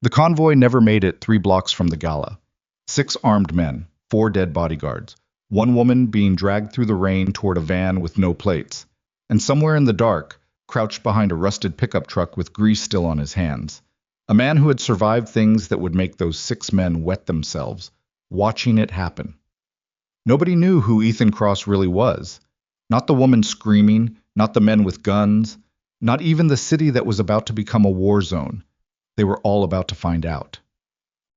The convoy never made it 3 blocks from the gala. 6 armed men, 4 dead bodyguards, one woman being dragged through the rain toward a van with no plates, and somewhere in the dark, crouched behind a rusted pickup truck with grease still on his hands, a man who had survived things that would make those 6 men wet themselves, watching it happen. Nobody knew who Ethan Cross really was. Not the woman screaming, not the men with guns, not even the city that was about to become a war zone. They were all about to find out.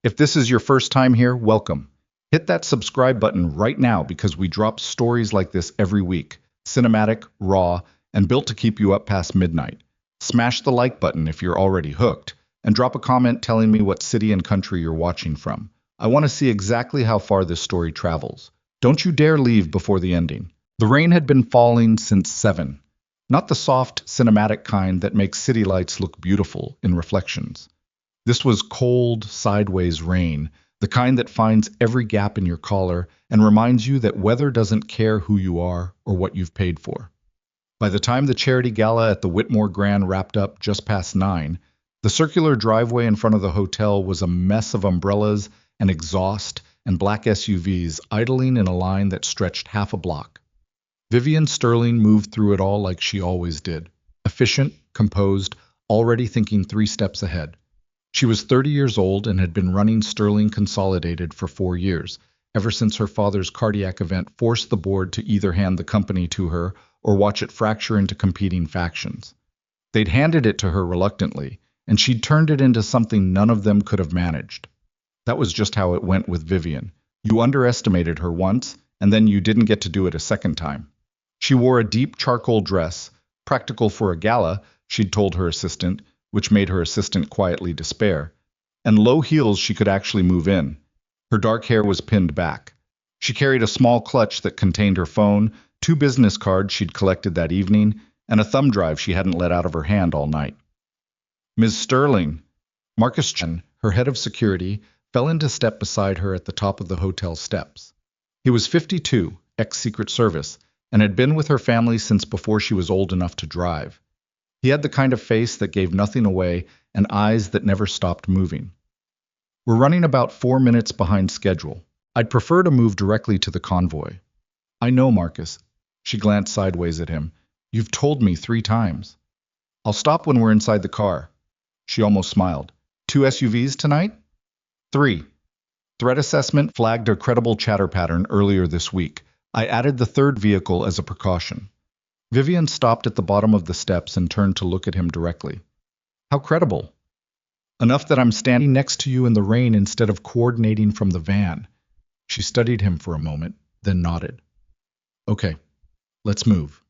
If this is your first time here, welcome. Hit that subscribe button right now because we drop stories like this every week, cinematic, raw, and built to keep you up past midnight. Smash the like button if you're already hooked, and drop a comment telling me what city and country you're watching from. I want to see exactly how far this story travels. Don't you dare leave before the ending. The rain had been falling since 7. Not the soft, cinematic kind that makes city lights look beautiful in reflections. This was cold, sideways rain, the kind that finds every gap in your collar and reminds you that weather doesn't care who you are or what you've paid for. By the time the charity gala at the Whitmore Grand wrapped up just past 9, the circular driveway in front of the hotel was a mess of umbrellas and exhaust and black SUVs idling in a line that stretched half a block. Vivian Sterling moved through it all like she always did, efficient, composed, already thinking 3 steps ahead. She was 30 years old and had been running Sterling Consolidated for 4 years, ever since her father's cardiac event forced the board to either hand the company to her or watch it fracture into competing factions. They'd handed it to her reluctantly, and she'd turned it into something none of them could have managed. That was just how it went with Vivian. You underestimated her once, and then you didn't get to do it a second time. She wore a deep charcoal dress, practical for a gala, she'd told her assistant, which made her assistant quietly despair, and low heels she could actually move in. Her dark hair was pinned back. She carried a small clutch that contained her phone, 2 business cards she'd collected that evening, and a thumb drive she hadn't let out of her hand all night. Ms. Sterling, Marcus Chen, her head of security, fell into step beside her at the top of the hotel steps. He was 52, ex-Secret Service, and had been with her family since before she was old enough to drive. He had the kind of face that gave nothing away and eyes that never stopped moving. We're running about 4 minutes behind schedule. I'd prefer to move directly to the convoy. I know, Marcus. She glanced sideways at him. You've told me 3 times. I'll stop when we're inside the car. She almost smiled. 2 SUVs tonight? 3. Threat assessment flagged a credible chatter pattern earlier this week. I added the 3rd vehicle as a precaution. Vivian stopped at the bottom of the steps and turned to look at him directly. How credible? Enough that I'm standing next to you in the rain instead of coordinating from the van. She studied him for a moment, then nodded. Okay, let's move.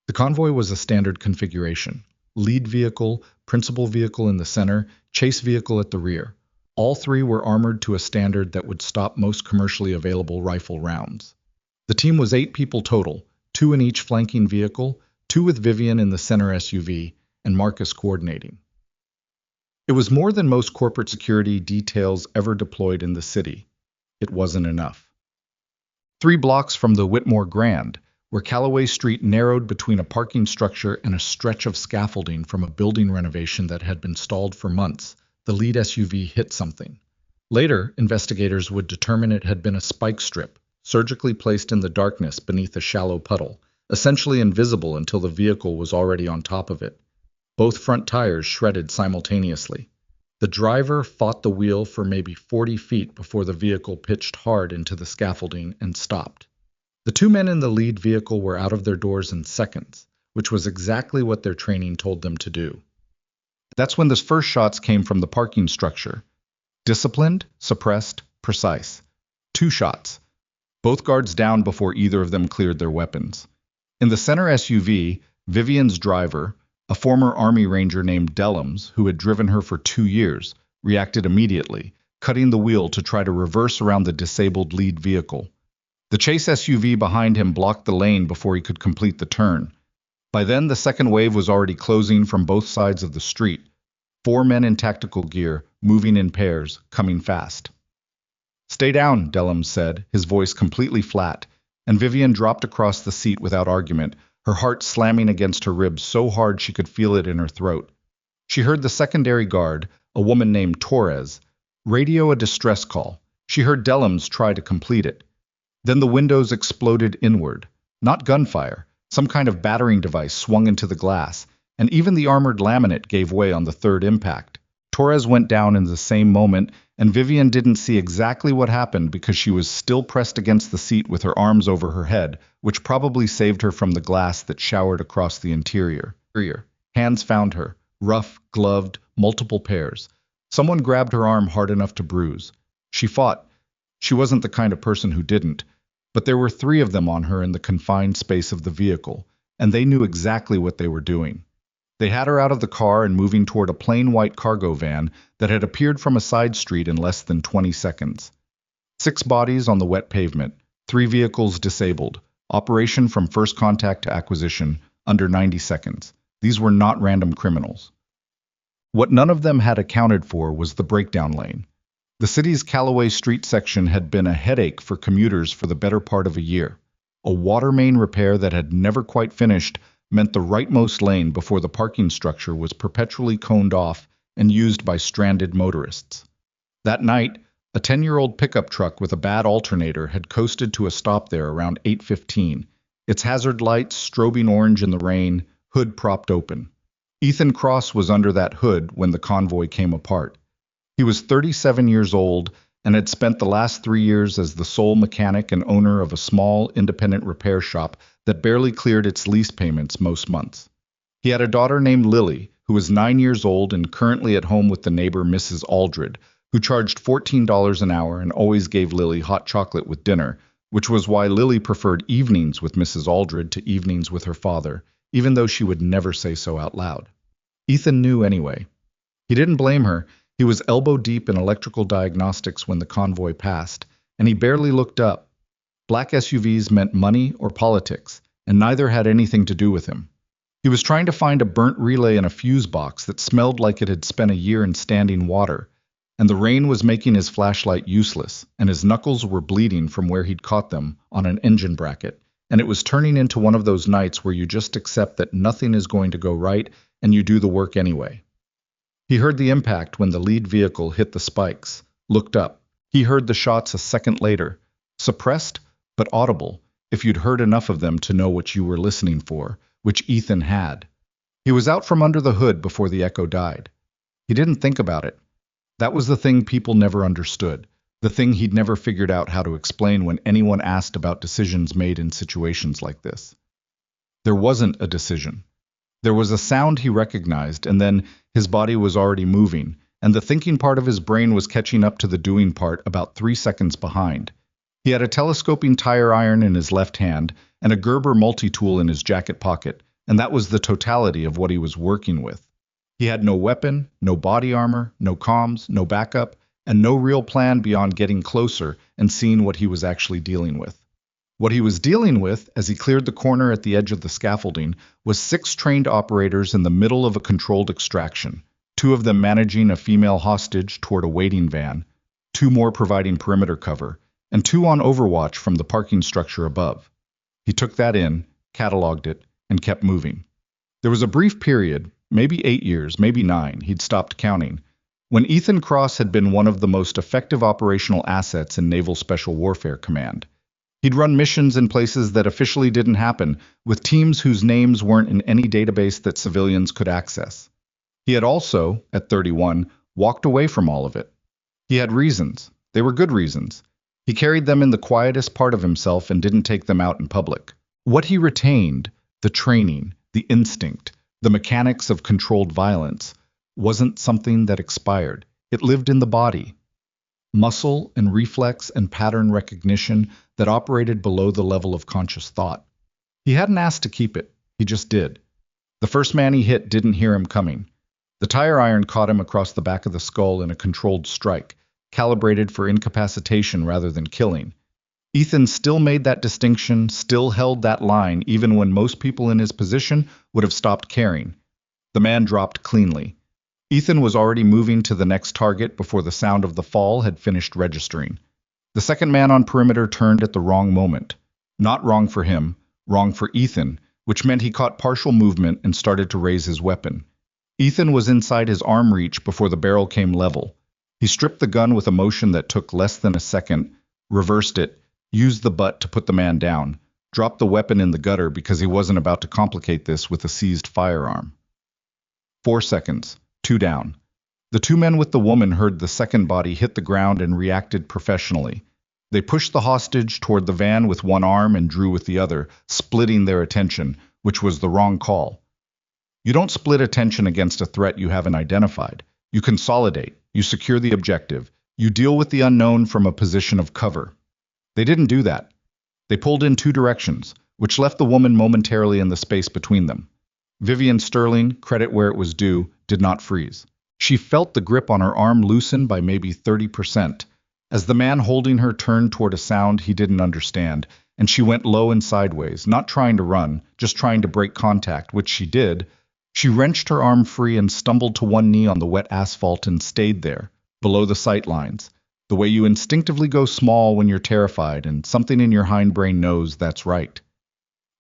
The convoy was a standard configuration. Lead vehicle, principal vehicle in the center, chase vehicle at the rear. All 3 were armored to a standard that would stop most commercially available rifle rounds. The team was 8 people total, 2 in each flanking vehicle, 2 with Vivian in the center SUV, and Marcus coordinating. It was more than most corporate security details ever deployed in the city. It wasn't enough. 3 blocks from the Whitmore Grand, where Callaway Street narrowed between a parking structure and a stretch of scaffolding from a building renovation that had been stalled for months, the lead SUV hit something. Later, investigators would determine it had been a spike strip, surgically placed in the darkness beneath a shallow puddle, essentially invisible until the vehicle was already on top of it. Both front tires shredded simultaneously. The driver fought the wheel for maybe 40 feet before the vehicle pitched hard into the scaffolding and stopped. The 2 men in the lead vehicle were out of their doors in seconds, which was exactly what their training told them to do. That's when the first shots came from the parking structure. Disciplined, suppressed, precise. 2 shots. Both guards down before either of them cleared their weapons. In the center SUV, Vivian's driver, a former Army Ranger named Dellums, who had driven her for 2 years, reacted immediately, cutting the wheel to try to reverse around the disabled lead vehicle. The chase SUV behind him blocked the lane before he could complete the turn. By then, the second wave was already closing from both sides of the street. 4 men in tactical gear, moving in pairs, coming fast. Stay down, Dellums said, his voice completely flat, and Vivian dropped across the seat without argument, her heart slamming against her ribs so hard she could feel it in her throat. She heard the secondary guard, a woman named Torres, radio a distress call. She heard Dellums try to complete it. Then the windows exploded inward. Not gunfire. Some kind of battering device swung into the glass, and even the armored laminate gave way on the third impact. Torres went down in the same moment, and Vivian didn't see exactly what happened because she was still pressed against the seat with her arms over her head, which probably saved her from the glass that showered across the interior. Hands found her, rough, gloved, multiple pairs. Someone grabbed her arm hard enough to bruise. She fought. She wasn't the kind of person who didn't. But there were 3 of them on her in the confined space of the vehicle, and they knew exactly what they were doing. They had her out of the car and moving toward a plain white cargo van that had appeared from a side street in less than 20 seconds. 6 bodies on the wet pavement, 3 vehicles disabled. Operation from first contact to acquisition, under 90 seconds. These were not random criminals. What none of them had accounted for was the breakdown lane. The city's Callaway Street section had been a headache for commuters for the better part of a year. A water main repair that had never quite finished meant the rightmost lane before the parking structure was perpetually coned off and used by stranded motorists. That night, a 10-year-old pickup truck with a bad alternator had coasted to a stop there around 8:15, its hazard lights strobing orange in the rain, hood propped open. Ethan Cross was under that hood when the convoy came apart. He was 37 years old and had spent the last 3 years as the sole mechanic and owner of a small, independent repair shop that barely cleared its lease payments most months. He had a daughter named Lily, who was 9 years old and currently at home with the neighbor Mrs. Aldred, who charged $14 an hour and always gave Lily hot chocolate with dinner, which was why Lily preferred evenings with Mrs. Aldred to evenings with her father, even though she would never say so out loud. Ethan knew anyway. He didn't blame her. He was elbow-deep in electrical diagnostics when the convoy passed, and he barely looked up. Black SUVs meant money or politics, and neither had anything to do with him. He was trying to find a burnt relay in a fuse box that smelled like it had spent a year in standing water, and the rain was making his flashlight useless, and his knuckles were bleeding from where he'd caught them on an engine bracket, and it was turning into one of those nights where you just accept that nothing is going to go right, and you do the work anyway. He heard the impact when the lead vehicle hit the spikes, looked up. He heard the shots a second later, suppressed but audible, if you'd heard enough of them to know what you were listening for, which Ethan had. He was out from under the hood before the echo died. He didn't think about it. That was the thing people never understood, the thing he'd never figured out how to explain when anyone asked about decisions made in situations like this. There wasn't a decision. There was a sound he recognized, and then his body was already moving, and the thinking part of his brain was catching up to the doing part about 3 seconds behind. He had a telescoping tire iron in his left hand and a Gerber multi-tool in his jacket pocket, and that was the totality of what he was working with. He had no weapon, no body armor, no comms, no backup, and no real plan beyond getting closer and seeing what he was actually dealing with. What he was dealing with, as he cleared the corner at the edge of the scaffolding, was 6 trained operators in the middle of a controlled extraction, 2 of them managing a female hostage toward a waiting van, 2 more providing perimeter cover, and 2 on overwatch from the parking structure above. He took that in, cataloged it, and kept moving. There was a brief period, maybe 8 years, maybe 9, he'd stopped counting, when Ethan Cross had been one of the most effective operational assets in Naval Special Warfare Command. He'd run missions in places that officially didn't happen, with teams whose names weren't in any database that civilians could access. He had also, at 31, walked away from all of it. He had reasons. They were good reasons. He carried them in the quietest part of himself and didn't take them out in public. What he retained, the training, the instinct, the mechanics of controlled violence, wasn't something that expired. It lived in the body. Muscle and reflex and pattern recognition that operated below the level of conscious thought. He hadn't asked to keep it. He just did. The first man he hit didn't hear him coming. The tire iron caught him across the back of the skull in a controlled strike, calibrated for incapacitation rather than killing. Ethan still made that distinction, still held that line, even when most people in his position would have stopped caring. The man dropped cleanly. Ethan was already moving to the next target before the sound of the fall had finished registering. The second man on perimeter turned at the wrong moment. Not wrong for him, wrong for Ethan, which meant he caught partial movement and started to raise his weapon. Ethan was inside his arm reach before the barrel came level. He stripped the gun with a motion that took less than a second, reversed it, used the butt to put the man down, dropped the weapon in the gutter because he wasn't about to complicate this with a seized firearm. 4 seconds, 2 down. The two men with the woman heard the second body hit the ground and reacted professionally. They pushed the hostage toward the van with one arm and drew with the other, splitting their attention, which was the wrong call. You don't split attention against a threat you haven't identified. You consolidate, you secure the objective, you deal with the unknown from a position of cover. They didn't do that. They pulled in 2 directions, which left the woman momentarily in the space between them. Vivian Sterling, credit where it was due, did not freeze. She felt the grip on her arm loosen by maybe 30%, as the man holding her turned toward a sound he didn't understand, and she went low and sideways, not trying to run, just trying to break contact, which she did. She wrenched her arm free and stumbled to one knee on the wet asphalt and stayed there, below the sight lines, the way you instinctively go small when you're terrified and something in your hindbrain knows that's right.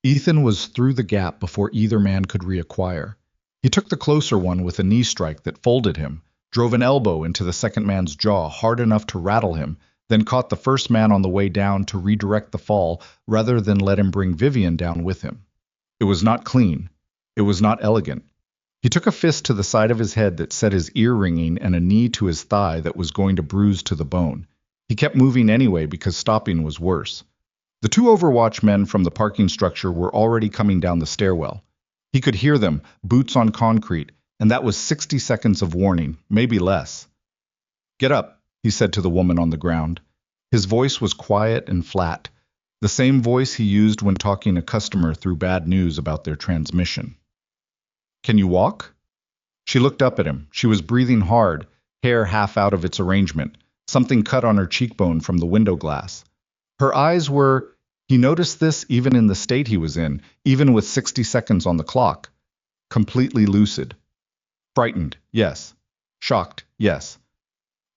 Ethan was through the gap before either man could reacquire. He took the closer one with a knee strike that folded him, drove an elbow into the second man's jaw hard enough to rattle him, then caught the first man on the way down to redirect the fall rather than let him bring Vivian down with him. It was not clean. It was not elegant. He took a fist to the side of his head that set his ear ringing and a knee to his thigh that was going to bruise to the bone. He kept moving anyway because stopping was worse. The 2 Overwatch men from the parking structure were already coming down the stairwell. He could hear them, boots on concrete, and that was 60 seconds of warning, maybe less. "Get up," he said to the woman on the ground. His voice was quiet and flat, the same voice he used when talking a customer through bad news about their transmission. "Can you walk?" She looked up at him. She was breathing hard, hair half out of its arrangement, something cut on her cheekbone from the window glass. Her eyes were, he noticed this even in the state he was in, even with 60 seconds on the clock, completely lucid. Frightened, yes. Shocked, yes.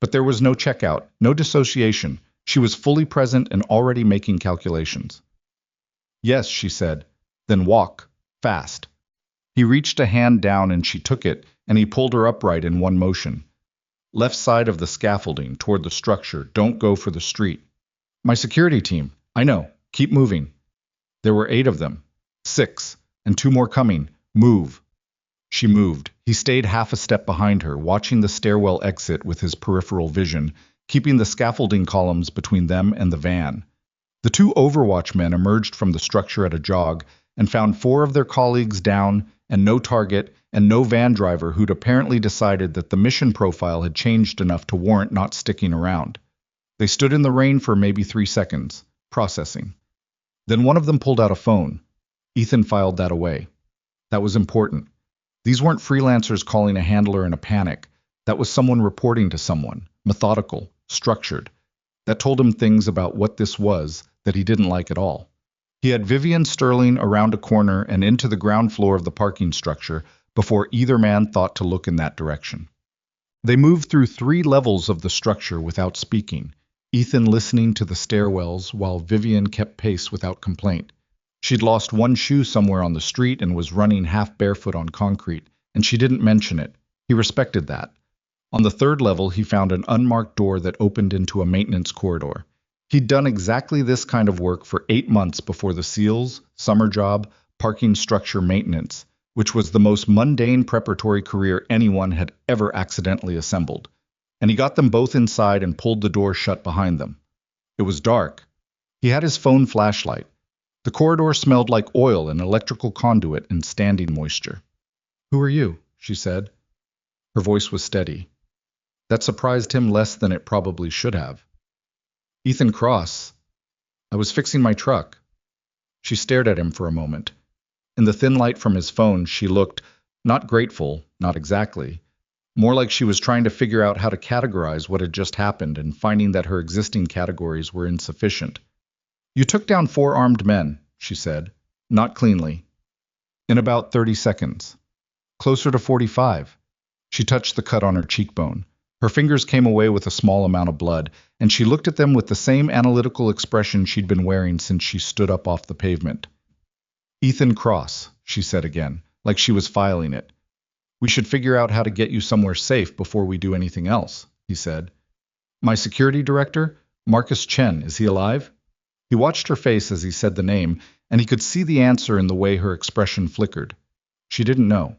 But there was no checkout, no dissociation. She was fully present and already making calculations. "Yes," she said. "Then walk. Fast." He reached a hand down and she took it, and he pulled her upright in one motion. "Left side of the scaffolding, toward the structure. Don't go for the street." "My security team. I know. Keep moving." There were 8 of them. 6, and 2 more coming. "Move." She moved. He stayed half a step behind her, watching the stairwell exit with his peripheral vision, keeping the scaffolding columns between them and the van. The 2 Overwatch men emerged from the structure at a jog and found 4 of their colleagues down and no target and no van driver who'd apparently decided that the mission profile had changed enough to warrant not sticking around. They stood in the rain for maybe 3 seconds, processing. Then one of them pulled out a phone. Ethan filed that away. That was important. These weren't freelancers calling a handler in a panic. That was someone reporting to someone, methodical, structured. That told him things about what this was that he didn't like at all. He had Vivian Sterling around a corner and into the ground floor of the parking structure before either man thought to look in that direction. They moved through 3 levels of the structure without speaking, Ethan listening to the stairwells while Vivian kept pace without complaint. She'd lost one shoe somewhere on the street and was running half barefoot on concrete, and she didn't mention it. He respected that. On the 3rd level, he found an unmarked door that opened into a maintenance corridor. He'd done exactly this kind of work for 8 months before the SEALs, summer job, parking structure maintenance, which was the most mundane preparatory career anyone had ever accidentally assembled. And he got them both inside and pulled the door shut behind them. It was dark. He had his phone flashlight. The corridor smelled like oil and electrical conduit and standing moisture. "Who are you?" she said. Her voice was steady. That surprised him less than it probably should have. "Ethan Cross. I was fixing my truck." She stared at him for a moment. In the thin light from his phone, she looked, not grateful, not exactly, more like she was trying to figure out how to categorize what had just happened and finding that her existing categories were insufficient. "You took down 4 armed men," she said, "not cleanly." "In about 30 seconds. Closer to 45. She touched the cut on her cheekbone. Her fingers came away with a small amount of blood, and she looked at them with the same analytical expression she'd been wearing since she stood up off the pavement. "Ethan Cross," she said again, like she was filing it. We should figure out how to get you somewhere safe before we do anything else, he said. My security director, Marcus Chen, is he alive? He watched her face as he said the name, and he could see the answer in the way her expression flickered. She didn't know.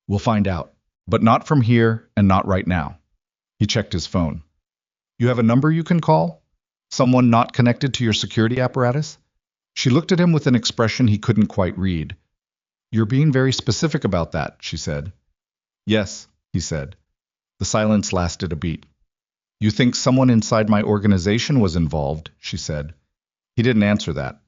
We'll find out, but not from here and not right now. He checked his phone. You have a number you can call? Someone not connected to your security apparatus? She looked at him with an expression he couldn't quite read. You're being very specific about that, she said. Yes, he said. The silence lasted a beat. You think someone inside my organization was involved, she said. He didn't answer that.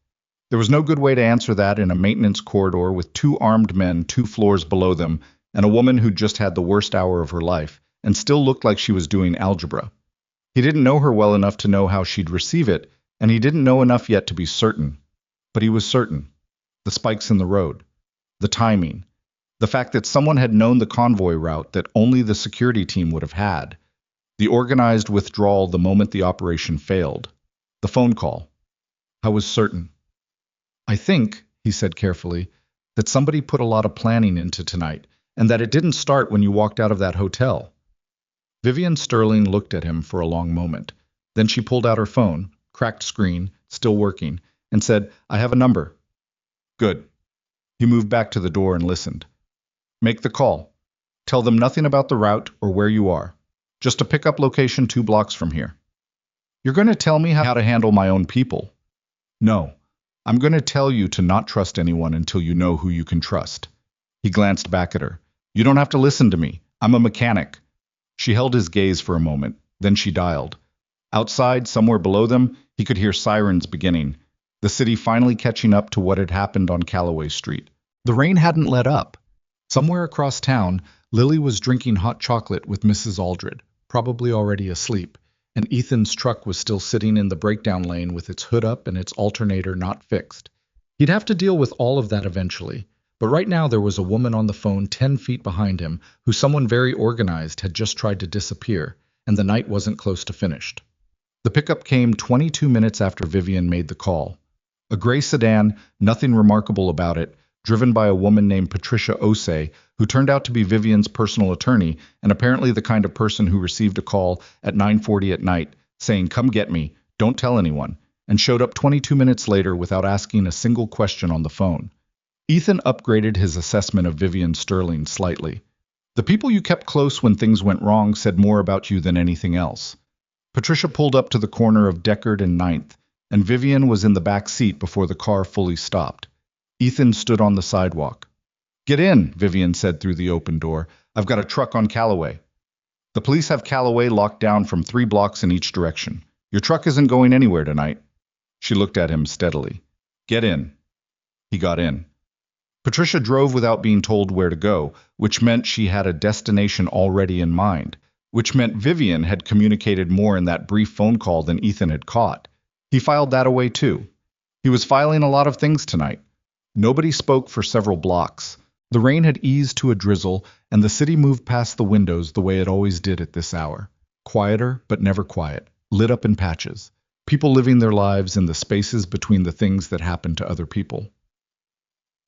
There was no good way to answer that in a maintenance corridor with two armed men 2 floors below them and a woman who'd just had the worst hour of her life and still looked like she was doing algebra. He didn't know her well enough to know how she'd receive it, and he didn't know enough yet to be certain. But he was certain. The spikes in the road. The timing. The fact that someone had known the convoy route that only the security team would have had. The organized withdrawal the moment the operation failed. The phone call. I was certain. I think, he said carefully, that somebody put a lot of planning into tonight, and that it didn't start when you walked out of that hotel. Vivian Sterling looked at him for a long moment. Then she pulled out her phone, cracked screen, still working, and said, I have a number. Good. He moved back to the door and listened. Make the call. Tell them nothing about the route or where you are. Just a pickup location 2 blocks from here. You're going to tell me how to handle my own people. No. I'm going to tell you to not trust anyone until you know who you can trust. He glanced back at her. You don't have to listen to me. I'm a mechanic. She held his gaze for a moment, then she dialed. Outside, somewhere below them, he could hear sirens beginning, the city finally catching up to what had happened on Calloway Street. The rain hadn't let up. Somewhere across town, Lily was drinking hot chocolate with Mrs. Aldred, probably already asleep, and Ethan's truck was still sitting in the breakdown lane with its hood up and its alternator not fixed. He'd have to deal with all of that eventually, but right now there was a woman on the phone 10 feet behind him who someone very organized had just tried to disappear, and the night wasn't close to finished. The pickup came 22 minutes after Vivian made the call. A gray sedan, nothing remarkable about it, driven by a woman named Patricia Osei, who turned out to be Vivian's personal attorney and apparently the kind of person who received a call at 9:40 at night saying, "Come get me, don't tell anyone," and showed up 22 minutes later without asking a single question on the phone. Ethan upgraded his assessment of Vivian Sterling slightly. The people you kept close when things went wrong said more about you than anything else. Patricia pulled up to the corner of Deckard and 9th, and Vivian was in the back seat before the car fully stopped. Ethan stood on the sidewalk. Get in, Vivian said through the open door. I've got a truck on Calloway. The police have Calloway locked down from 3 blocks in each direction. Your truck isn't going anywhere tonight. She looked at him steadily. Get in. He got in. Patricia drove without being told where to go, which meant she had a destination already in mind, which meant Vivian had communicated more in that brief phone call than Ethan had caught. He filed that away too. He was filing a lot of things tonight. Nobody spoke for several blocks. The rain had eased to a drizzle, and the city moved past the windows the way it always did at this hour. Quieter, but never quiet, lit up in patches. People living their lives in the spaces between the things that happened to other people.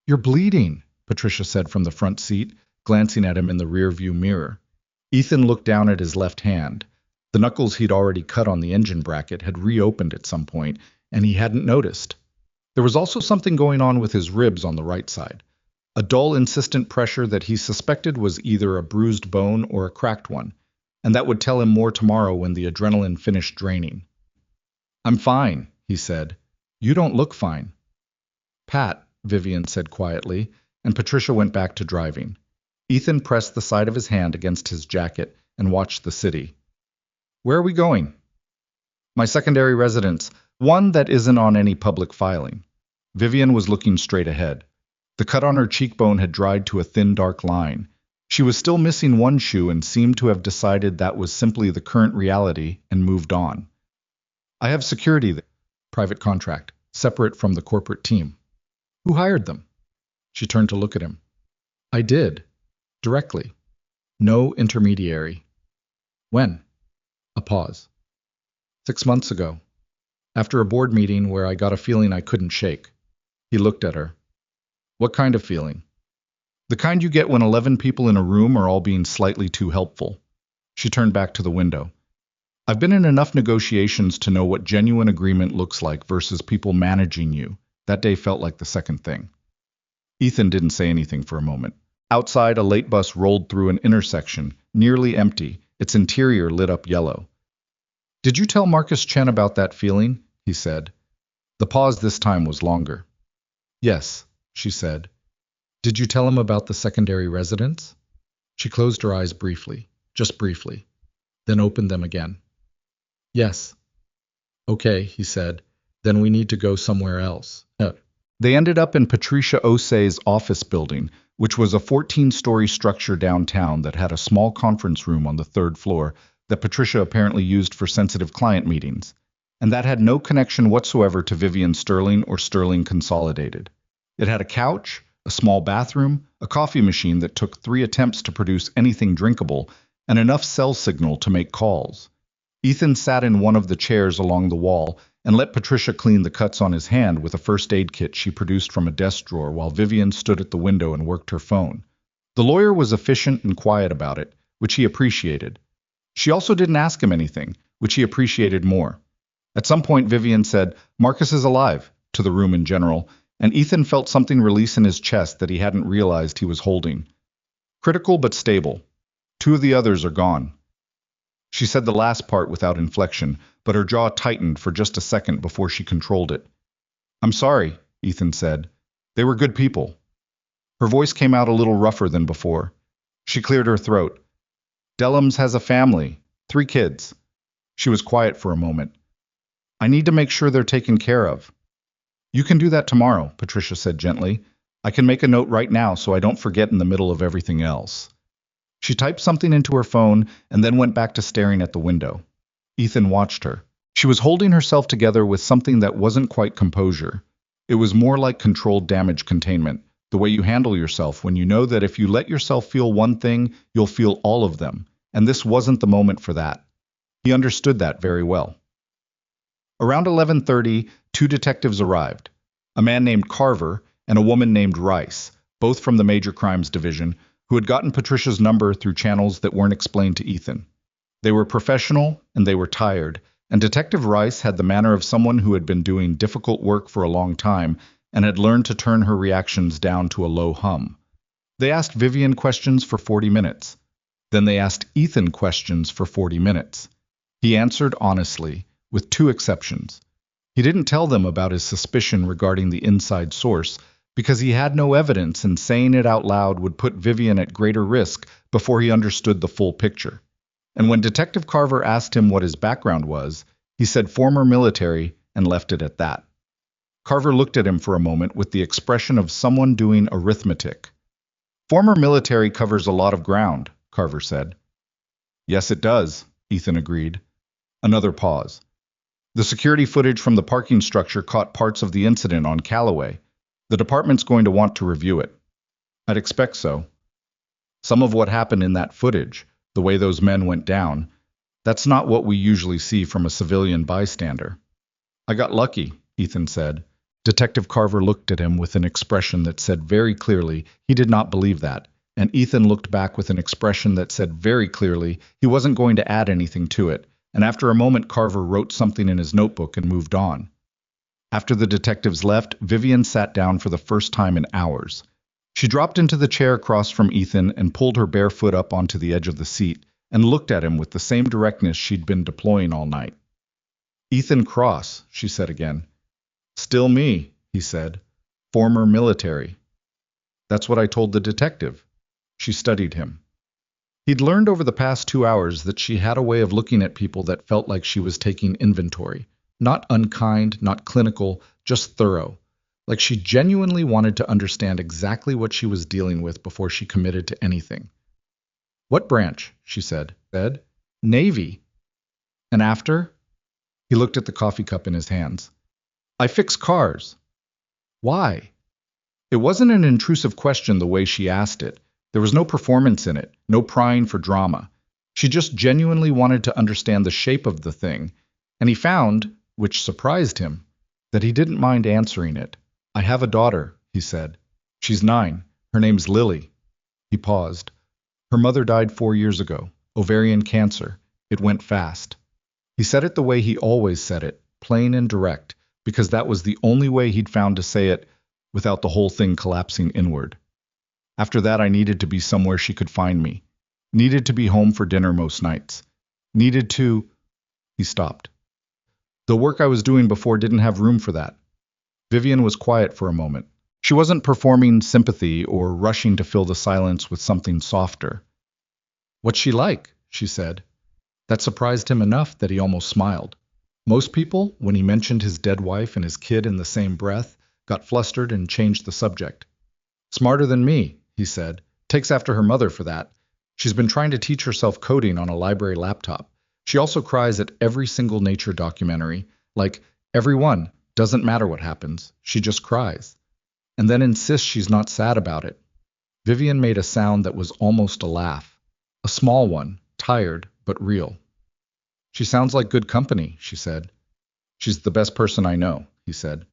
You're bleeding, Patricia said from the front seat, glancing at him in the rearview mirror. Ethan looked down at his left hand. The knuckles he'd already cut on the engine bracket had reopened at some point, and he hadn't noticed. There was also something going on with his ribs on the right side. A dull, insistent pressure that he suspected was either a bruised bone or a cracked one, and that would tell him more tomorrow when the adrenaline finished draining. I'm fine, he said. You don't look fine. Pat, Vivian said quietly, and Patricia went back to driving. Ethan pressed the side of his hand against his jacket and watched the city. Where are we going? My secondary residence, one that isn't on any public filing. Vivian was looking straight ahead. The cut on her cheekbone had dried to a thin, dark line. She was still missing one shoe and seemed to have decided that was simply the current reality and moved on. I have security there. Private contract, separate from the corporate team. Who hired them? She turned to look at him. I did. Directly. No intermediary. When? A pause. 6 months ago. After a board meeting where I got a feeling I couldn't shake. He looked at her. What kind of feeling? The kind you get when 11 people in a room are all being slightly too helpful. She turned back to the window. I've been in enough negotiations to know what genuine agreement looks like versus people managing you. That day felt like the second thing. Ethan didn't say anything for a moment. Outside, a late bus rolled through an intersection, nearly empty, its interior lit up yellow. Did you tell Marcus Chen about that feeling? He said. The pause this time was longer. Yes, she said. Did you tell him about the secondary residence? She closed her eyes briefly, just briefly, then opened them again. Yes. Okay, he said. Then we need to go somewhere else. They ended up in Patricia Osei's office building, which was a 14-story structure downtown that had a small conference room on the third floor that Patricia apparently used for sensitive client meetings, and that had no connection whatsoever to Vivian Sterling or Sterling Consolidated. It had a couch, a small bathroom, a coffee machine that took 3 attempts to produce anything drinkable, and enough cell signal to make calls. Ethan sat in one of the chairs along the wall and let Patricia clean the cuts on his hand with a first aid kit she produced from a desk drawer while Vivian stood at the window and worked her phone. The lawyer was efficient and quiet about it, which he appreciated. She also didn't ask him anything, which he appreciated more. At some point, Vivian said, "Marcus is alive," to the room in general, and Ethan felt something release in his chest that he hadn't realized he was holding. Critical but stable. 2 of the others are gone. She said the last part without inflection, but her jaw tightened for just a second before she controlled it. I'm sorry, Ethan said. They were good people. Her voice came out a little rougher than before. She cleared her throat. Dellums has a family, 3 kids. She was quiet for a moment. I need to make sure they're taken care of. You can do that tomorrow, Patricia said gently. I can make a note right now so I don't forget in the middle of everything else. She typed something into her phone and then went back to staring at the window. Ethan watched her. She was holding herself together with something that wasn't quite composure. It was more like controlled damage containment, the way you handle yourself when you know that if you let yourself feel one thing, you'll feel all of them, and this wasn't the moment for that. He understood that very well. Around 11:30, 2 detectives arrived, a man named Carver and a woman named Rice, both from the Major Crimes Division, who had gotten Patricia's number through channels that weren't explained to Ethan. They were professional and they were tired, and Detective Rice had the manner of someone who had been doing difficult work for a long time and had learned to turn her reactions down to a low hum. They asked Vivian questions for 40 minutes. Then they asked Ethan questions for 40 minutes. He answered honestly, with 2 exceptions. He didn't tell them about his suspicion regarding the inside source, because he had no evidence and saying it out loud would put Vivian at greater risk before he understood the full picture. And when Detective Carver asked him what his background was, he said former military and left it at that. Carver looked at him for a moment with the expression of someone doing arithmetic. Former military covers a lot of ground, Carver said. Yes, it does, Ethan agreed. Another pause. The security footage from the parking structure caught parts of the incident on Callaway. The department's going to want to review it. I'd expect so. Some of what happened in that footage, the way those men went down, that's not what we usually see from a civilian bystander. I got lucky, Ethan said. Detective Carver looked at him with an expression that said very clearly he did not believe that, and Ethan looked back with an expression that said very clearly he wasn't going to add anything to it, and after a moment Carver wrote something in his notebook and moved on. After the detectives left, Vivian sat down for the first time in hours. She dropped into the chair across from Ethan and pulled her bare foot up onto the edge of the seat and looked at him with the same directness she'd been deploying all night. Ethan Cross, she said again. Still me, he said. Former military. That's what I told the detective. She studied him. He'd learned over the past 2 hours that she had a way of looking at people that felt like she was taking inventory. Not unkind, not clinical, just thorough. Like she genuinely wanted to understand exactly what she was dealing with before she committed to anything. What branch? She said. Navy. And after? He looked at the coffee cup in his hands. I fix cars. Why? It wasn't an intrusive question the way she asked it. There was no performance in it, no prying for drama. She just genuinely wanted to understand the shape of the thing, and he found, which surprised him, that he didn't mind answering it. I have a daughter, he said. She's 9. Her name's Lily. He paused. Her mother died 4 years ago. Ovarian cancer. It went fast. He said it the way he always said it, plain and direct, because that was the only way he'd found to say it without the whole thing collapsing inward. After that, I needed to be somewhere she could find me. Needed to be home for dinner most nights. Needed to... He stopped. The work I was doing before didn't have room for that. Vivian was quiet for a moment. She wasn't performing sympathy or rushing to fill the silence with something softer. "What's she like?" she said. That surprised him enough that he almost smiled. Most people, when he mentioned his dead wife and his kid in the same breath, got flustered and changed the subject. "Smarter than me," he said. "Takes after her mother for that. She's been trying to teach herself coding on a library laptop. She also cries at every single nature documentary, like, every one, doesn't matter what happens, she just cries. And then insists she's not sad about it." Vivian made a sound that was almost a laugh. A small one, tired, but real. "She sounds like good company," she said. "She's the best person I know," he said.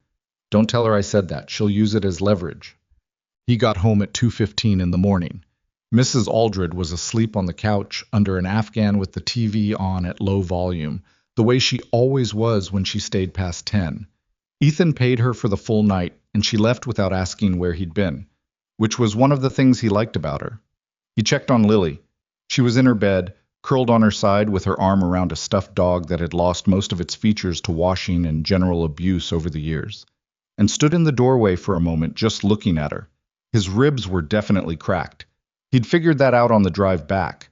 "Don't tell her I said that. She'll use it as leverage." He got home at 2:15 in the morning. Mrs. Aldred was asleep on the couch under an Afghan with the TV on at low volume, the way she always was when she stayed past 10. Ethan paid her for the full night, and she left without asking where he'd been, which was one of the things he liked about her. He checked on Lily. She was in her bed, curled on her side with her arm around a stuffed dog that had lost most of its features to washing and general abuse over the years, and stood in the doorway for a moment just looking at her. His ribs were definitely cracked. He'd figured that out on the drive back.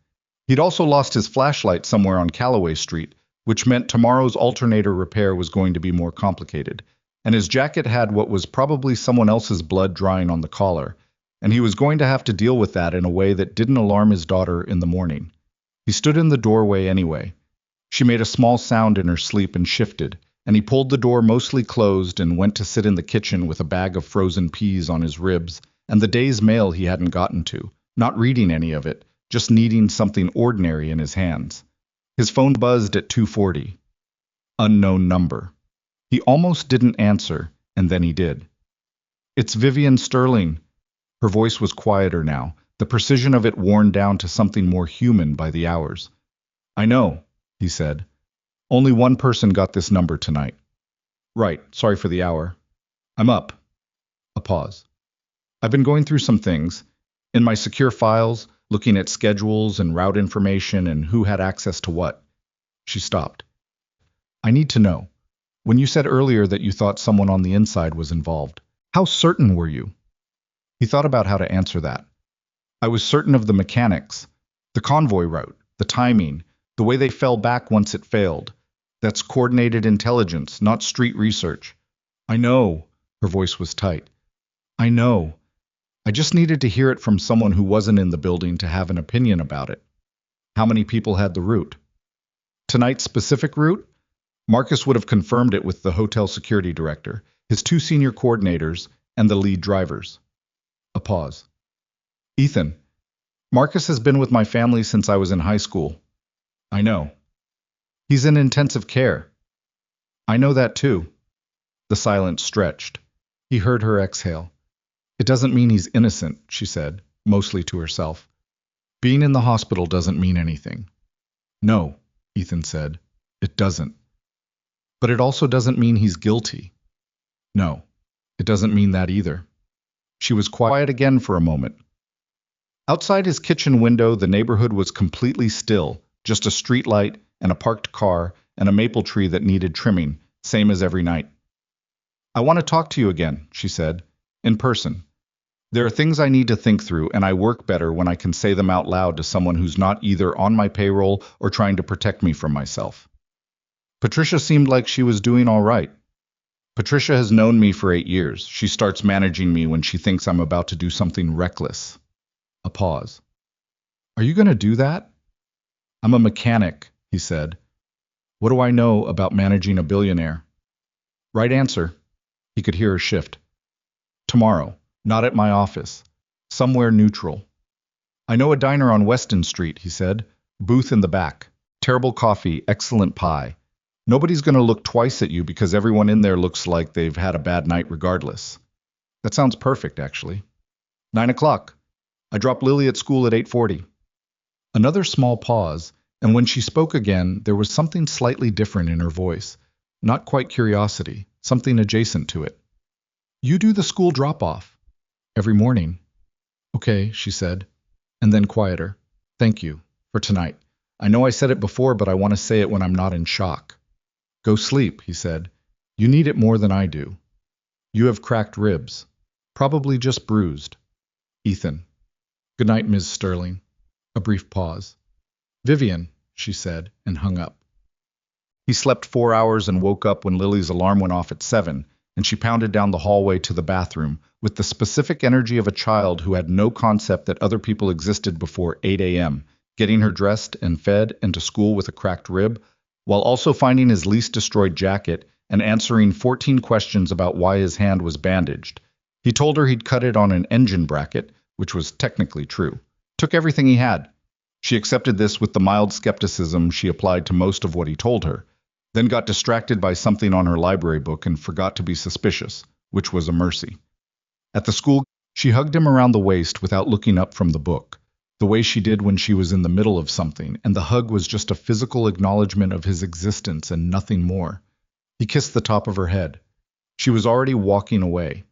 He'd also lost his flashlight somewhere on Callaway Street, which meant tomorrow's alternator repair was going to be more complicated, and his jacket had what was probably someone else's blood drying on the collar, and he was going to have to deal with that in a way that didn't alarm his daughter in the morning. He stood in the doorway anyway. She made a small sound in her sleep and shifted, and he pulled the door mostly closed and went to sit in the kitchen with a bag of frozen peas on his ribs and the day's mail he hadn't gotten to, not reading any of it, just needing something ordinary in his hands. His phone buzzed at 2:40. Unknown number. He almost didn't answer, and then he did. "It's Vivian Sterling." Her voice was quieter now, the precision of it worn down to something more human by the hours. "I know," he said. "Only one person got this number tonight." "Right, sorry for the hour. I'm up." A pause. "I've been going through some things. In my secure files, looking at schedules and route information and who had access to what." She stopped. "I need to know. When you said earlier that you thought someone on the inside was involved, how certain were you?" He thought about how to answer that. "I was certain of the mechanics, the convoy route, the timing, the way they fell back once it failed. That's coordinated intelligence, not street research." "I know." Her voice was tight. "I know. I just needed to hear it from someone who wasn't in the building to have an opinion about it." "How many people had the route?" "Tonight's specific route? Marcus would have confirmed it with the hotel security director, his 2 senior coordinators, and the lead drivers." A pause. "Ethan, Marcus has been with my family since I was in high school." "I know." "He's in intensive care." "I know that too." The silence stretched. He heard her exhale. "It doesn't mean he's innocent," she said, mostly to herself. "Being in the hospital doesn't mean anything." "No," Ethan said, "it doesn't. But it also doesn't mean he's guilty." "No, it doesn't mean that either." She was quiet again for a moment. Outside his kitchen window, the neighborhood was completely still, just a street light and a parked car and a maple tree that needed trimming, same as every night. "I want to talk to you again," she said, "in person. There are things I need to think through, and I work better when I can say them out loud to someone who's not either on my payroll or trying to protect me from myself." Patricia seemed like she was doing all right. "Patricia has known me for 8 years. She starts managing me when she thinks I'm about to do something reckless." A pause. "Are you going to do that?" "I'm a mechanic," he said. "What do I know about managing a billionaire?" "Right answer." He could hear her shift. "Tomorrow. Not at my office. Somewhere neutral." "I know a diner on Weston Street," he said. "Booth in the back. Terrible coffee, excellent pie. Nobody's going to look twice at you because everyone in there looks like they've had a bad night regardless." "That sounds perfect, actually." 9 o'clock. I drop Lily at school at 8:40. Another small pause, and when she spoke again, there was something slightly different in her voice. Not quite curiosity, something adjacent to it. You do the school drop-off. Every morning. Okay, she said, and then quieter. Thank you, for tonight. I know I said it before, but I want to say it when I'm not in shock. Go sleep, he said. You need it more than I do. You have cracked ribs. Probably just bruised. Ethan. Good night, Ms. Sterling. A brief pause. Vivian, she said, and hung up. He slept 4 hours and woke up when Lily's alarm went off at 7, and she pounded down the hallway to the bathroom with the specific energy of a child who had no concept that other people existed before 8 a.m., getting her dressed and fed and to school with a cracked rib, while also finding his least destroyed jacket and answering 14 questions about why his hand was bandaged. He told her he'd cut it on an engine bracket, which was technically true. Took everything he had. She accepted this with the mild skepticism she applied to most of what he told her, then got distracted by something on her library book and forgot to be suspicious, which was a mercy. At the school, she hugged him around the waist without looking up from the book, the way she did when she was in the middle of something, and the hug was just a physical acknowledgement of his existence and nothing more. He kissed the top of her head. She was already walking away.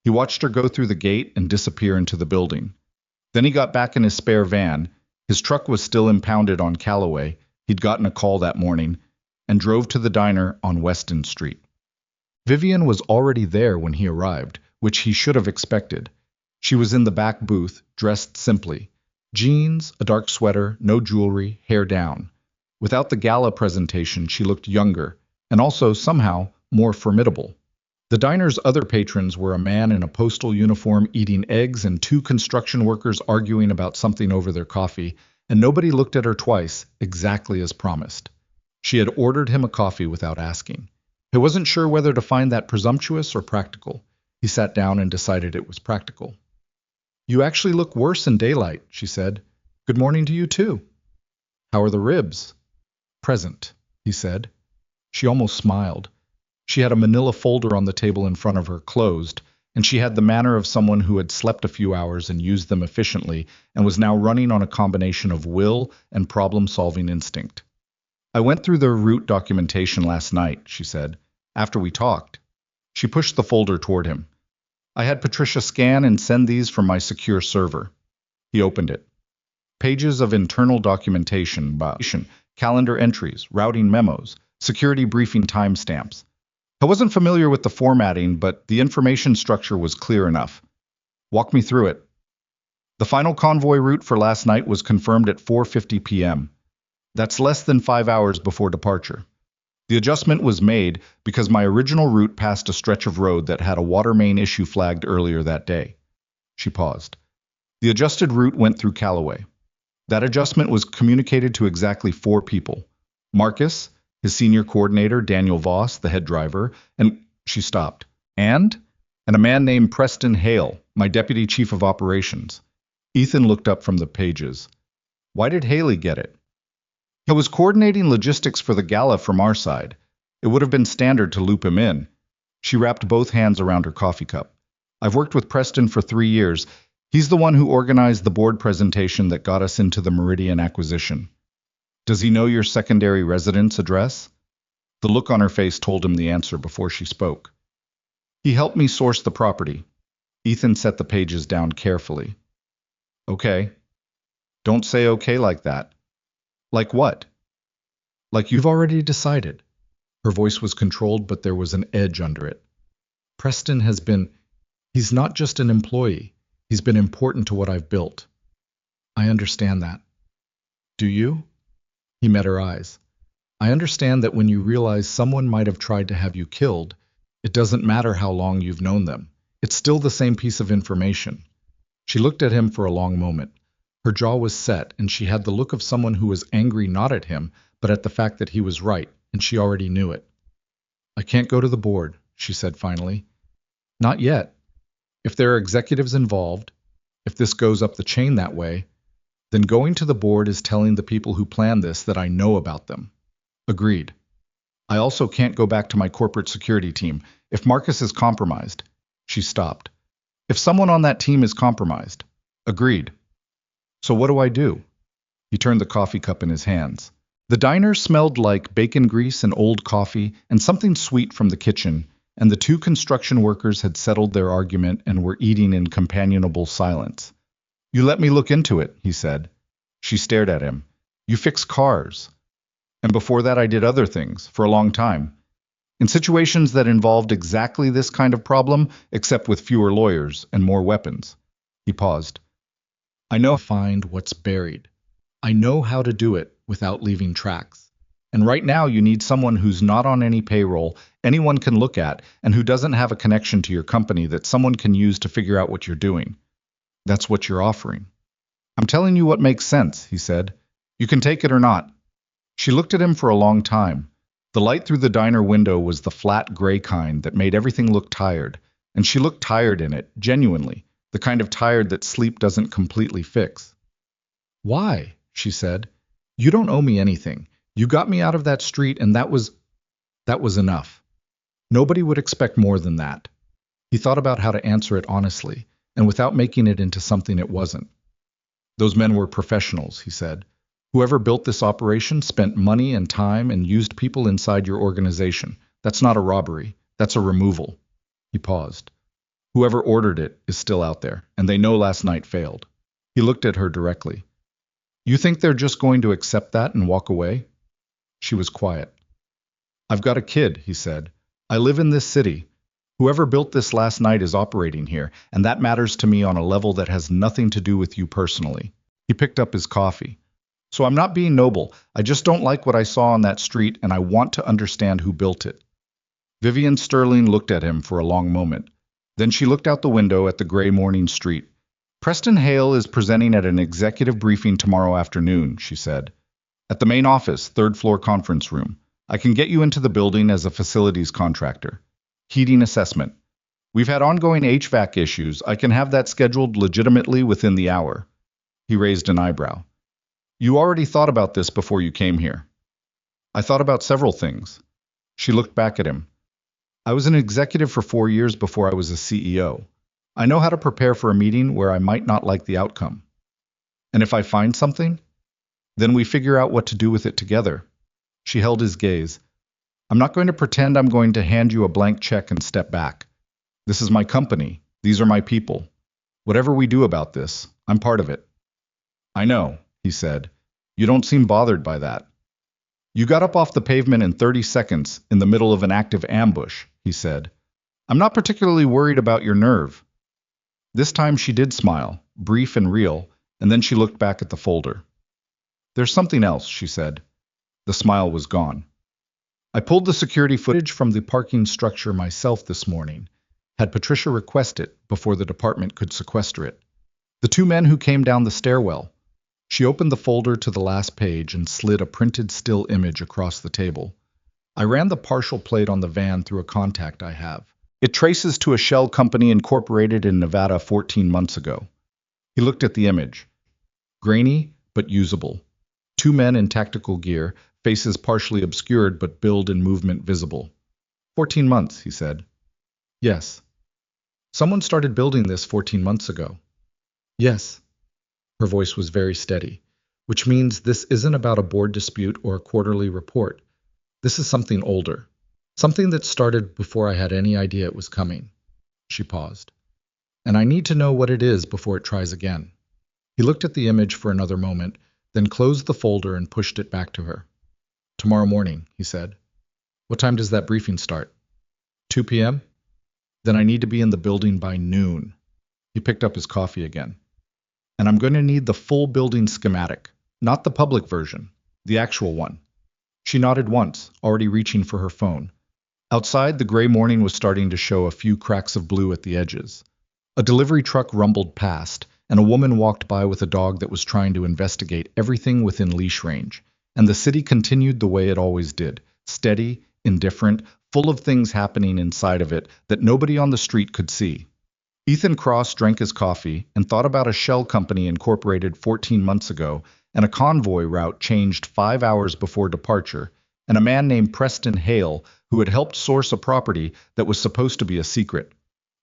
He watched her go through the gate and disappear into the building. Then he got back in his spare van. His truck was still impounded on Callaway. He'd gotten a call that morning, and drove to the diner on Weston Street. Vivian was already there when he arrived, which he should have expected. She was in the back booth, dressed simply. Jeans, a dark sweater, no jewelry, hair down. Without the gala presentation, she looked younger, and also, somehow, more formidable. The diner's other patrons were a man in a postal uniform eating eggs and 2 construction workers arguing about something over their coffee, and nobody looked at her twice, exactly as promised. She had ordered him a coffee without asking. He wasn't sure whether to find that presumptuous or practical. He sat down and decided it was practical. You actually look worse in daylight, she said. Good morning to you, too. How are the ribs? Present, he said. She almost smiled. She had a manila folder on the table in front of her, closed, and she had the manner of someone who had slept a few hours and used them efficiently and was now running on a combination of will and problem-solving instinct. I went through the route documentation last night, she said, after we talked. She pushed the folder toward him. I had Patricia scan and send these from my secure server. He opened it. Pages of internal documentation, calendar entries, routing memos, security briefing timestamps. I wasn't familiar with the formatting, but the information structure was clear enough. Walk me through it. The final convoy route for last night was confirmed at 4:50 p.m. That's less than 5 hours before departure. The adjustment was made because my original route passed a stretch of road that had a water main issue flagged earlier that day. She paused. The adjusted route went through Callaway. That adjustment was communicated to exactly 4 people. Marcus, his senior coordinator, Daniel Voss, the head driver, and she stopped. And a man named Preston Hale, my deputy chief of operations. Ethan looked up from the pages. Why did Haley get it? I was coordinating logistics for the gala from our side. It would have been standard to loop him in. She wrapped both hands around her coffee cup. I've worked with Preston for 3 years. He's the one who organized the board presentation that got us into the Meridian acquisition. Does he know your secondary residence address? The look on her face told him the answer before she spoke. He helped me source the property. Ethan set the pages down carefully. Okay. Don't say okay like that. Like what? Like you've already decided. Her voice was controlled, but there was an edge under it. Preston has been... He's not just an employee. He's been important to what I've built. I understand that. Do you? He met her eyes. I understand that when you realize someone might have tried to have you killed, it doesn't matter how long you've known them. It's still the same piece of information. She looked at him for a long moment. Her jaw was set, and she had the look of someone who was angry not at him, but at the fact that he was right, and she already knew it. I can't go to the board, she said finally. Not yet. If there are executives involved, if this goes up the chain that way, then going to the board is telling the people who planned this that I know about them. Agreed. I also can't go back to my corporate security team. If Marcus is compromised. She stopped. If someone on that team is compromised. Agreed. So what do I do? He turned the coffee cup in his hands. The diner smelled like bacon grease and old coffee and something sweet from the kitchen, and the two construction workers had settled their argument and were eating in companionable silence. You let me look into it, he said. She stared at him. You fix cars. And before that I did other things, for a long time. In situations that involved exactly this kind of problem, except with fewer lawyers and more weapons. He paused. I know how to find what's buried. I know how to do it without leaving tracks. And right now you need someone who's not on any payroll, anyone can look at, and who doesn't have a connection to your company that someone can use to figure out what you're doing. That's what you're offering. I'm telling you what makes sense, he said. You can take it or not. She looked at him for a long time. The light through the diner window was the flat gray kind that made everything look tired, and she looked tired in it, genuinely, the kind of tired that sleep doesn't completely fix. Why? She said. You don't owe me anything. You got me out of that street, and that was enough. Nobody would expect more than that. He thought about how to answer it honestly, and without making it into something it wasn't. Those men were professionals, he said. Whoever built this operation spent money and time and used people inside your organization. That's not a robbery. That's a removal. He paused. Whoever ordered it is still out there, and they know last night failed. He looked at her directly. You think they're just going to accept that and walk away? She was quiet. I've got a kid, he said. I live in this city. Whoever built this last night is operating here, and that matters to me on a level that has nothing to do with you personally. He picked up his coffee. So I'm not being noble. I just don't like what I saw on that street, and I want to understand who built it. Vivian Sterling looked at him for a long moment. Then she looked out the window at the gray morning street. Preston Hale is presenting at an executive briefing tomorrow afternoon, she said. At the main office, third floor conference room. I can get you into the building as a facilities contractor. Heating assessment. We've had ongoing HVAC issues. I can have that scheduled legitimately within the hour. He raised an eyebrow. You already thought about this before you came here. I thought about several things. She looked back at him. I was an executive for 4 years before I was a CEO. I know how to prepare for a meeting where I might not like the outcome. And if I find something, then we figure out what to do with it together. She held his gaze. I'm not going to pretend I'm going to hand you a blank check and step back. This is my company. These are my people. Whatever we do about this, I'm part of it. I know, he said. You don't seem bothered by that. You got up off the pavement in 30 seconds in the middle of an active ambush, he said. I'm not particularly worried about your nerve. This time she did smile, brief and real, and then she looked back at the folder. There's something else, she said. The smile was gone. I pulled the security footage from the parking structure myself this morning. Had Patricia request it before the department could sequester it. The two men who came down the stairwell. She opened the folder to the last page and slid a printed still image across the table. I ran the partial plate on the van through a contact I have. It traces to a shell company incorporated in Nevada 14 months ago. He looked at the image. Grainy, but usable. Two men in tactical gear, faces partially obscured but build and movement visible. 14 months, he said. Yes. Someone started building this 14 months ago. Yes. Her voice was very steady, which means this isn't about a board dispute or a quarterly report. This is something older, something that started before I had any idea it was coming. She paused. And I need to know what it is before it tries again. He looked at the image for another moment, then closed the folder and pushed it back to her. Tomorrow morning, he said. What time does that briefing start? 2 p.m.? Then I need to be in the building by noon. He picked up his coffee again. And I'm going to need the full building schematic, not the public version, the actual one. She nodded once, already reaching for her phone. Outside, the gray morning was starting to show a few cracks of blue at the edges. A delivery truck rumbled past, and a woman walked by with a dog that was trying to investigate everything within leash range. And the city continued the way it always did, steady, indifferent, full of things happening inside of it that nobody on the street could see. Ethan Cross drank his coffee and thought about a shell company incorporated 14 months ago, and a convoy route changed 5 hours before departure, and a man named Preston Hale who had helped source a property that was supposed to be a secret.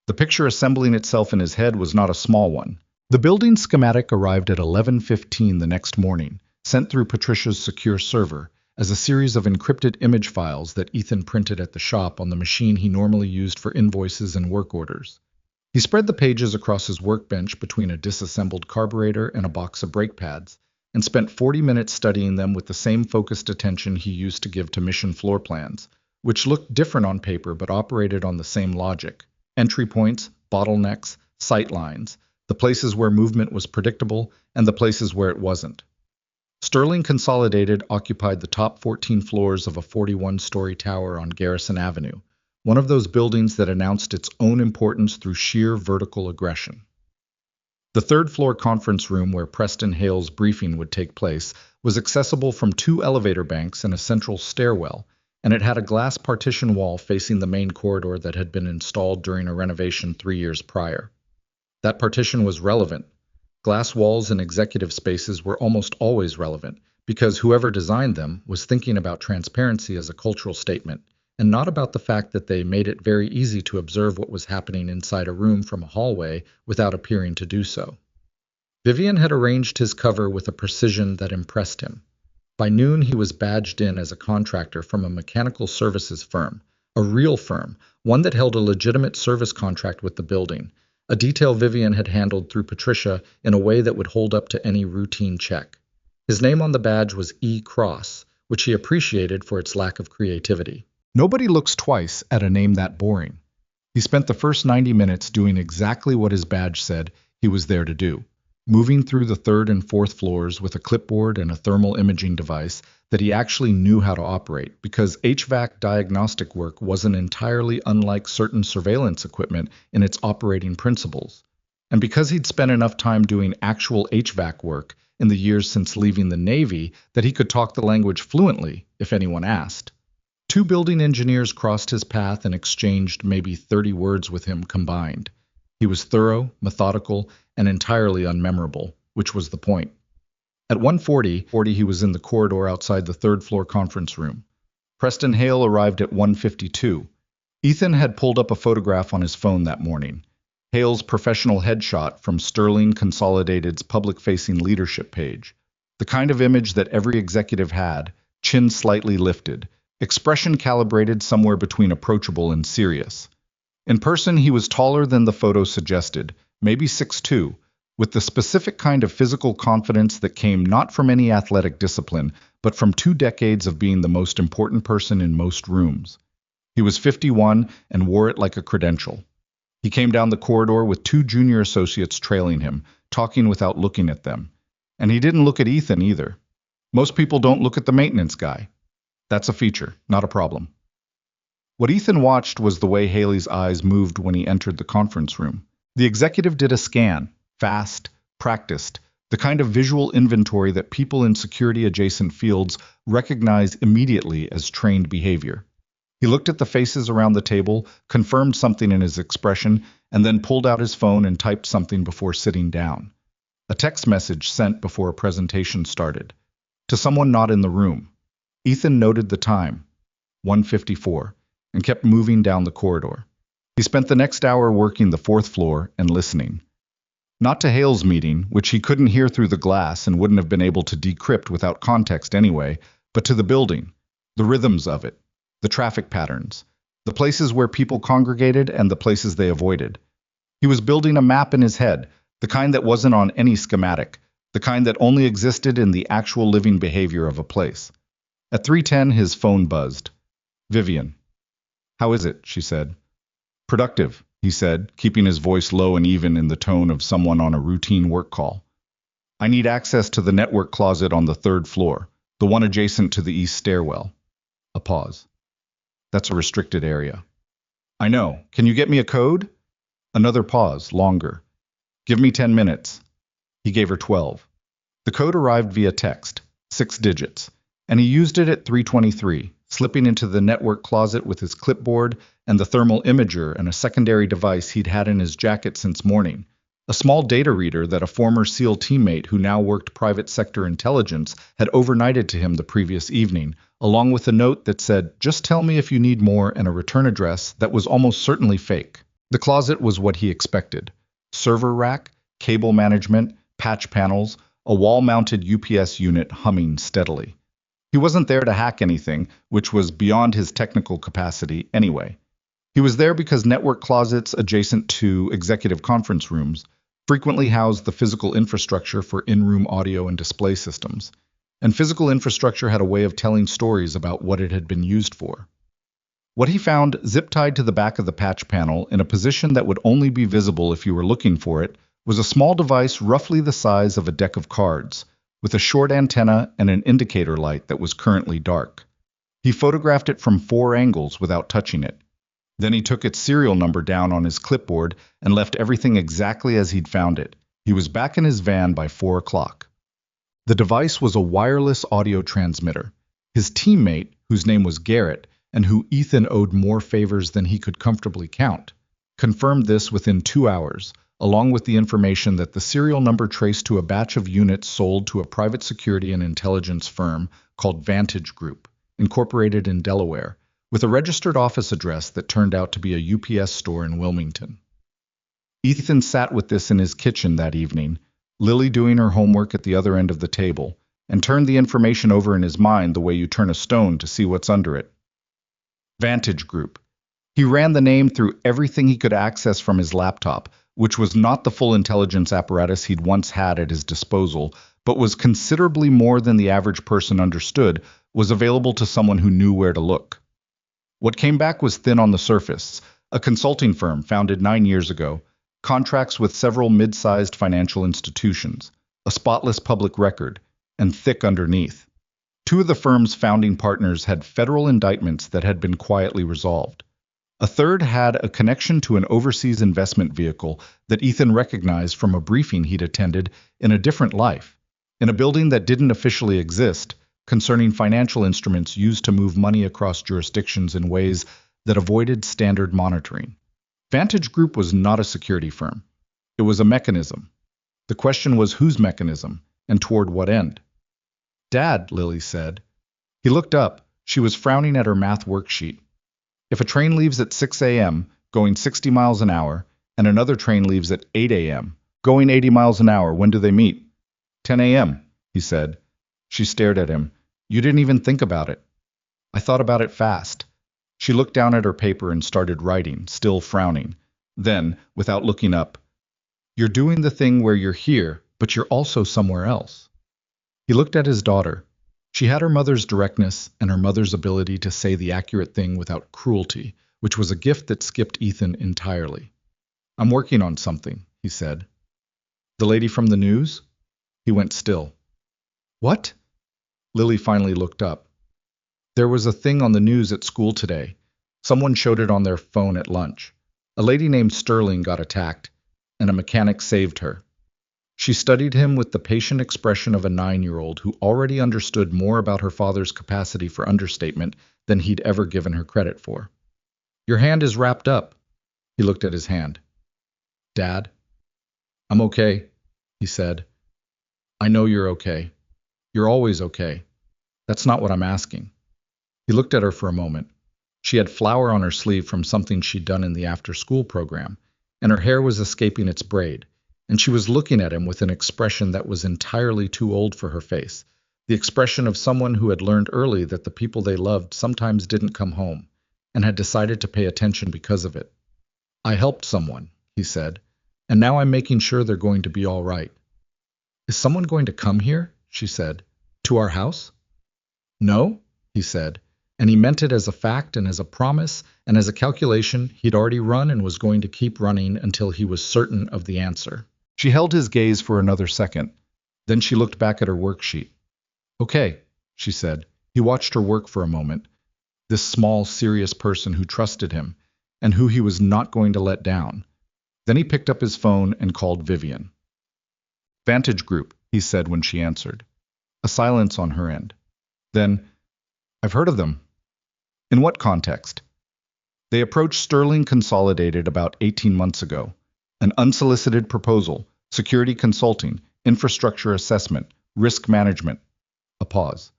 The picture assembling itself in his head was not a small one. The building schematic arrived at 11:15 the next morning, sent through Patricia's secure server as a series of encrypted image files that Ethan printed at the shop on the machine he normally used for invoices and work orders. He spread the pages across his workbench between a disassembled carburetor and a box of brake pads, and spent 40 minutes studying them with the same focused attention he used to give to mission floor plans, which looked different on paper but operated on the same logic: entry points, bottlenecks, sight lines, the places where movement was predictable and the places where it wasn't. Sterling Consolidated occupied the top 14 floors of a 41-story tower on Garrison Avenue, one of those buildings that announced its own importance through sheer vertical aggression. The third-floor conference room where Preston Hale's briefing would take place was accessible from 2 elevator banks and a central stairwell, and it had a glass partition wall facing the main corridor that had been installed during a renovation 3 years prior. That partition was relevant. Glass walls in executive spaces were almost always relevant, because whoever designed them was thinking about transparency as a cultural statement, and not about the fact that they made it very easy to observe what was happening inside a room from a hallway without appearing to do so. Vivian had arranged his cover with a precision that impressed him. By noon, he was badged in as a contractor from a mechanical services firm, a real firm, one that held a legitimate service contract with the building, a detail Vivian had handled through Patricia in a way that would hold up to any routine check. His name on the badge was E. Cross, which he appreciated for its lack of creativity. Nobody looks twice at a name that boring. He spent the first 90 minutes doing exactly what his badge said he was there to do, moving through the third and fourth floors with a clipboard and a thermal imaging device that he actually knew how to operate, because HVAC diagnostic work wasn't entirely unlike certain surveillance equipment in its operating principles, and because he'd spent enough time doing actual HVAC work in the years since leaving the Navy that he could talk the language fluently if anyone asked. 2 building engineers crossed his path and exchanged maybe 30 words with him combined. He was thorough, methodical, and entirely unmemorable, which was the point. At 1:40 he was in the corridor outside the third-floor conference room. Preston Hale arrived at 1:52. Ethan had pulled up a photograph on his phone that morning, Hale's professional headshot from Sterling Consolidated's public-facing leadership page, the kind of image that every executive had, chin slightly lifted, expression calibrated somewhere between approachable and serious. In person, he was taller than the photo suggested, maybe 6'2", with the specific kind of physical confidence that came not from any athletic discipline, but from 2 decades of being the most important person in most rooms. He was 51 and wore it like a credential. He came down the corridor with 2 junior associates trailing him, talking without looking at them. And he didn't look at Ethan either. Most people don't look at the maintenance guy. That's a feature, not a problem. What Ethan watched was the way Haley's eyes moved when he entered the conference room. The executive did a scan, fast, practiced, the kind of visual inventory that people in security-adjacent fields recognize immediately as trained behavior. He looked at the faces around the table, confirmed something in his expression, and then pulled out his phone and typed something before sitting down. A text message sent before a presentation started. To someone not in the room. Ethan noted the time, 1:54, and kept moving down the corridor. He spent the next hour working the 4th floor and listening. Not to Hale's meeting, which he couldn't hear through the glass and wouldn't have been able to decrypt without context anyway, but to the building, the rhythms of it, the traffic patterns, the places where people congregated and the places they avoided. He was building a map in his head, the kind that wasn't on any schematic, the kind that only existed in the actual living behavior of a place. At 3:10, his phone buzzed. Vivian. "How is it?" she said. "Productive," he said, keeping his voice low and even in the tone of someone on a routine work call. "I need access to the network closet on the 3rd floor, the one adjacent to the east stairwell." A pause. "That's a restricted area." "I know. Can you get me a code?" Another pause, longer. "Give me 10 minutes." He gave her 12. The code arrived via text, 6 digits, and he used it at 3:23, slipping into the network closet with his clipboard and the thermal imager and a secondary device he'd had in his jacket since morning, a small data reader that a former SEAL teammate who now worked private sector intelligence had overnighted to him the previous evening, along with a note that said, "Just tell me if you need more," and a return address that was almost certainly fake. The closet was what he expected. Server rack, cable management, patch panels, a wall-mounted UPS unit humming steadily. He wasn't there to hack anything, which was beyond his technical capacity anyway. He was there because network closets adjacent to executive conference rooms frequently housed the physical infrastructure for in-room audio and display systems, and physical infrastructure had a way of telling stories about what it had been used for. What he found zip-tied to the back of the patch panel in a position that would only be visible if you were looking for it was a small device roughly the size of a deck of cards, with a short antenna and an indicator light that was currently dark. He photographed it from 4 angles without touching it. Then he took its serial number down on his clipboard and left everything exactly as he'd found it. He was back in his van by 4 o'clock. The device was a wireless audio transmitter. His teammate, whose name was Garrett, and who Ethan owed more favors than he could comfortably count, confirmed this within 2 hours, along with the information that the serial number traced to a batch of units sold to a private security and intelligence firm called Vantage Group, incorporated in Delaware, with a registered office address that turned out to be a UPS store in Wilmington. Ethan sat with this in his kitchen that evening, Lily doing her homework at the other end of the table, and turned the information over in his mind the way you turn a stone to see what's under it. Vantage Group. He ran the name through everything he could access from his laptop, which was not the full intelligence apparatus he'd once had at his disposal, but was considerably more than the average person understood was available to someone who knew where to look. What came back was thin on the surface, a consulting firm founded 9 years ago, contracts with several mid-sized financial institutions, a spotless public record, and thick underneath. 2 of the firm's founding partners had federal indictments that had been quietly resolved. A third had a connection to an overseas investment vehicle that Ethan recognized from a briefing he'd attended in a different life, in a building that didn't officially exist, concerning financial instruments used to move money across jurisdictions in ways that avoided standard monitoring. Vantage Group was not a security firm. It was a mechanism. The question was whose mechanism, and toward what end? "Dad," Lily said. He looked up. She was frowning at her math worksheet. If a train leaves at 6 a.m., going 60 miles an hour, and another train leaves at 8 a.m., going 80 miles an hour, when do they meet? 10 a.m., he said. She stared at him. You didn't even think about it. I thought about it fast. She looked down at her paper and started writing, still frowning. Then, without looking up, "You're doing the thing where you're here, but you're also somewhere else." He looked at his daughter. She had her mother's directness and her mother's ability to say the accurate thing without cruelty, which was a gift that skipped Ethan entirely. "I'm working on something," he said. "The lady from the news?" He went still. "What?" Lily finally looked up. "There was a thing on the news at school today. Someone showed it on their phone at lunch. A lady named Sterling got attacked, and a mechanic saved her." She studied him with the patient expression of a 9-year-old who already understood more about her father's capacity for understatement than he'd ever given her credit for. "Your hand is wrapped up." He looked at his hand. "Dad?" "I'm okay," he said. "I know you're okay. You're always okay. That's not what I'm asking." He looked at her for a moment. She had flour on her sleeve from something she'd done in the after-school program, and her hair was escaping its braid, and she was looking at him with an expression that was entirely too old for her face, the expression of someone who had learned early that the people they loved sometimes didn't come home, and had decided to pay attention because of it. "I helped someone," he said, "and now I'm making sure they're going to be all right." "Is someone going to come here?" she said. "To our house?" "No," he said, and he meant it as a fact and as a promise and as a calculation he'd already run and was going to keep running until he was certain of the answer. She held his gaze for another second. Then she looked back at her worksheet. "Okay," she said. He watched her work for a moment, this small, serious person who trusted him and who he was not going to let down. Then he picked up his phone and called Vivian. "Vantage Group," he said when she answered. A silence on her end. Then, "I've heard of them." "In what context?" "They approached Sterling Consolidated about 18 months ago. An unsolicited proposal, security consulting, infrastructure assessment, risk management." A pause.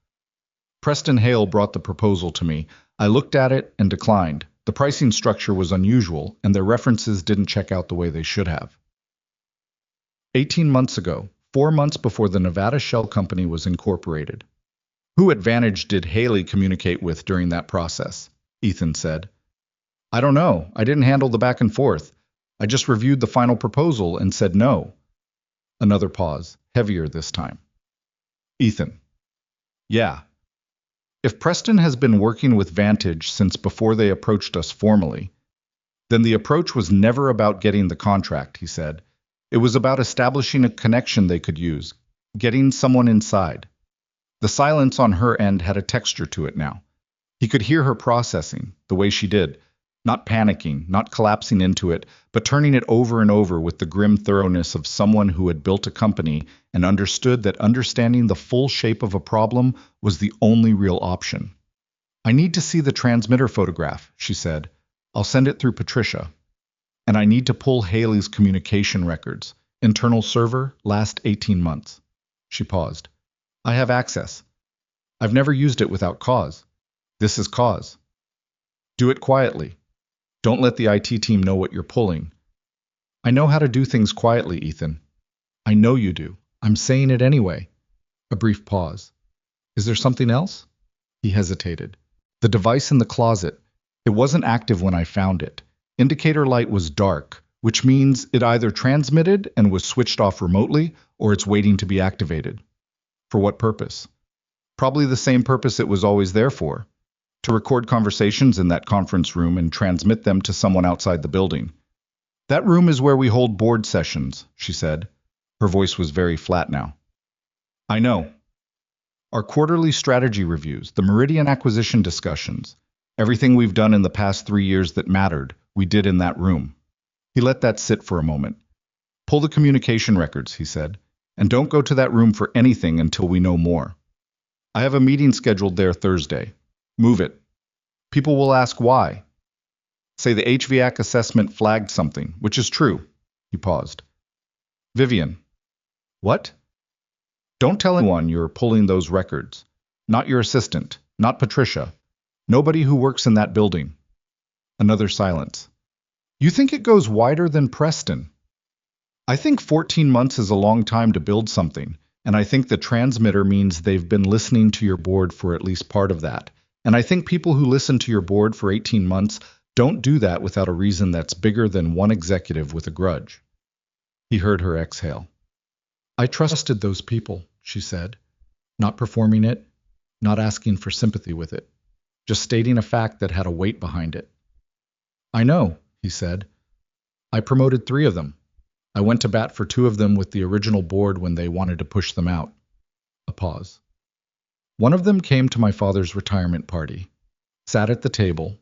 "Preston Hale brought the proposal to me. I looked at it and declined. The pricing structure was unusual, and their references didn't check out the way they should have." 18 months ago, 4 months before the Nevada Shell Company was incorporated. Who at Vantage did Haley communicate with during that process? Ethan said. I don't know. I didn't handle the back and forth. I just reviewed the final proposal and said no. Another pause, heavier this time. Ethan. Yeah. If Preston has been working with Vantage since before they approached us formally, then the approach was never about getting the contract, he said. It was about establishing a connection they could use, getting someone inside. The silence on her end had a texture to it now. He could hear her processing, the way she did, not panicking, not collapsing into it, but turning it over and over with the grim thoroughness of someone who had built a company and understood that understanding the full shape of a problem was the only real option. I need to see the transmitter photograph, she said. I'll send it through Patricia. And I need to pull Haley's communication records, internal server, last 18 months. She paused. I have access. I've never used it without cause. This is cause. Do it quietly. Don't let the IT team know what you're pulling. I know how to do things quietly, Ethan. I know you do. I'm saying it anyway. A brief pause. Is there something else? He hesitated. The device in the closet. It wasn't active when I found it. Indicator light was dark, which means it either transmitted and was switched off remotely, or it's waiting to be activated. For what purpose? Probably the same purpose it was always there for. To record conversations in that conference room and transmit them to someone outside the building. That room is where we hold board sessions, she said. Her voice was very flat now. I know. Our quarterly strategy reviews, the Meridian acquisition discussions, everything we've done in the past 3 years that mattered, we did in that room. He let that sit for a moment. Pull the communication records, he said, and don't go to that room for anything until we know more. I have a meeting scheduled there Thursday. Move it. People will ask why. Say the HVAC assessment flagged something, which is true. He paused. Vivian. What? Don't tell anyone you're pulling those records. Not your assistant, not Patricia. Nobody who works in that building. Another silence. You think it goes wider than Preston? I think 14 months is a long time to build something, and I think the transmitter means they've been listening to your board for at least part of that. And I think people who listen to your board for 18 months don't do that without a reason that's bigger than one executive with a grudge. He heard her exhale. I trusted those people, she said, not performing it, not asking for sympathy with it, just stating a fact that had a weight behind it. I know, he said. I promoted 3 of them. I went to bat for 2 of them with the original board when they wanted to push them out. A pause. One of them came to my father's retirement party, sat at the table,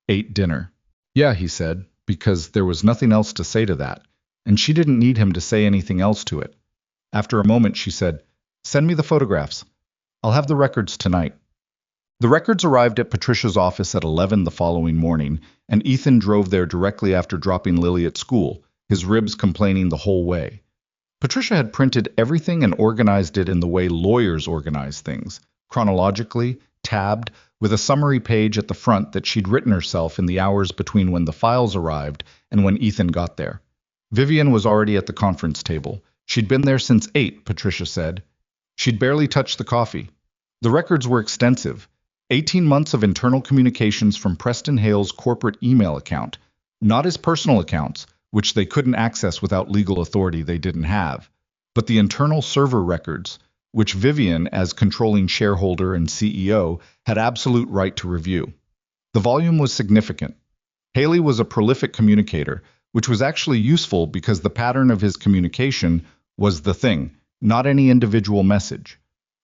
ate dinner. Yeah, he said, because there was nothing else to say to that, and she didn't need him to say anything else to it. After a moment, she said, Send me the photographs. I'll have the records tonight. The records arrived at Patricia's office at 11 the following morning, and Ethan drove there directly after dropping Lily at school, his ribs complaining the whole way. Patricia had printed everything and organized it in the way lawyers organize things, chronologically, tabbed, with a summary page at the front that she'd written herself in the hours between when the files arrived and when Ethan got there. Vivian was already at the conference table. She'd been there since 8, Patricia said. She'd barely touched the coffee. The records were extensive. 18 months of internal communications from Preston Hale's corporate email account, not his personal accounts, which they couldn't access without legal authority they didn't have, but the internal server records, which Vivian, as controlling shareholder and CEO, had absolute right to review. The volume was significant. Haley was a prolific communicator, which was actually useful because the pattern of his communication was the thing, not any individual message.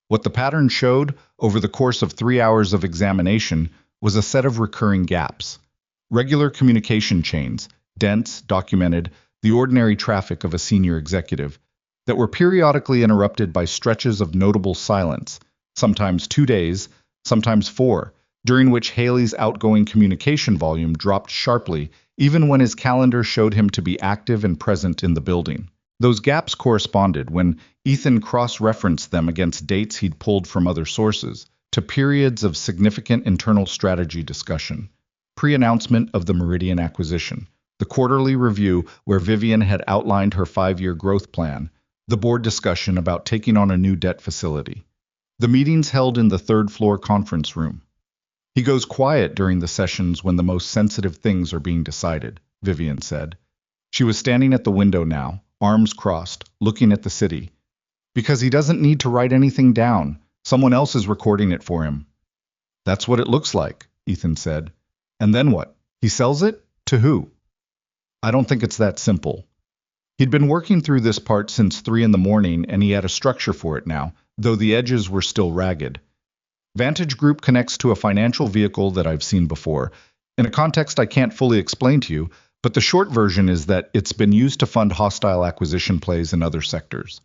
What the pattern showed over the course of 3 hours of examination was a set of recurring gaps. Regular communication chains, dense, documented, the ordinary traffic of a senior executive, that were periodically interrupted by stretches of notable silence, sometimes 2 days, sometimes 4, during which Haley's outgoing communication volume dropped sharply even when his calendar showed him to be active and present in the building. Those gaps corresponded, when Ethan cross-referenced them against dates he'd pulled from other sources, to periods of significant internal strategy discussion. Pre-announcement of the Meridian acquisition, the quarterly review where Vivian had outlined her 5-year growth plan, The board discussion about taking on a new debt facility. The meetings held in the third floor conference room. He goes quiet during the sessions when the most sensitive things are being decided, Vivian said. She was standing at the window now, arms crossed, looking at the city. Because he doesn't need to write anything down. Someone else is recording it for him. That's what it looks like, Ethan said. And then what? He sells it? To who? I don't think it's that simple. He'd been working through this part since 3 in the morning, and he had a structure for it now, though the edges were still ragged. Vantage Group connects to a financial vehicle that I've seen before, in a context I can't fully explain to you, but the short version is that it's been used to fund hostile acquisition plays in other sectors.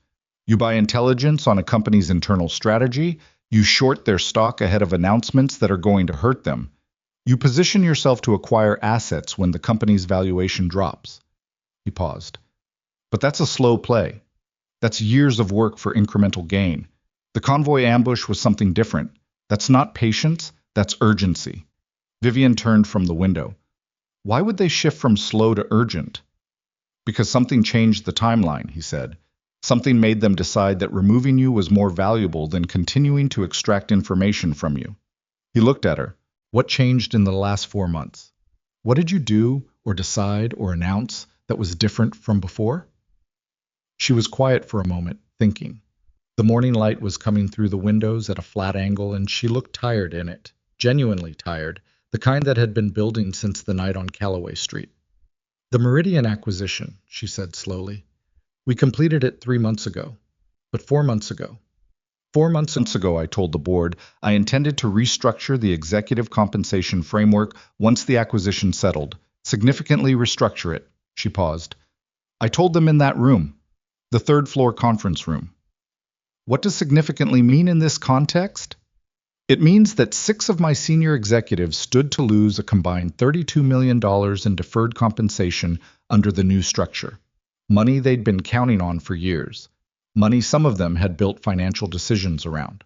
You buy intelligence on a company's internal strategy, you short their stock ahead of announcements that are going to hurt them. You position yourself to acquire assets when the company's valuation drops. He paused. But that's a slow play. That's years of work for incremental gain. The convoy ambush was something different. That's not patience, that's urgency. Vivian turned from the window. Why would they shift from slow to urgent? Because something changed the timeline, he said. Something made them decide that removing you was more valuable than continuing to extract information from you. He looked at her. What changed in the last 4 months? What did you do or decide or announce that was different from before? She was quiet for a moment, thinking. The morning light was coming through the windows at a flat angle, and she looked tired in it, genuinely tired, the kind that had been building since the night on Callaway Street. The Meridian acquisition, she said slowly. We completed it 3 months ago, but 4 months ago. 4 months ago, I told the board, I intended to restructure the executive compensation framework once the acquisition settled, significantly restructure it. She paused. I told them in that room, the third floor conference room. What does significantly mean in this context? It means that 6 of my senior executives stood to lose a combined $32 million in deferred compensation under the new structure. Money they'd been counting on for years. Money some of them had built financial decisions around.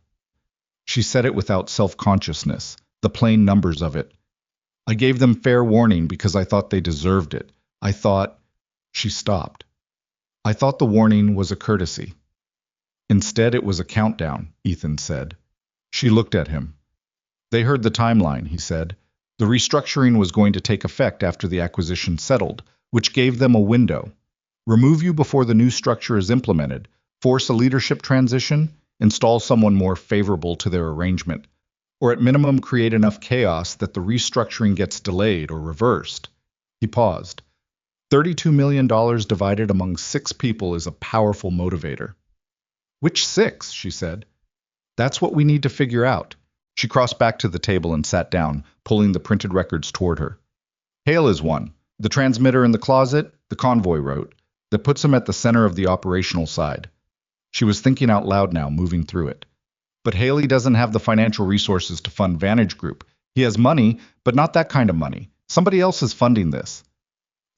She said it without self-consciousness, the plain numbers of it. I gave them fair warning because I thought they deserved it. I thought... She stopped. I thought the warning was a courtesy. Instead, it was a countdown, Ethan said. She looked at him. They heard the timeline, he said. The restructuring was going to take effect after the acquisition settled, which gave them a window. Remove you before the new structure is implemented, force a leadership transition, install someone more favorable to their arrangement, or at minimum create enough chaos that the restructuring gets delayed or reversed. He paused. $32 million divided among 6 people is a powerful motivator. Which 6? She said. That's what we need to figure out. She crossed back to the table and sat down, pulling the printed records toward her. Hale is one. The transmitter in the closet, the convoy wrote, that puts him at the center of the operational side. She was thinking out loud now, moving through it. But Haley doesn't have the financial resources to fund Vantage Group. He has money, but not that kind of money. Somebody else is funding this.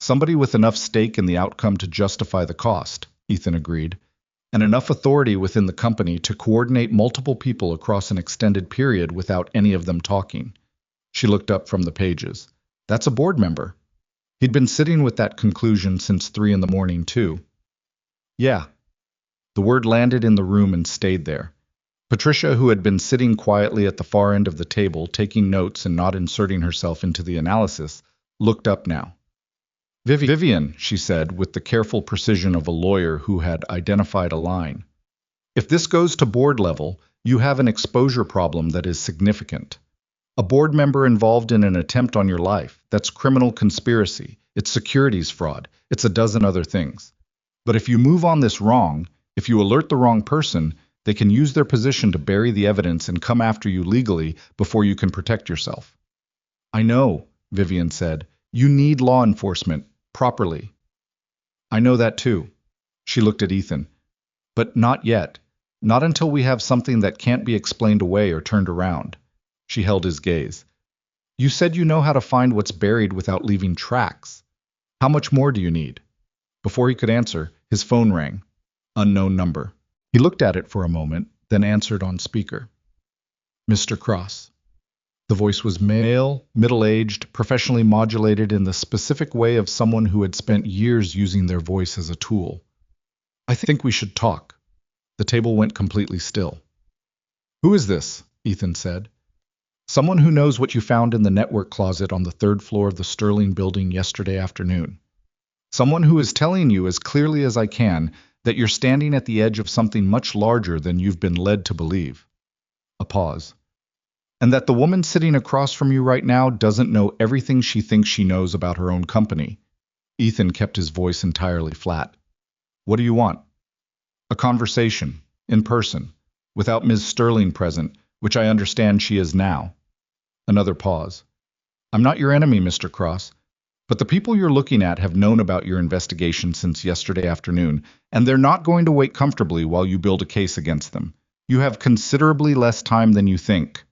Somebody with enough stake in the outcome to justify the cost, Ethan agreed, and enough authority within the company to coordinate multiple people across an extended period without any of them talking. She looked up from the pages. That's a board member. He'd been sitting with that conclusion since 3 in the morning, too. Yeah. The word landed in the room and stayed there. Patricia, who had been sitting quietly at the far end of the table, taking notes and not inserting herself into the analysis, looked up now. Vivian, she said, with the careful precision of a lawyer who had identified a line. If this goes to board level, you have an exposure problem that is significant. A board member involved in an attempt on your life, that's criminal conspiracy, it's securities fraud, it's a dozen other things. But if you move on this wrong, if you alert the wrong person, they can use their position to bury the evidence and come after you legally before you can protect yourself. I know, Vivian said. You need law enforcement, properly. I know that too. She looked at Ethan. But not yet. Not until we have something that can't be explained away or turned around. She held his gaze. You said you know how to find what's buried without leaving tracks. How much more do you need? Before he could answer, his phone rang. Unknown number. He looked at it for a moment, then answered on speaker. Mr. Cross. The voice was male, middle-aged, professionally modulated in the specific way of someone who had spent years using their voice as a tool. I think we should talk. The table went completely still. Who is this? Ethan said. Someone who knows what you found in the network closet on the third floor of the Sterling building yesterday afternoon. Someone who is telling you as clearly as I can that you're standing at the edge of something much larger than you've been led to believe. A pause. And that the woman sitting across from you right now doesn't know everything she thinks she knows about her own company. Ethan kept his voice entirely flat. What do you want? A conversation, in person, without Ms. Sterling present, which I understand she is now. Another pause. I'm not your enemy, Mr. Cross, but the people you're looking at have known about your investigation since yesterday afternoon, and they're not going to wait comfortably while you build a case against them. You have considerably less time than you think.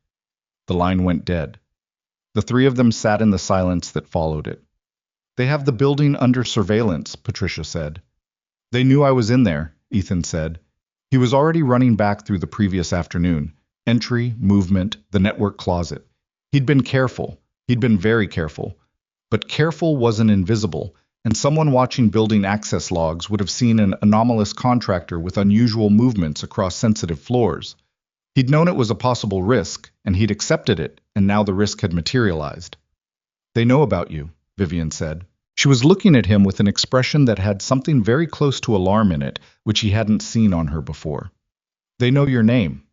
The line went dead. The three of them sat in the silence that followed it. They have the building under surveillance, Patricia said. They knew I was in there, Ethan said. He was already running back through the previous afternoon. Entry, movement, the network closet. He'd been careful. He'd been very careful. But careful wasn't invisible, and someone watching building access logs would have seen an anomalous contractor with unusual movements across sensitive floors. He'd known it was a possible risk, and he'd accepted it, and now the risk had materialized. They know about you, Vivian said. She was looking at him with an expression that had something very close to alarm in it, which he hadn't seen on her before. They know your name.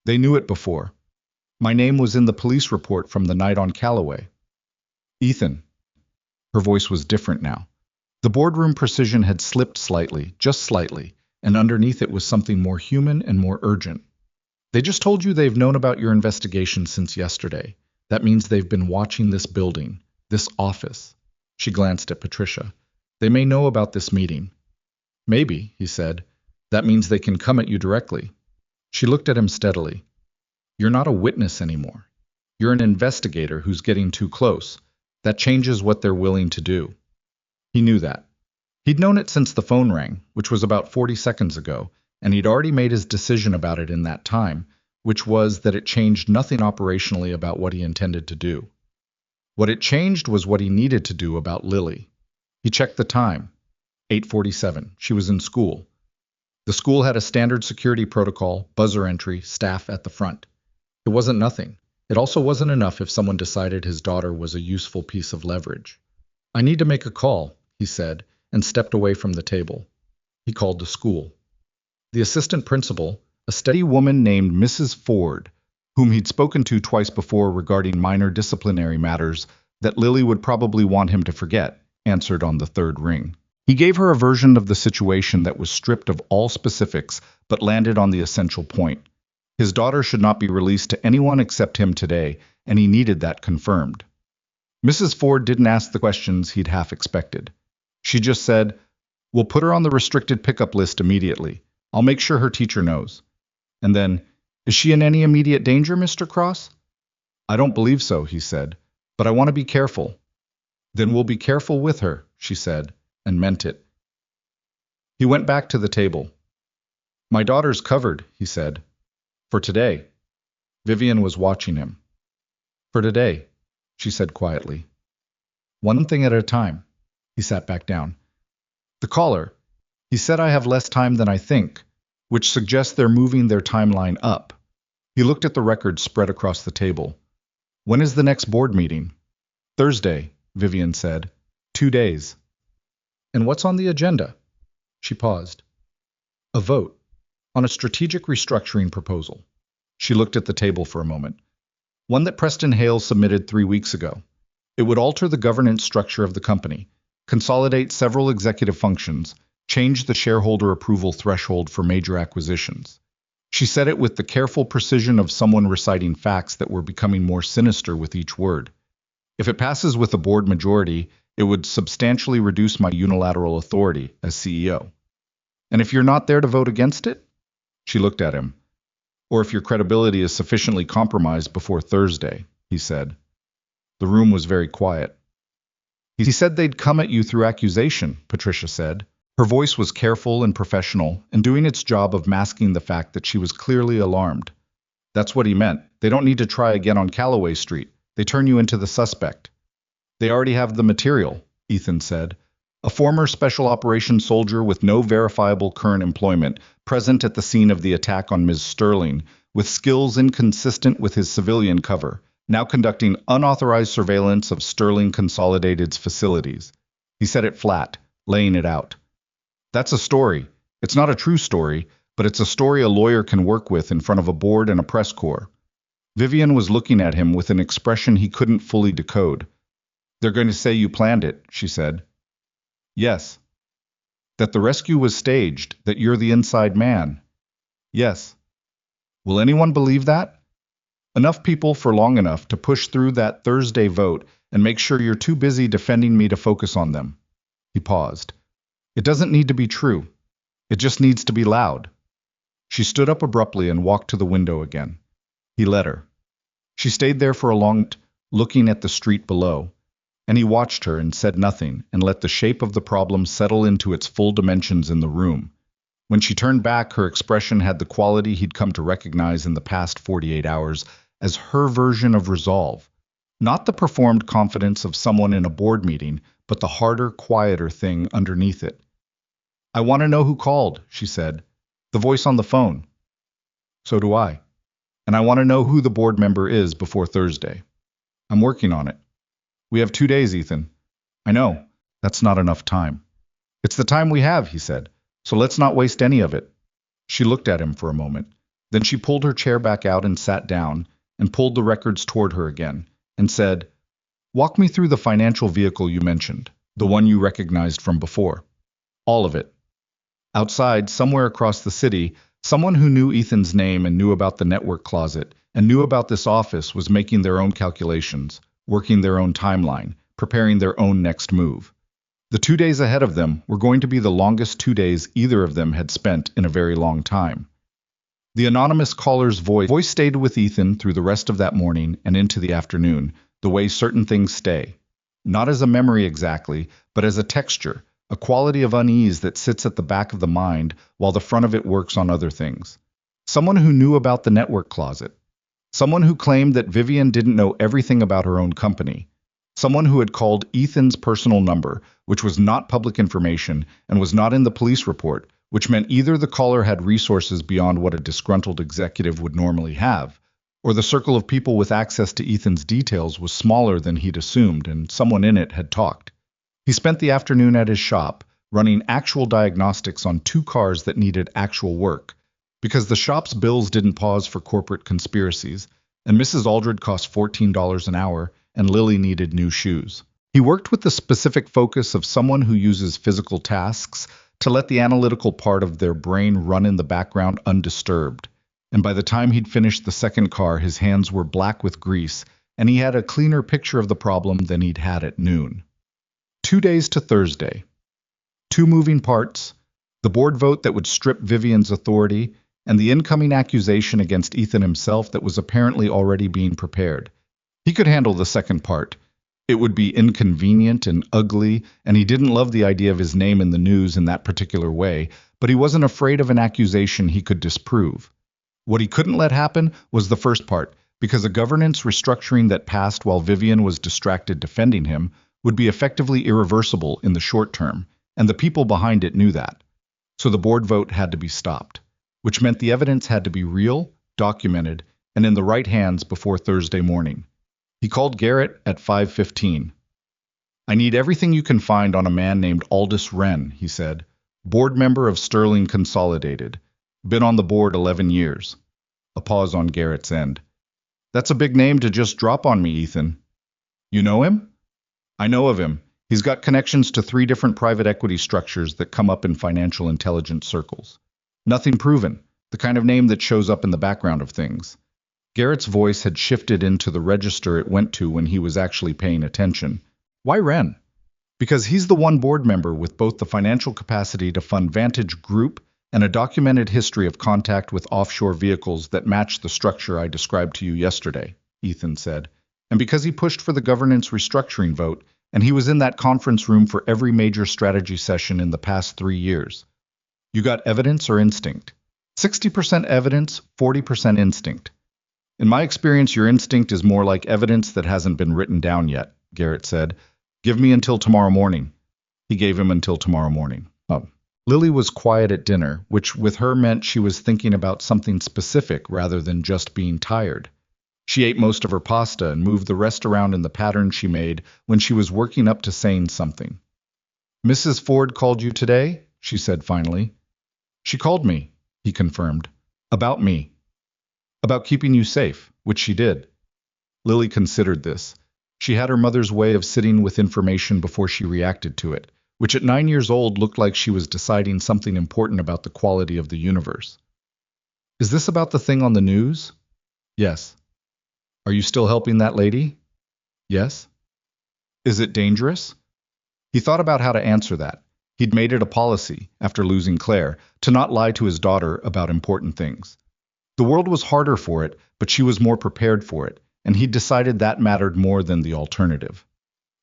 They knew it before. My name was in the police report from the night on Calloway. Ethan. Her voice was different now. The boardroom precision had slipped slightly, just slightly, and underneath it was something more human and more urgent. They just told you they've known about your investigation since yesterday. That means they've been watching this building, this office. She glanced at Patricia. They may know about this meeting. Maybe, he said. That means they can come at you directly. She looked at him steadily. You're not a witness anymore. You're an investigator who's getting too close. That changes what they're willing to do. He knew that. He'd known it since the phone rang, which was about 40 seconds ago, and he'd already made his decision about it in that time, which was that it changed nothing operationally about what he intended to do. What it changed was what he needed to do about Lily. He checked the time. 8:47. She was in school. The school had a standard security protocol, buzzer entry, staff at the front. It wasn't nothing. It also wasn't enough if someone decided his daughter was a useful piece of leverage. I need to make a call, he said, and stepped away from the table. He called the school. The assistant principal, a steady woman named Mrs. Ford, whom he'd spoken to twice before regarding minor disciplinary matters that Lily would probably want him to forget, answered on the third ring. He gave her a version of the situation that was stripped of all specifics but landed on the essential point. His daughter should not be released to anyone except him today, and he needed that confirmed. Mrs. Ford didn't ask the questions he'd half expected. She just said, "We'll put her on the restricted pickup list immediately. I'll make sure her teacher knows." And then, "Is she in any immediate danger, Mr. Cross?" "I don't believe so," he said, "but I want to be careful." "Then we'll be careful with her," she said, and meant it. He went back to the table. "My daughter's covered," he said. "For today." Vivian was watching him. "For today," she said quietly. "One thing at a time." He sat back down. "The caller. He said I have less time than I think, which suggests they're moving their timeline up." He looked at the records spread across the table. "When is the next board meeting?" "Thursday," Vivian said. 2 days. "And what's on the agenda?" She paused. "A vote on a strategic restructuring proposal." She looked at the table for a moment. "One that Preston Hale submitted 3 weeks ago. It would alter the governance structure of the company, consolidate several executive functions, change the shareholder approval threshold for major acquisitions." She said it with the careful precision of someone reciting facts that were becoming more sinister with each word. "If it passes with a board majority, it would substantially reduce my unilateral authority as CEO. And if you're not there to vote against it?" She looked at him. "Or if your credibility is sufficiently compromised before Thursday," he said. The room was very quiet. "He said they'd come at you through accusation," Patricia said. Her voice was careful and professional, and doing its job of masking the fact that she was clearly alarmed. "That's what he meant. They don't need to try again on Calloway Street. They turn you into the suspect." "They already have the material," Ethan said. a former special operations soldier with no verifiable current employment, present at the scene of the attack on Ms. Sterling, with skills inconsistent with his civilian cover, now conducting unauthorized surveillance of Sterling Consolidated's facilities. He said it flat, laying it out. That's a story. It's not a true story, but it's a story a lawyer can work with in front of a board and a press corps. Vivian was looking at him with an expression he couldn't fully decode. They're going to say you planned it, she said. Yes. That the rescue was staged, that you're the inside man. Yes. Will anyone believe that? Enough people for long enough to push through that Thursday vote and make sure you're too busy defending me to focus on them. He paused. It doesn't need to be true. It just needs to be loud. She stood up abruptly and walked to the window again. He let her. She stayed there for a long time, looking at the street below, and he watched her and said nothing and let the shape of the problem settle into its full dimensions in the room. When she turned back, her expression had the quality he'd come to recognize in the past 48 hours as her version of resolve. Not the performed confidence of someone in a board meeting, but the harder, quieter thing underneath it. I want to know who called, she said. The voice on the phone. So do I. And I want to know who the board member is before Thursday. I'm working on it. We have 2 days, Ethan. I know. That's not enough time. It's the time we have, he said. So let's not waste any of it. She looked at him for a moment. Then she pulled her chair back out and sat down and pulled the records toward her again and said, Walk me through the financial vehicle you mentioned, the one you recognized from before. All of it. Outside, somewhere across the city, someone who knew Ethan's name and knew about the network closet and knew about this office was making their own calculations, working their own timeline, preparing their own next move. The 2 days ahead of them were going to be the longest 2 days either of them had spent in a very long time. The anonymous caller's voice stayed with Ethan through the rest of that morning and into the afternoon, the way certain things stay. Not as a memory exactly, but as a texture, a quality of unease that sits at the back of the mind while the front of it works on other things. Someone who knew about the network closet. Someone who claimed that Vivian didn't know everything about her own company. Someone who had called Ethan's personal number, which was not public information and was not in the police report, which meant either the caller had resources beyond what a disgruntled executive would normally have, or the circle of people with access to Ethan's details was smaller than he'd assumed and someone in it had talked. He spent the afternoon at his shop, running actual diagnostics on 2 cars that needed actual work, because the shop's bills didn't pause for corporate conspiracies, and Mrs. Aldred cost $14 an hour, and Lily needed new shoes. He worked with the specific focus of someone who uses physical tasks to let the analytical part of their brain run in the background undisturbed, and by the time he'd finished the second car, his hands were black with grease, and he had a cleaner picture of the problem than he'd had at noon. 2 days to Thursday. 2 moving parts, the board vote that would strip Vivian's authority, and the incoming accusation against Ethan himself that was apparently already being prepared. He could handle the second part. It would be inconvenient and ugly, and he didn't love the idea of his name in the news in that particular way, but he wasn't afraid of an accusation he could disprove. What he couldn't let happen was the first part, because a governance restructuring that passed while Vivian was distracted defending him would be effectively irreversible in the short term, and the people behind it knew that. So the board vote had to be stopped, which meant the evidence had to be real, documented, and in the right hands before Thursday morning. He called Garrett at 5:15. I need everything you can find on a man named Aldous Wren, he said, board member of Sterling Consolidated. Been on the board 11 years. A pause on Garrett's end. That's a big name to just drop on me, Ethan. You know him? I know of him. He's got connections to 3 different private equity structures that come up in financial intelligence circles. Nothing proven, the kind of name that shows up in the background of things. Garrett's voice had shifted into the register it went to when he was actually paying attention. Why Wren? Because he's the one board member with both the financial capacity to fund Vantage Group and a documented history of contact with offshore vehicles that match the structure I described to you yesterday, Ethan said. And because he pushed for the governance restructuring vote, and he was in that conference room for every major strategy session in the past 3 years. You got evidence or instinct? 60% evidence, 40% instinct. In my experience, your instinct is more like evidence that hasn't been written down yet, Garrett said. Give me until tomorrow morning. He gave him until tomorrow morning. Oh. Lily was quiet at dinner, which with her meant she was thinking about something specific rather than just being tired. She ate most of her pasta and moved the rest around in the pattern she made when she was working up to saying something. "Mrs. Ford called you today?" she said finally. "She called me," he confirmed. "About me. About keeping you safe," which she did. Lily considered this. She had her mother's way of sitting with information before she reacted to it, which at 9 years old looked like she was deciding something important about the quality of the universe. "Is this about the thing on the news?" "Yes." "Are you still helping that lady?" "Yes." "Is it dangerous?" He thought about how to answer that. He'd made it a policy, after losing Claire, to not lie to his daughter about important things. The world was harder for it, but she was more prepared for it, and he'd decided that mattered more than the alternative.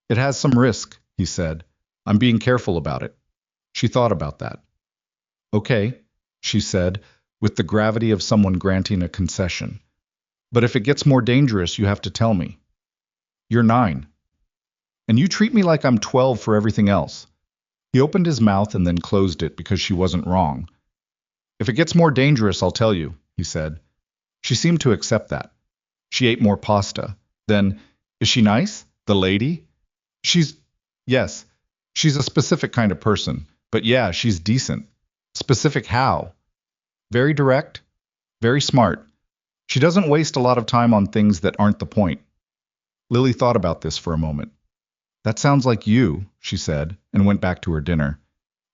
"It has some risk," he said. "I'm being careful about it." She thought about that. "Okay," she said, with the gravity of someone granting a concession. "But if it gets more dangerous, you have to tell me." "You're 9. And you treat me like I'm 12 for everything else." He opened his mouth and then closed it because she wasn't wrong. "If it gets more dangerous, I'll tell you," he said. She seemed to accept that. She ate more pasta. Then, "Is she nice? The lady?" Yes, she's a specific kind of person. But yeah, she's decent." "Specific how?" "Very direct. Very smart. She doesn't waste a lot of time on things that aren't the point." Lily thought about this for a moment. "That sounds like you," she said, and went back to her dinner.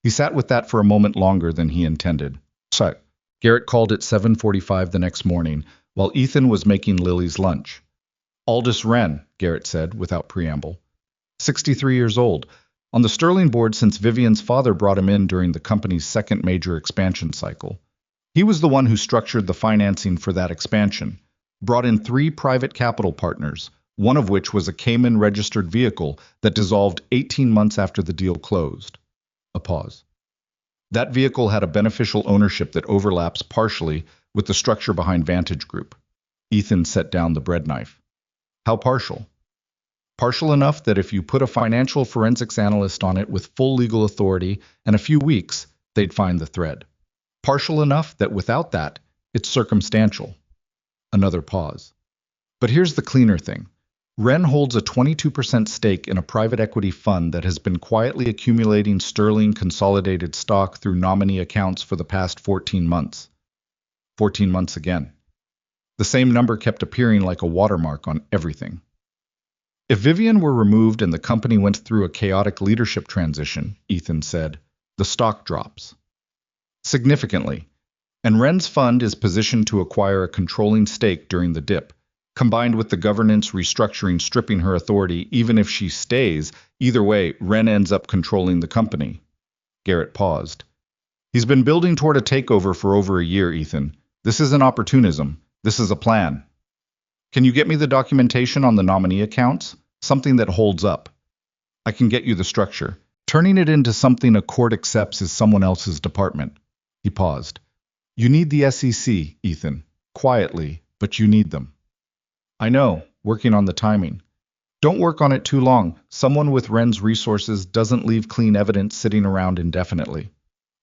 He sat with that for a moment longer than he intended. So, Garrett called at 7:45 the next morning, while Ethan was making Lily's lunch. "Aldous Wren," Garrett said, without preamble. 63 years old. On the Sterling board since Vivian's father brought him in during the company's second major expansion cycle. He was the one who structured the financing for that expansion, brought in 3 private capital partners, one of which was a Cayman-registered vehicle that dissolved 18 months after the deal closed. A pause. That vehicle had a beneficial ownership that overlaps partially with the structure behind Vantage Group. Ethan set down the bread knife. "How partial?" "Partial enough that if you put a financial forensics analyst on it with full legal authority and a few weeks, they'd find the thread. Partial enough that without that, it's circumstantial." Another pause. "But here's the cleaner thing. Wren holds a 22% stake in a private equity fund that has been quietly accumulating Sterling consolidated stock through nominee accounts for the past 14 months. 14 months again. The same number kept appearing like a watermark on everything. If Vivian were removed and the company went through a chaotic leadership transition," Ethan said, "the stock drops. Significantly. And Wren's fund is positioned to acquire a controlling stake during the dip. Combined with the governance restructuring stripping her authority, even if she stays, either way, Wren ends up controlling the company." Garrett paused. "He's been building toward a takeover for over a year, Ethan. This isn't opportunism. This is a plan. Can you get me the documentation on the nominee accounts? Something that holds up. I can get you the structure. Turning it into something a court accepts is someone else's department." He paused. "You need the SEC, Ethan. Quietly, but you need them." "I know, working on the timing." "Don't work on it too long. Someone with Wren's resources doesn't leave clean evidence sitting around indefinitely."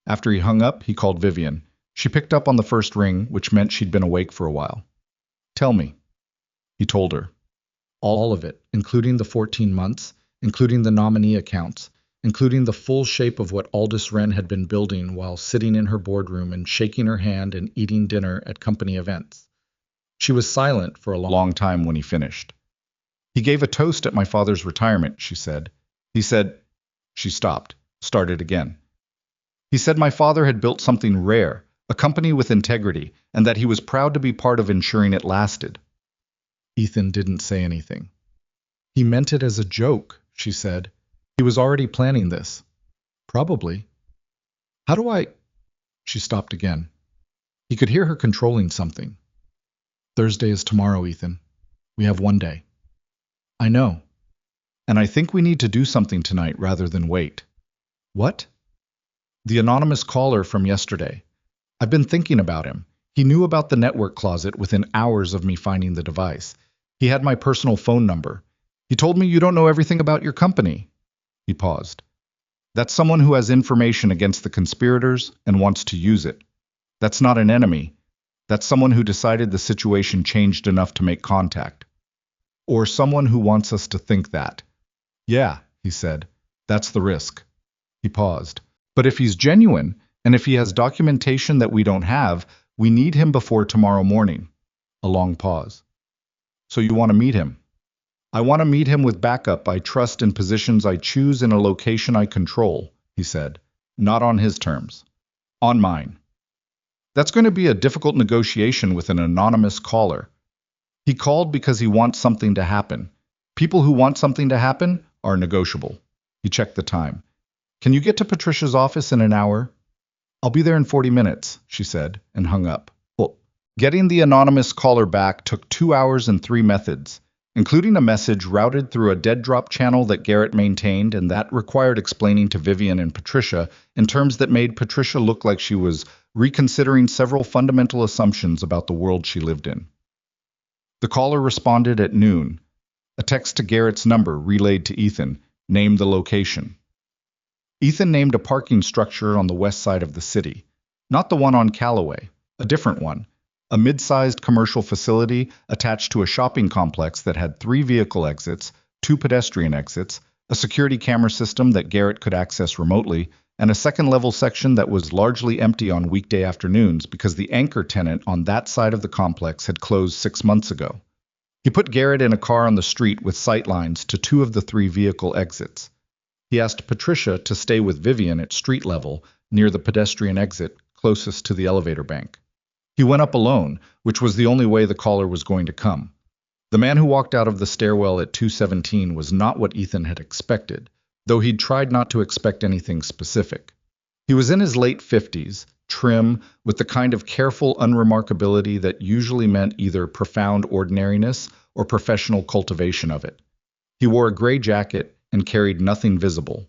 After he hung up, he called Vivian. She picked up on the first ring, which meant she'd been awake for a while. "Tell me." He told her. All of it, including the 14 months, including the nominee accounts, including the full shape of what Aldous Wren had been building while sitting in her boardroom and shaking her hand and eating dinner at company events. She was silent for a long time when he finished. "He gave a toast at my father's retirement," she said. "He said—" She stopped, started again. "He said my father had built something rare, a company with integrity, and that he was proud to be part of ensuring it lasted." Ethan didn't say anything. "He meant it as a joke," she said. "He was already planning this." "Probably." "How do I—" She stopped again. He could hear her controlling something. "Thursday is tomorrow, Ethan. We have one day." "I know. And I think we need to do something tonight rather than wait." "What?" "The anonymous caller from yesterday. I've been thinking about him. He knew about the network closet within hours of me finding the device. He had my personal phone number. He told me you don't know everything about your company." He paused. That's someone who has information against the conspirators and wants to use it. That's not an enemy. That's someone who decided the situation changed enough to make contact. Or someone who wants us to think that. Yeah, he said. That's the risk. He paused. But if he's genuine, and if he has documentation that we don't have, we need him before tomorrow morning. A long pause. So you want to meet him? I want to meet him with backup I trust in positions I choose in a location I control, he said. Not on his terms. On mine. That's going to be a difficult negotiation with an anonymous caller. He called because he wants something to happen. People who want something to happen are negotiable. He checked the time. Can you get to Patricia's office in an hour? I'll be there in 40 minutes, she said, and hung up. Well, getting the anonymous caller back took 2 hours and 3 methods, including a message routed through a dead drop channel that Garrett maintained, and that required explaining to Vivian and Patricia in terms that made Patricia look like she was reconsidering several fundamental assumptions about the world she lived in. The caller responded at noon. A text to Garrett's number relayed to Ethan named the location. Ethan named a parking structure on the west side of the city. Not the one on Callaway, a different one. A mid-sized commercial facility attached to a shopping complex that had 3 vehicle exits, 2 pedestrian exits, a security camera system that Garrett could access remotely, and a second-level section that was largely empty on weekday afternoons because the anchor tenant on that side of the complex had closed 6 months ago. He put Garrett in a car on the street with sightlines to 2 of the 3 vehicle exits. He asked Patricia to stay with Vivian at street level near the pedestrian exit closest to the elevator bank. He went up alone, which was the only way the caller was going to come. The man who walked out of the stairwell at 217 was not what Ethan had expected, though he'd tried not to expect anything specific. He was in his late 50s, trim, with the kind of careful unremarkability that usually meant either profound ordinariness or professional cultivation of it. He wore a gray jacket and carried nothing visible.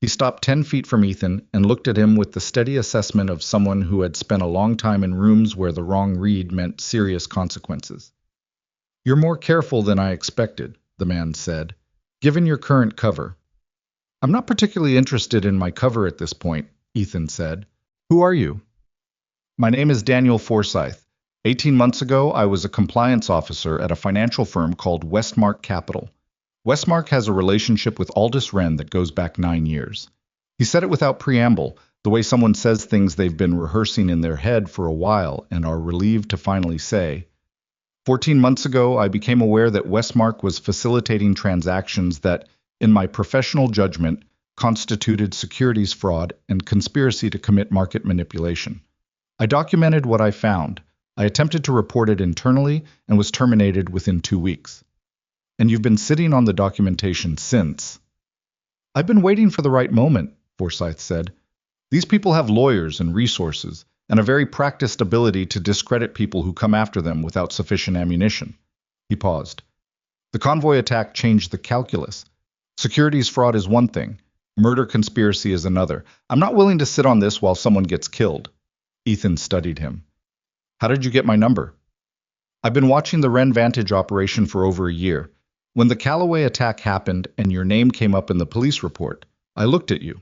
He stopped 10 feet from Ethan and looked at him with the steady assessment of someone who had spent a long time in rooms where the wrong read meant serious consequences. "You're more careful than I expected," the man said, "given your current cover." "I'm not particularly interested in my cover at this point," Ethan said. "Who are you?" "My name is Daniel Forsyth. 18 months ago, I was a compliance officer at a financial firm called Westmark Capital. Westmark has a relationship with Aldous Wren that goes back 9 years. He said it without preamble, the way someone says things they've been rehearsing in their head for a while and are relieved to finally say. 14 months ago, I became aware that Westmark was facilitating transactions that, in my professional judgment, constituted securities fraud and conspiracy to commit market manipulation. I documented what I found. I attempted to report it internally and was terminated within 2 weeks. And you've been sitting on the documentation since. I've been waiting for the right moment, Forsyth said. These people have lawyers and resources, and a very practiced ability to discredit people who come after them without sufficient ammunition. He paused. The convoy attack changed the calculus. Securities fraud is one thing. Murder conspiracy is another. I'm not willing to sit on this while someone gets killed. Ethan studied him. How did you get my number? I've been watching the Wren Vantage operation for over a year. When the Callaway attack happened and your name came up in the police report, I looked at you.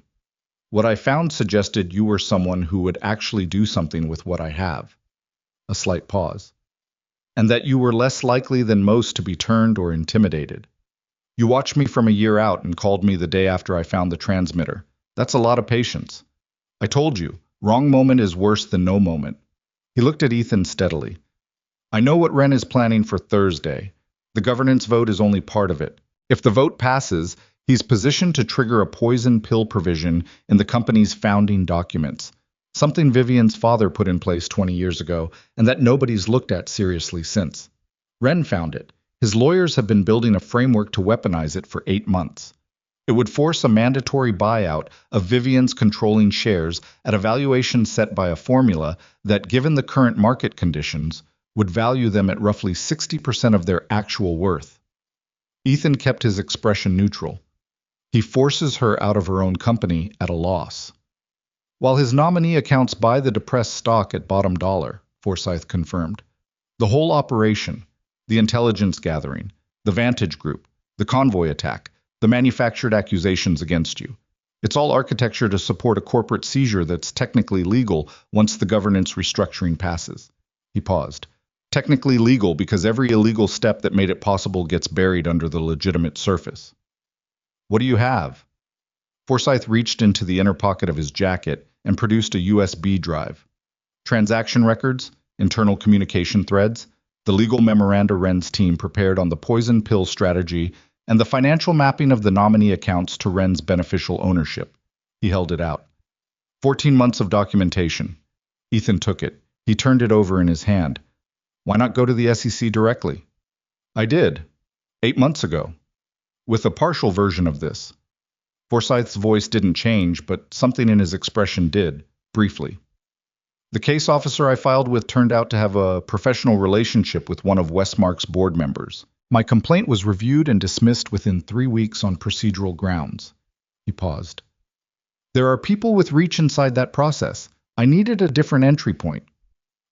What I found suggested you were someone who would actually do something with what I have. A slight pause. And that you were less likely than most to be turned or intimidated. You watched me from a year out and called me the day after I found the transmitter. That's a lot of patience. I told you, wrong moment is worse than no moment. He looked at Ethan steadily. I know what Wren is planning for Thursday. The governance vote is only part of it. If the vote passes, he's positioned to trigger a poison pill provision in the company's founding documents, something Vivian's father put in place 20 years ago, and that nobody's looked at seriously since. Wren found it. His lawyers have been building a framework to weaponize it for 8 months. It would force a mandatory buyout of Vivian's controlling shares at a valuation set by a formula that, given the current market conditions, would value them at roughly 60% of their actual worth. Ethan kept his expression neutral. He forces her out of her own company at a loss. While his nominee accounts buy the depressed stock at bottom dollar, Forsyth confirmed. The whole operation, the intelligence gathering, the Vantage Group, the convoy attack, the manufactured accusations against you, It's all architecture to support a corporate seizure that's technically legal once the governance restructuring passes. He paused. Technically legal because every illegal step that made it possible gets buried under the legitimate surface. What do you have? Forsyth reached into the inner pocket of his jacket and produced a USB drive. Transaction records, internal communication threads, the legal memoranda Wren's team prepared on the poison pill strategy, and the financial mapping of the nominee accounts to Wren's beneficial ownership. He held it out. 14 months of documentation. Ethan took it. He turned it over in his hand. Why not go to the SEC directly? I did. 8 months ago. With a partial version of this. Forsyth's voice didn't change, but something in his expression did, briefly. The case officer I filed with turned out to have a professional relationship with one of Westmark's board members. My complaint was reviewed and dismissed within 3 weeks on procedural grounds. He paused. There are people with reach inside that process. I needed a different entry point.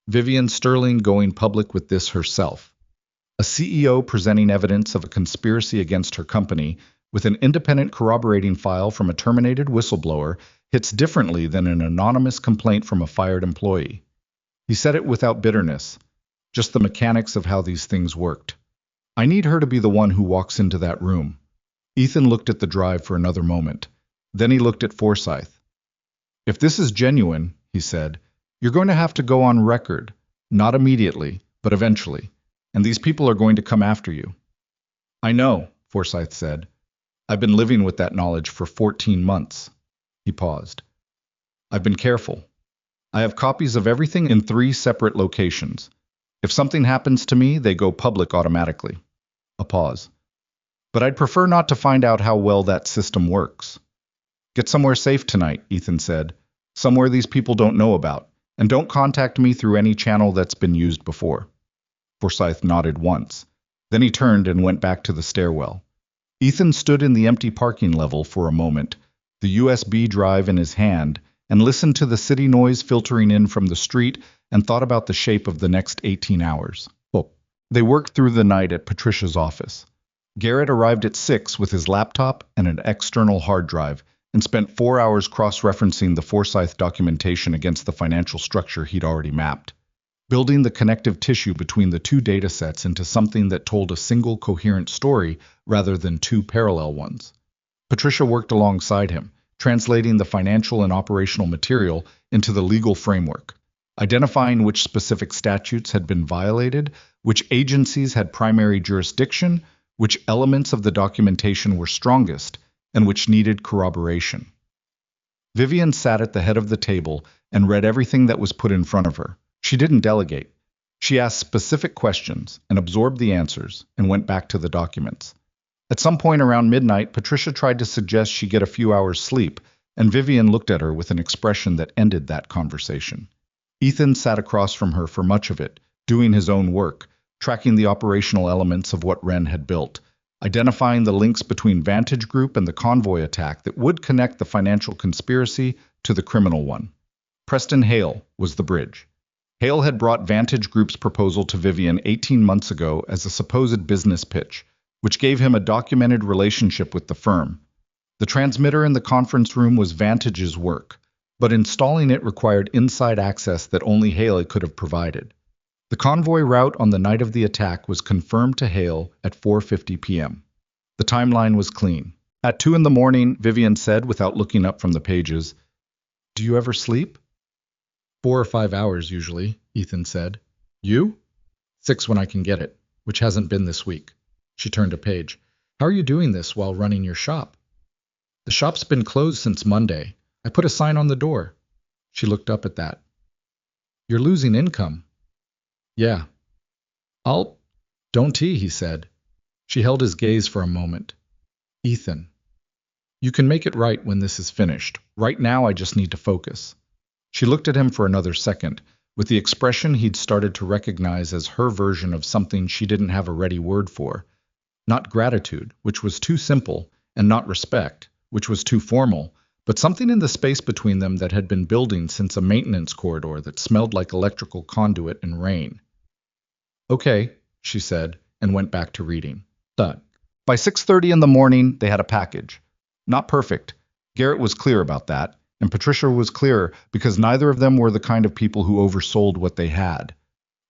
Vivian Sterling going public with this herself. A CEO presenting evidence of a conspiracy against her company with an independent corroborating file from a terminated whistleblower hits differently than an anonymous complaint from a fired employee. He said it without bitterness, just the mechanics of how these things worked. I need her to be the one who walks into that room. Ethan looked at the drive for another moment. Then he looked at Forsyth. If this is genuine, he said, you're going to have to go on record, not immediately, but eventually, and these people are going to come after you. I know, Forsyth said. I've been living with that knowledge for 14 months. He paused. I've been careful. I have copies of everything in 3 separate locations. If something happens to me, they go public automatically. A pause. But I'd prefer not to find out how well that system works. Get somewhere safe tonight, Ethan said. Somewhere these people don't know about. And don't contact me through any channel that's been used before. Forsyth nodded once. Then he turned and went back to the stairwell. Ethan stood in the empty parking level for a moment, the USB drive in his hand, and listened to the city noise filtering in from the street and thought about the shape of the next 18 hours. They worked through the night at Patricia's office. Garrett arrived at 6 with his laptop and an external hard drive and spent 4 hours cross-referencing the Forsyth documentation against the financial structure he'd already mapped, building the connective tissue between the 2 data sets into something that told a single coherent story rather than 2 parallel ones. Patricia worked alongside him, translating the financial and operational material into the legal framework, identifying which specific statutes had been violated, which agencies had primary jurisdiction, which elements of the documentation were strongest, and which needed corroboration. Vivian sat at the head of the table and read everything that was put in front of her. She didn't delegate. She asked specific questions and absorbed the answers and went back to the documents. At some point around midnight, Patricia tried to suggest she get a few hours sleep, and Vivian looked at her with an expression that ended that conversation. Ethan sat across from her for much of it, doing his own work, tracking the operational elements of what Wren had built, identifying the links between Vantage Group and the convoy attack that would connect the financial conspiracy to the criminal one. Preston Hale was the bridge. Hale had brought Vantage Group's proposal to Vivian 18 months ago as a supposed business pitch, which gave him a documented relationship with the firm. The transmitter in the conference room was Vantage's work, but installing it required inside access that only Hale could have provided. The convoy route on the night of the attack was confirmed to Hale at 4:50 p.m. The timeline was clean. At 2 in the morning, Vivian said without looking up from the pages, "Do you ever sleep?" 4 or 5 hours usually, Ethan said. You? 6 when I can get it, which hasn't been this week. She turned a page. How are you doing this while running your shop? The shop's been closed since Monday. I put a sign on the door. She looked up at that. You're losing income. Yeah. Don't he said. She held his gaze for a moment. Ethan, you can make it right when this is finished. Right now I just need to focus. She looked at him for another second, with the expression he'd started to recognize as her version of something she didn't have a ready word for. Not gratitude, which was too simple, and not respect, which was too formal, but something in the space between them that had been building since a maintenance corridor that smelled like electrical conduit and rain. Okay, she said, and went back to reading. By 6:30 in the morning, they had a package. Not perfect. Garrett was clear about that, and Patricia was clear because neither of them were the kind of people who oversold what they had.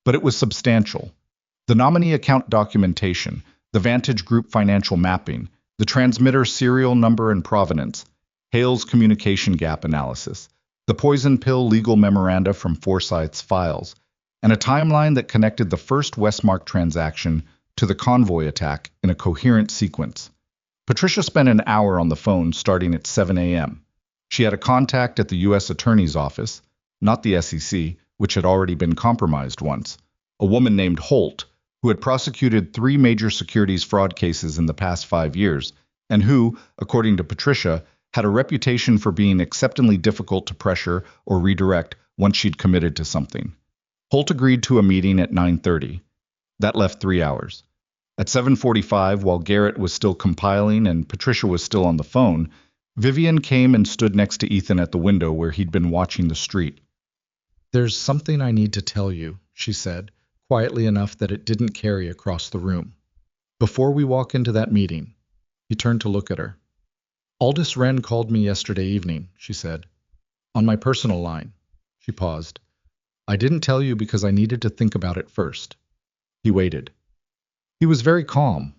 But it was substantial. The nominee account documentation, the Vantage Group financial mapping, the transmitter serial number and provenance, Hale's communication gap analysis, the poison pill legal memoranda from Forsyth's files, and a timeline that connected the first Westmark transaction to the convoy attack in a coherent sequence. Patricia spent an hour on the phone starting at 7 a.m. She had a contact at the U.S. Attorney's Office, not the SEC, which had already been compromised once, a woman named Holt, who had prosecuted 3 major securities fraud cases in the past 5 years, and who, according to Patricia, had a reputation for being exceptionally difficult to pressure or redirect once she'd committed to something. Holt agreed to a meeting at 9:30. That left 3 hours. At 7:45, while Garrett was still compiling and Patricia was still on the phone, Vivian came and stood next to Ethan at the window where he'd been watching the street. "There's something I need to tell you," she said, quietly enough that it didn't carry across the room. "Before we walk into that meeting." He turned to look at her. "Aldous Wren called me yesterday evening," she said. "On my personal line." She paused. "I didn't tell you because I needed to think about it first." He waited. He was very calm.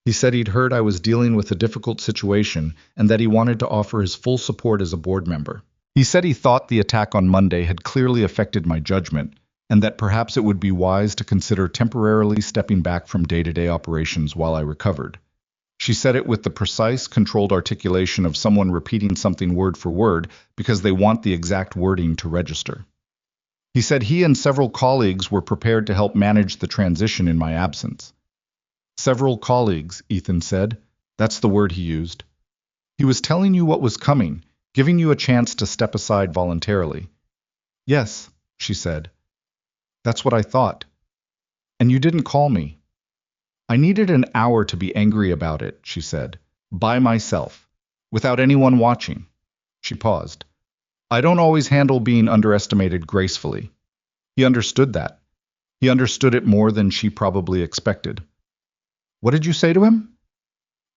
He said he'd heard I was dealing with a difficult situation and that he wanted to offer his full support as a board member. He said he thought the attack on Monday had clearly affected my judgment, and that perhaps it would be wise to consider temporarily stepping back from day-to-day operations while I recovered. She said it with the precise, controlled articulation of someone repeating something word for word because they want the exact wording to register. He said he and several colleagues were prepared to help manage the transition in my absence. "Several colleagues," Ethan said. That's the word he used. "He was telling you what was coming, giving you a chance to step aside voluntarily." "Yes," she said. "That's what I thought. And you didn't call me." "I needed an hour to be angry about it," she said. "By myself. Without anyone watching." She paused. "I don't always handle being underestimated gracefully." He understood that. He understood it more than she probably expected. "What did you say to him?"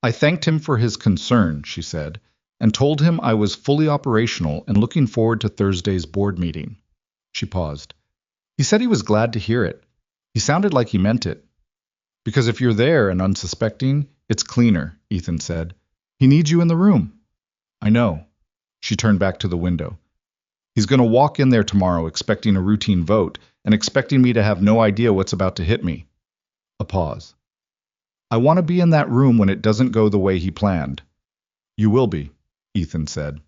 "I thanked him for his concern," she said, "and told him I was fully operational and looking forward to Thursday's board meeting." She paused. "He said he was glad to hear it. He sounded like he meant it." "Because if you're there and unsuspecting, it's cleaner," Ethan said. "He needs you in the room." "I know." She turned back to the window. "He's going to walk in there tomorrow expecting a routine vote and expecting me to have no idea what's about to hit me." A pause. "I want to be in that room when it doesn't go the way he planned." "You will be," Ethan said.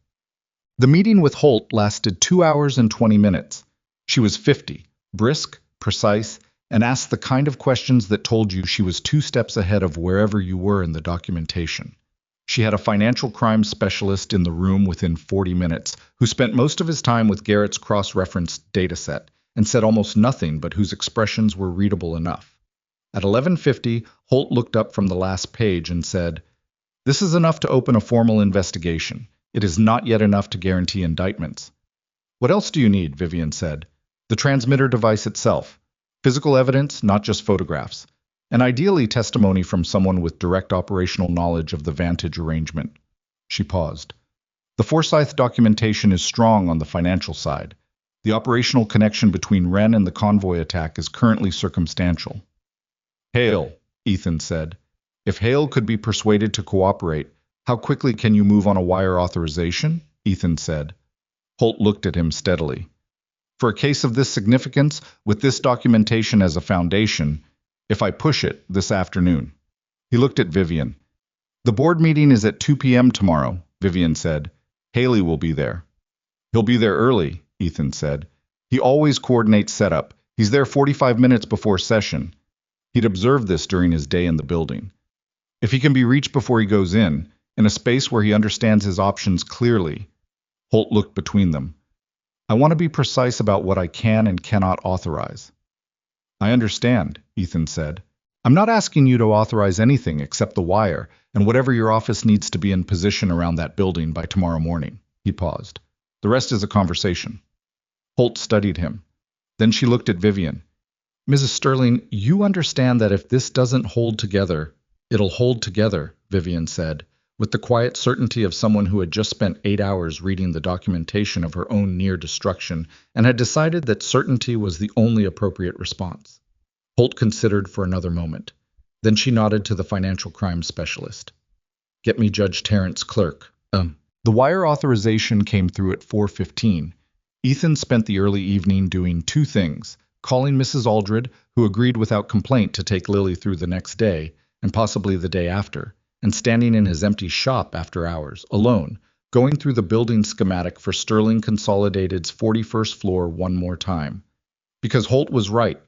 The meeting with Holt lasted 2 hours and 20 minutes. She was 50, brisk, precise, and asked the kind of questions that told you she was 2 steps ahead of wherever you were in the documentation. She had a financial crime specialist in the room within 40 minutes, who spent most of his time with Garrett's cross-referenced dataset and said almost nothing but whose expressions were readable enough. At 11:50, Holt looked up from the last page and said, "This is enough to open a formal investigation. It is not yet enough to guarantee indictments." "What else do you need?" Vivian said. "The transmitter device itself. Physical evidence, not just photographs. And ideally testimony from someone with direct operational knowledge of the Vantage arrangement." She paused. "The Forsyth documentation is strong on the financial side. The operational connection between Wren and the convoy attack is currently circumstantial." "Hale," Ethan said. "If Hale could be persuaded to cooperate, how quickly can you move on a wire authorization?" Ethan said. Holt looked at him steadily. "For a case of this significance, with this documentation as a foundation, if I push it, this afternoon." He looked at Vivian. "The board meeting is at 2 p.m. tomorrow," Vivian said. "Haley will be there." "He'll be there early," Ethan said. "He always coordinates setup. He's there 45 minutes before session." He'd observed this during his day in the building. "If he can be reached before he goes in a space where he understands his options clearly." Holt looked between them. "I want to be precise about what I can and cannot authorize." "I understand," Ethan said. "I'm not asking you to authorize anything except the wire and whatever your office needs to be in position around that building by tomorrow morning." He paused. "The rest is a conversation." Holt studied him. Then she looked at Vivian. "Mrs. Sterling, you understand that if this doesn't hold together, it'll hold together," Vivian said, with the quiet certainty of someone who had just spent 8 hours reading the documentation of her own near destruction and had decided that certainty was the only appropriate response. Holt considered for another moment. Then she nodded to the financial crimes specialist. "Get me Judge Terrence's clerk." The wire authorization came through at 4:15. Ethan spent the early evening doing two things: calling Mrs. Aldred, who agreed without complaint to take Lily through the next day, and possibly the day after, and standing in his empty shop after hours, alone, going through the building schematic for Sterling Consolidated's 41st floor one more time. Because Holt was right.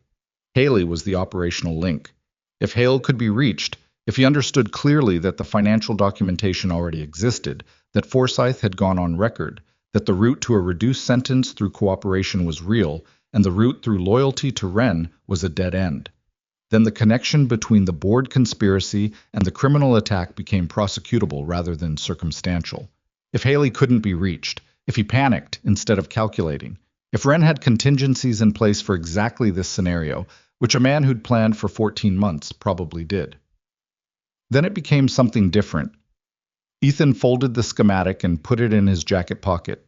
Haley was the operational link. If Hale could be reached, if he understood clearly that the financial documentation already existed, that Forsyth had gone on record, that the route to a reduced sentence through cooperation was real, and the route through loyalty to Wren was a dead end, then the connection between the board conspiracy and the criminal attack became prosecutable rather than circumstantial. If Haley couldn't be reached, if he panicked instead of calculating, if Wren had contingencies in place for exactly this scenario, which a man who'd planned for 14 months probably did. Then it became something different. Ethan folded the schematic and put it in his jacket pocket.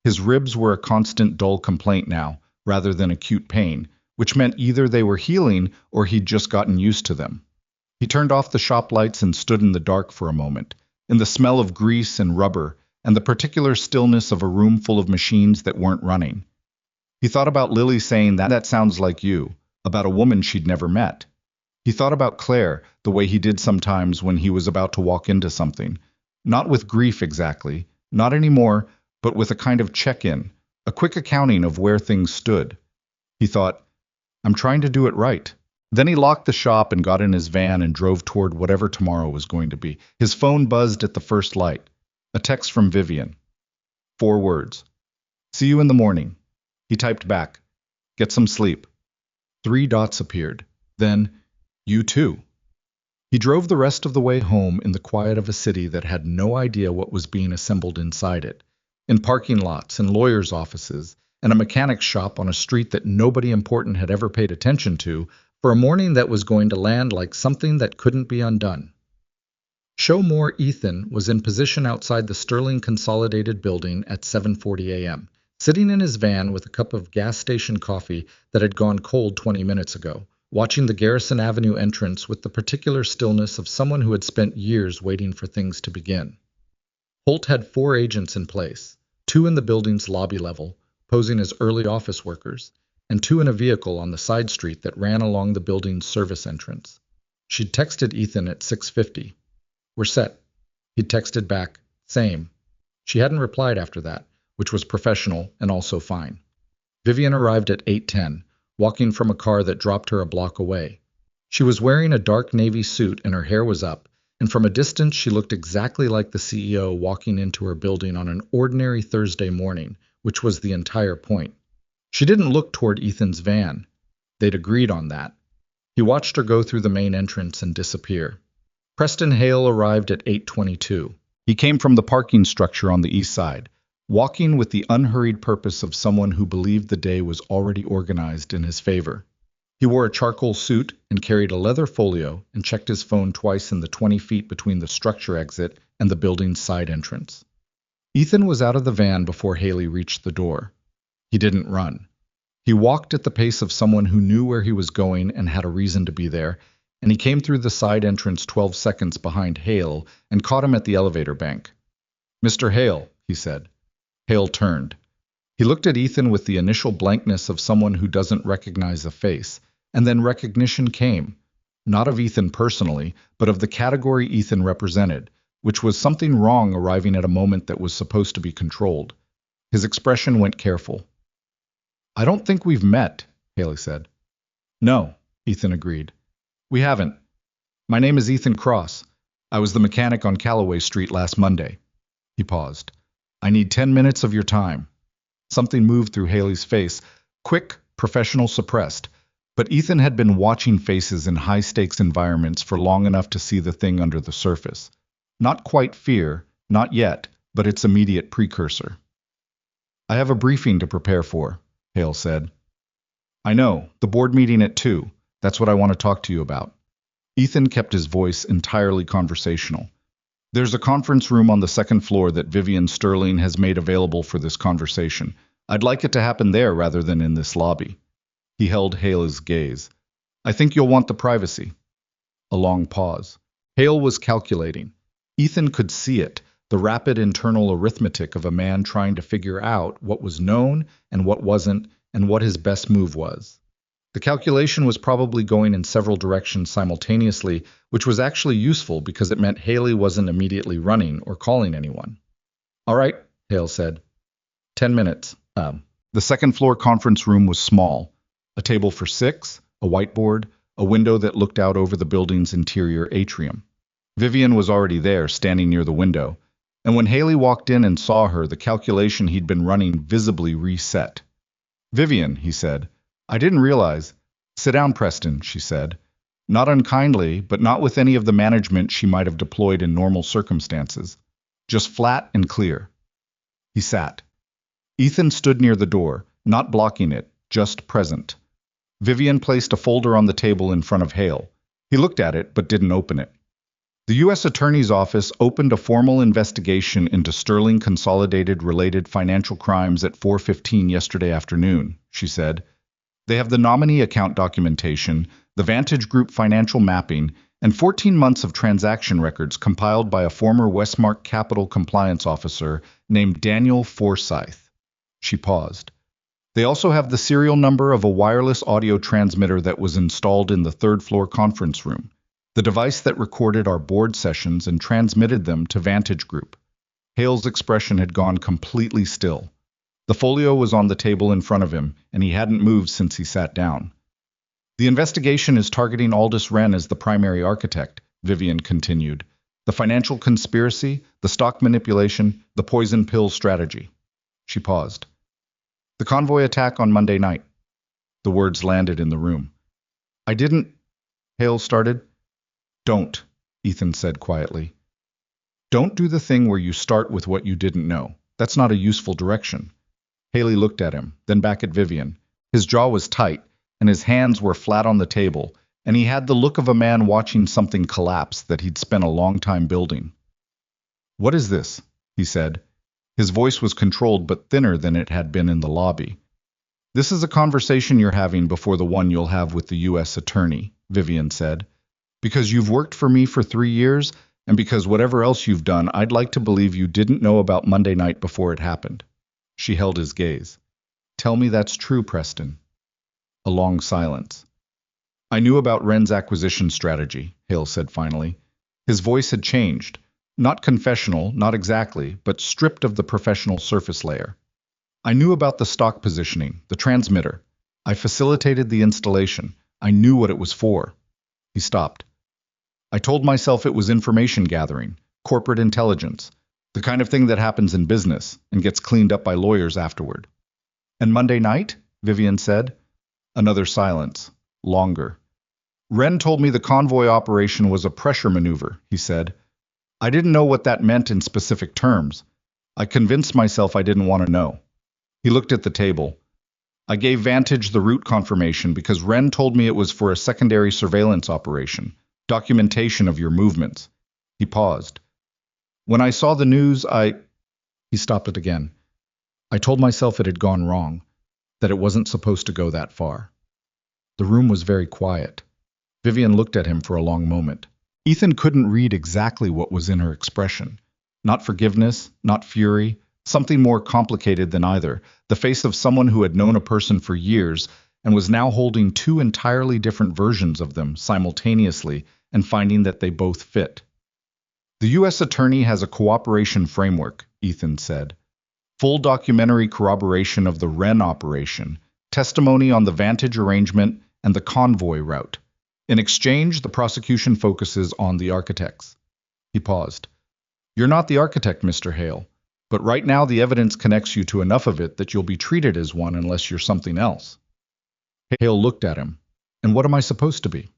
His ribs were a constant dull complaint now, rather than acute pain, which meant either they were healing or he'd just gotten used to them. He turned off the shop lights and stood in the dark for a moment, in the smell of grease and rubber, and the particular stillness of a room full of machines that weren't running. He thought about Lily saying that sounds like you, about a woman she'd never met. He thought about Claire, the way he did sometimes when he was about to walk into something. Not with grief exactly, not anymore, but with a kind of check-in, a quick accounting of where things stood. He thought, I'm trying to do it right. Then he locked the shop and got in his van and drove toward whatever tomorrow was going to be. His phone buzzed at the first light. A text from Vivian. 4 words. See you in the morning. He typed back. Get some sleep. 3 dots appeared. Then, you too. He drove the rest of the way home in the quiet of a city that had no idea what was being assembled inside it. In parking lots and lawyers' offices, and a mechanic's shop on a street that nobody important had ever paid attention to, for a morning that was going to land like something that couldn't be undone. Showmore Ethan was in position outside the Sterling Consolidated building at 7:40 a.m., sitting in his van with a cup of gas station coffee that had gone cold 20 minutes ago, watching the Garrison Avenue entrance with the particular stillness of someone who had spent years waiting for things to begin. Holt had 4 agents in place, 2 in the building's lobby level, posing as early office workers, and 2 in a vehicle on the side street that ran along the building's service entrance. She'd texted Ethan at 6:50. We're set. He'd texted back, same. She hadn't replied after that, which was professional and also fine. Vivian arrived at 8:10, walking from a car that dropped her a block away. She was wearing a dark navy suit and her hair was up, and from a distance she looked exactly like the CEO walking into her building on an ordinary Thursday morning, which was the entire point. She didn't look toward Ethan's van. They'd agreed on that. He watched her go through the main entrance and disappear. Preston Hale arrived at 8:22. He came from the parking structure on the east side, walking with the unhurried purpose of someone who believed the day was already organized in his favor. He wore a charcoal suit and carried a leather folio and checked his phone twice in the 20 feet between the structure exit and the building's side entrance. Ethan was out of the van before Haley reached the door. He didn't run. He walked at the pace of someone who knew where he was going and had a reason to be there, and he came through the side entrance 12 seconds behind Hale and caught him at the elevator bank. Mr. Hale, he said. Hale turned. He looked at Ethan with the initial blankness of someone who doesn't recognize a face, and then recognition came, not of Ethan personally, but of the category Ethan represented, which was something wrong arriving at a moment that was supposed to be controlled. His expression went careful. I don't think we've met, Haley said. No, Ethan agreed. We haven't. My name is Ethan Cross. I was the mechanic on Calloway Street last Monday. He paused. I need 10 minutes of your time. Something moved through Haley's face, quick, professional, suppressed. But Ethan had been watching faces in high-stakes environments for long enough to see the thing under the surface. Not quite fear, not yet, but its immediate precursor. I have a briefing to prepare for, Hale said. I know, the board meeting at 2. That's what I want to talk to you about. Ethan kept his voice entirely conversational. There's a conference room on the second floor that Vivian Sterling has made available for this conversation. I'd like it to happen there rather than in this lobby. He held Hale's gaze. I think you'll want the privacy. A long pause. Hale was calculating. Ethan could see it, the rapid internal arithmetic of a man trying to figure out what was known and what wasn't, and what his best move was. The calculation was probably going in several directions simultaneously, which was actually useful because it meant Haley wasn't immediately running or calling anyone. All right, Hale said. 10 minutes. The second floor conference room was small. A table for 6, a whiteboard, a window that looked out over the building's interior atrium. Vivian was already there, standing near the window, and when Haley walked in and saw her, the calculation he'd been running visibly reset. Vivian, he said, I didn't realize. Sit down, Preston, she said. Not unkindly, but not with any of the management she might have deployed in normal circumstances. Just flat and clear. He sat. Ethan stood near the door, not blocking it, just present. Vivian placed a folder on the table in front of Hale. He looked at it, but didn't open it. The U.S. Attorney's Office opened a formal investigation into Sterling Consolidated related financial crimes at 4:15 yesterday afternoon, she said. They have the nominee account documentation, the Vantage Group financial mapping, and 14 months of transaction records compiled by a former Westmark Capital compliance officer named Daniel Forsyth. She paused. They also have the serial number of a wireless audio transmitter that was installed in the third-floor conference room, the device that recorded our board sessions and transmitted them to Vantage Group. Hale's expression had gone completely still. The folio was on the table in front of him, and he hadn't moved since he sat down. The investigation is targeting Aldous Wren as the primary architect, Vivian continued. The financial conspiracy, the stock manipulation, the poison pill strategy. She paused. The convoy attack on Monday night. The words landed in the room. I didn't, Hale started. Don't, Ethan said quietly. Don't do the thing where you start with what you didn't know. That's not a useful direction. Haley looked at him, then back at Vivian. His jaw was tight, and his hands were flat on the table, and he had the look of a man watching something collapse that he'd spent a long time building. What is this? He said. His voice was controlled but thinner than it had been in the lobby. This is a conversation you're having before the one you'll have with the U.S. Attorney, Vivian said. Because you've worked for me for 3 years, and because whatever else you've done, I'd like to believe you didn't know about Monday night before it happened. She held his gaze. Tell me that's true, Preston. A long silence. I knew about Wren's acquisition strategy, Hale said finally. His voice had changed. Not confessional, not exactly, but stripped of the professional surface layer. I knew about the stock positioning, the transmitter. I facilitated the installation. I knew what it was for. He stopped. I told myself it was information gathering, corporate intelligence, the kind of thing that happens in business and gets cleaned up by lawyers afterward. And Monday night? Vivian said. Another silence. Longer. Wren told me the convoy operation was a pressure maneuver, he said. I didn't know what that meant in specific terms. I convinced myself I didn't want to know. He looked at the table. I gave Vantage the route confirmation because Wren told me it was for a secondary surveillance operation, documentation of your movements. He paused. When I saw the news, He stopped it again. I told myself it had gone wrong, that it wasn't supposed to go that far. The room was very quiet. Vivian looked at him for a long moment. Ethan couldn't read exactly what was in her expression. Not forgiveness, not fury, something more complicated than either, the face of someone who had known a person for years and was now holding two entirely different versions of them simultaneously and finding that they both fit. The U.S. Attorney has a cooperation framework, Ethan said. Full documentary corroboration of the Wren operation, testimony on the Vantage arrangement, and the convoy route. In exchange, the prosecution focuses on the architects. He paused. You're not the architect, Mr. Hale, but right now the evidence connects you to enough of it that you'll be treated as one unless you're something else. Hale looked at him. And what am I supposed to be?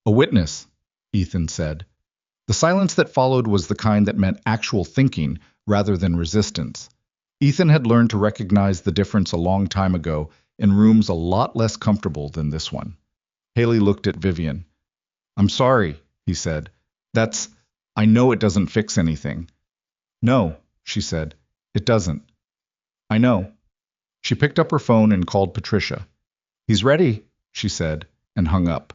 A witness, Ethan said. The silence that followed was the kind that meant actual thinking rather than resistance. Ethan had learned to recognize the difference a long time ago in rooms a lot less comfortable than this one. Haley looked at Vivian. I'm sorry, he said. I know it doesn't fix anything. No, she said. It doesn't. I know. She picked up her phone and called Patricia. He's ready, she said, and hung up.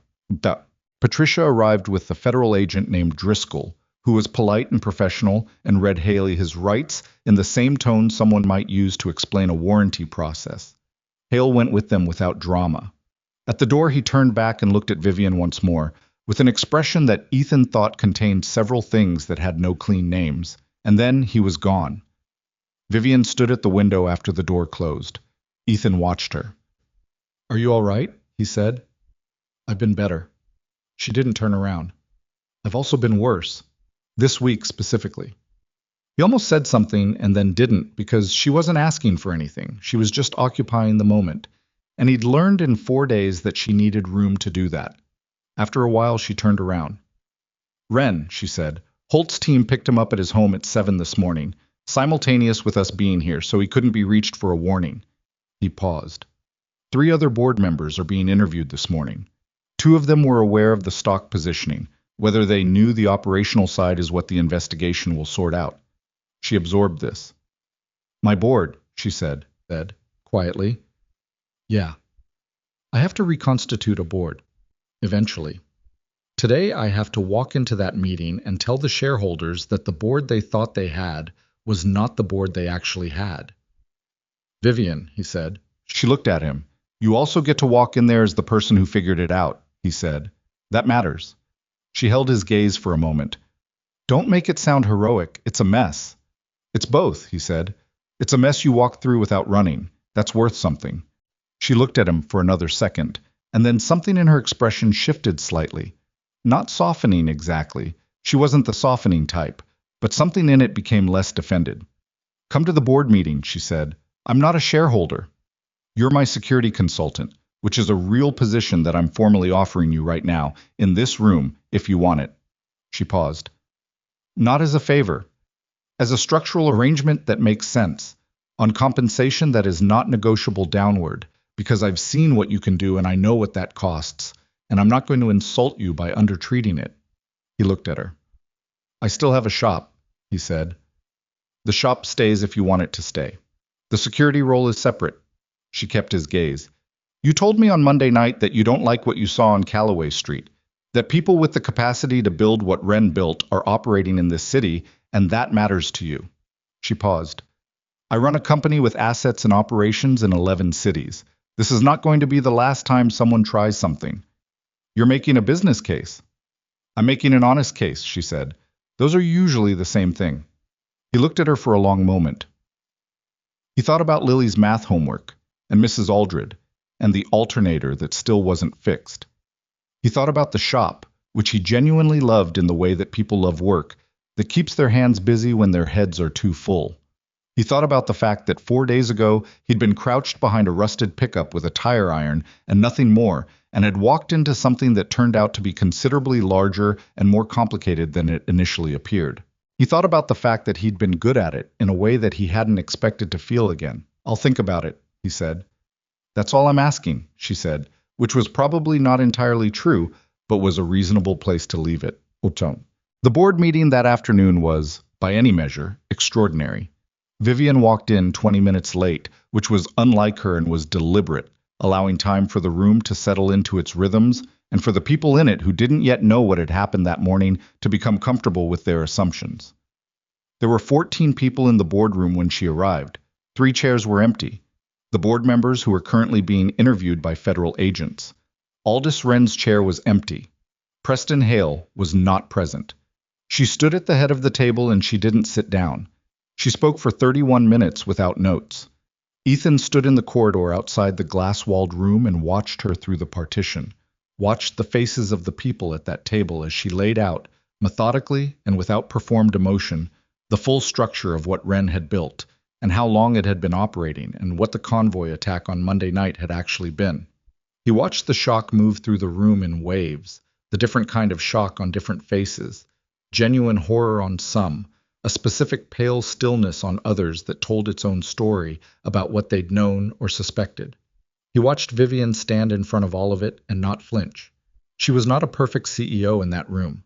Patricia arrived with a federal agent named Driscoll, who was polite and professional and read Haley his rights in the same tone someone might use to explain a warranty process. Hale went with them without drama. At the door, he turned back and looked at Vivian once more, with an expression that Ethan thought contained several things that had no clean names, and then he was gone. Vivian stood at the window after the door closed. Ethan watched her. Are you all right? He said. I've been better. She didn't turn around. I've also been worse. This week specifically. He almost said something and then didn't because she wasn't asking for anything. She was just occupying the moment. And he'd learned in 4 days that she needed room to do that. After a while, she turned around. Ren, she said. Holt's team picked him up at his home at 7 this morning, simultaneous with us being here, so he couldn't be reached for a warning. He paused. 3 other board members are being interviewed this morning. 2 of them were aware of the stock positioning. Whether they knew the operational side is what the investigation will sort out. She absorbed this. My board, she said quietly. Yeah. I have to reconstitute a board. Eventually. Today I have to walk into that meeting and tell the shareholders that the board they thought they had was not the board they actually had. Vivian, he said. She looked at him. You also get to walk in there as the person who figured it out, he said. That matters. She held his gaze for a moment. Don't make it sound heroic. It's a mess. It's both, he said. It's a mess you walk through without running. That's worth something. She looked at him for another second, and then something in her expression shifted slightly. Not softening exactly. She wasn't the softening type, but something in it became less defended. Come to the board meeting, she said. I'm not a shareholder. You're my security consultant, which is a real position that I'm formally offering you right now, in this room, if you want it. She paused. Not as a favor. As a structural arrangement that makes sense, on compensation that is not negotiable downward, because I've seen what you can do and I know what that costs, and I'm not going to insult you by undertreating it. He looked at her. I still have a shop, he said. The shop stays if you want it to stay. The security role is separate. She kept his gaze. You told me on Monday night that you don't like what you saw on Callaway Street, that people with the capacity to build what Ren built are operating in this city, and that matters to you. She paused. I run a company with assets and operations in 11 cities. This is not going to be the last time someone tries something. You're making a business case. I'm making an honest case, she said. Those are usually the same thing. He looked at her for a long moment. He thought about Lily's math homework, and Mrs. Aldred, and the alternator that still wasn't fixed. He thought about the shop, which he genuinely loved in the way that people love work, that keeps their hands busy when their heads are too full. He thought about the fact that 4 days ago he'd been crouched behind a rusted pickup with a tire iron and nothing more, and had walked into something that turned out to be considerably larger and more complicated than it initially appeared. He thought about the fact that he'd been good at it in a way that he hadn't expected to feel again. I'll think about it, he said. That's all I'm asking, she said, which was probably not entirely true, but was a reasonable place to leave it. The board meeting that afternoon was, by any measure, extraordinary. Vivian walked in 20 minutes late, which was unlike her and was deliberate, allowing time for the room to settle into its rhythms and for the people in it who didn't yet know what had happened that morning to become comfortable with their assumptions. There were 14 people in the boardroom when she arrived. 3 chairs were empty. The board members who were currently being interviewed by federal agents. Aldous Wren's chair was empty. Preston Hale was not present. She stood at the head of the table and she didn't sit down. She spoke for 31 minutes without notes. Ethan stood in the corridor outside the glass-walled room and watched her through the partition, watched the faces of the people at that table as she laid out, methodically and without performed emotion, the full structure of what Wren had built, and how long it had been operating, and what the convoy attack on Monday night had actually been. He watched the shock move through the room in waves, the different kind of shock on different faces, genuine horror on some, a specific pale stillness on others that told its own story about what they'd known or suspected. He watched Vivian stand in front of all of it and not flinch. She was not a perfect CEO in that room.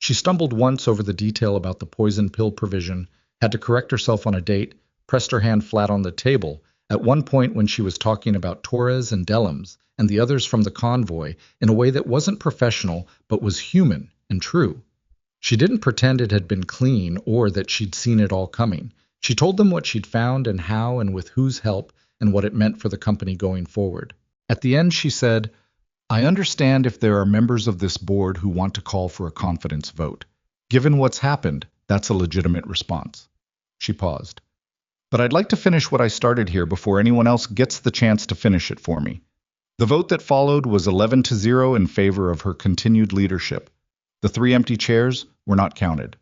She stumbled once over the detail about the poison pill provision, had to correct herself on a date, pressed her hand flat on the table, at one point when she was talking about Torres and Dellums and the others from the convoy in a way that wasn't professional but was human and true. She didn't pretend it had been clean or that she'd seen it all coming. She told them what she'd found and how and with whose help and what it meant for the company going forward. At the end, she said, "I understand if there are members of this board who want to call for a confidence vote. Given what's happened, that's a legitimate response." She paused. "But I'd like to finish what I started here before anyone else gets the chance to finish it for me." The vote that followed was 11-0 in favor of her continued leadership. The 3 empty chairs were not counted.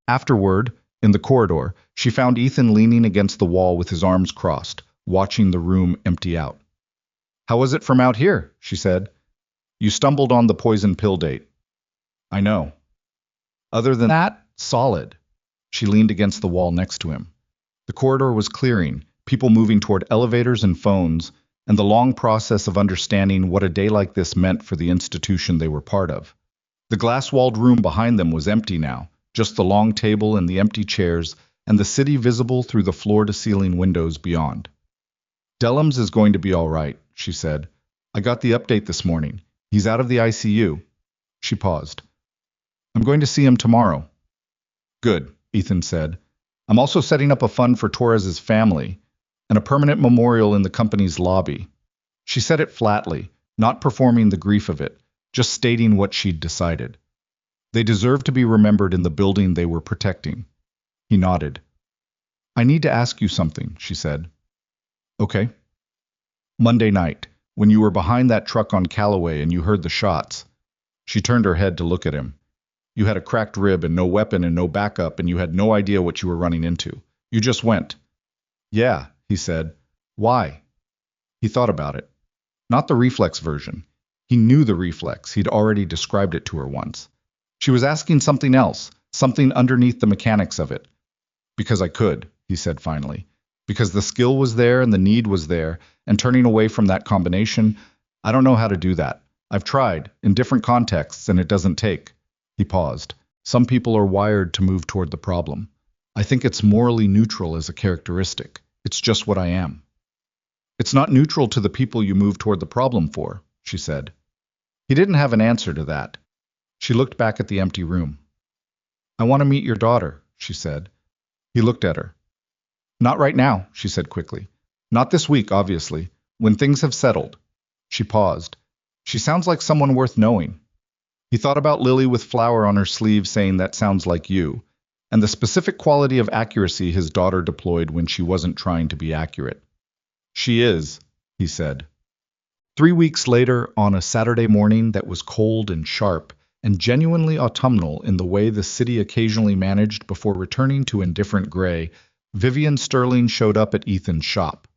Afterward, in the corridor, she found Ethan leaning against the wall with his arms crossed, watching the room empty out. "How was it from out here?" she said. "You stumbled on the poison pill date." "I know." "Other than that, solid." She leaned against the wall next to him. The corridor was clearing, people moving toward elevators and phones, and the long process of understanding what a day like this meant for the institution they were part of. The glass-walled room behind them was empty now, just the long table and the empty chairs, and the city visible through the floor-to-ceiling windows beyond. "Dellums is going to be all right," she said. "I got the update this morning. He's out of the ICU." She paused. "I'm going to see him tomorrow." "Good," Ethan said. "I'm also setting up a fund for Torres's family, and a permanent memorial in the company's lobby." She said it flatly, not performing the grief of it, just stating what she'd decided. They deserved to be remembered in the building they were protecting. He nodded. "I need to ask you something," she said. "Okay." "Monday night, when you were behind that truck on Callaway and you heard the shots." She turned her head to look at him. "You had a cracked rib and no weapon and no backup, and you had no idea what you were running into. You just went." "Yeah," he said. "Why?" He thought about it. Not the reflex version. He knew the reflex. He'd already described it to her once. She was asking something else, something underneath the mechanics of it. "Because I could," he said finally. "Because the skill was there and the need was there, and turning away from that combination, I don't know how to do that. I've tried, in different contexts, and it doesn't take." He paused. "Some people are wired to move toward the problem. I think it's morally neutral as a characteristic. It's just what I am." "It's not neutral to the people you move toward the problem for," she said. He didn't have an answer to that. She looked back at the empty room. "I want to meet your daughter," she said. He looked at her. "Not right now," she said quickly. "Not this week, obviously. When things have settled." She paused. "She sounds like someone worth knowing." He thought about Lily with flower on her sleeve saying that sounds like you, and the specific quality of accuracy his daughter deployed when she wasn't trying to be accurate. "She is," he said. 3 weeks later, on a Saturday morning that was cold and sharp, and genuinely autumnal in the way the city occasionally managed before returning to indifferent gray, Vivian Sterling showed up at Ethan's shop.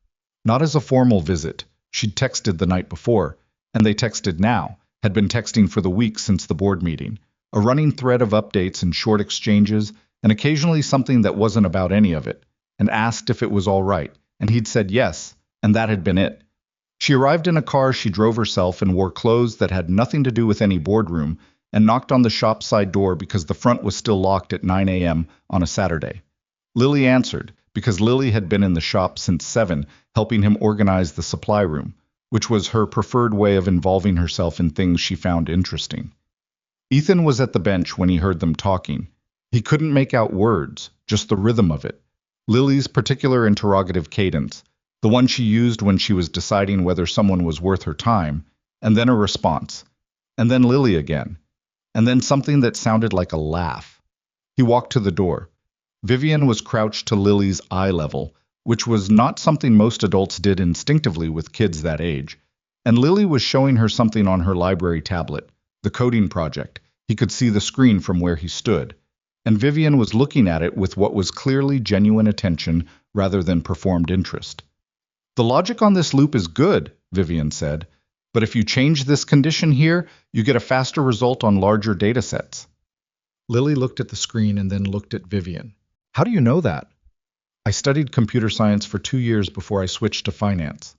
Not as a formal visit. She'd texted the night before, and they texted now, had been texting for the week since the board meeting, a running thread of updates and short exchanges, and occasionally something that wasn't about any of it, and asked if it was all right, and he'd said yes, and that had been it. She arrived in a car she drove herself and wore clothes that had nothing to do with any boardroom, and knocked on the shop side door because the front was still locked at 9 a.m. on a Saturday. Lily answered, because Lily had been in the shop since 7, helping him organize the supply room, which was her preferred way of involving herself in things she found interesting. Ethan was at the bench when he heard them talking. He couldn't make out words, just the rhythm of it. Lily's particular interrogative cadence, the one she used when she was deciding whether someone was worth her time, and then a response, and then Lily again, and then something that sounded like a laugh. He walked to the door. Vivian was crouched to Lily's eye level, which was not something most adults did instinctively with kids that age, and Lily was showing her something on her library tablet, the coding project. He could see the screen from where he stood, and Vivian was looking at it with what was clearly genuine attention rather than performed interest. "The logic on this loop is good," Vivian said, "but if you change this condition here, you get a faster result on larger data sets." Lily looked at the screen and then looked at Vivian. "How do you know that?" "I studied computer science for 2 years before I switched to finance."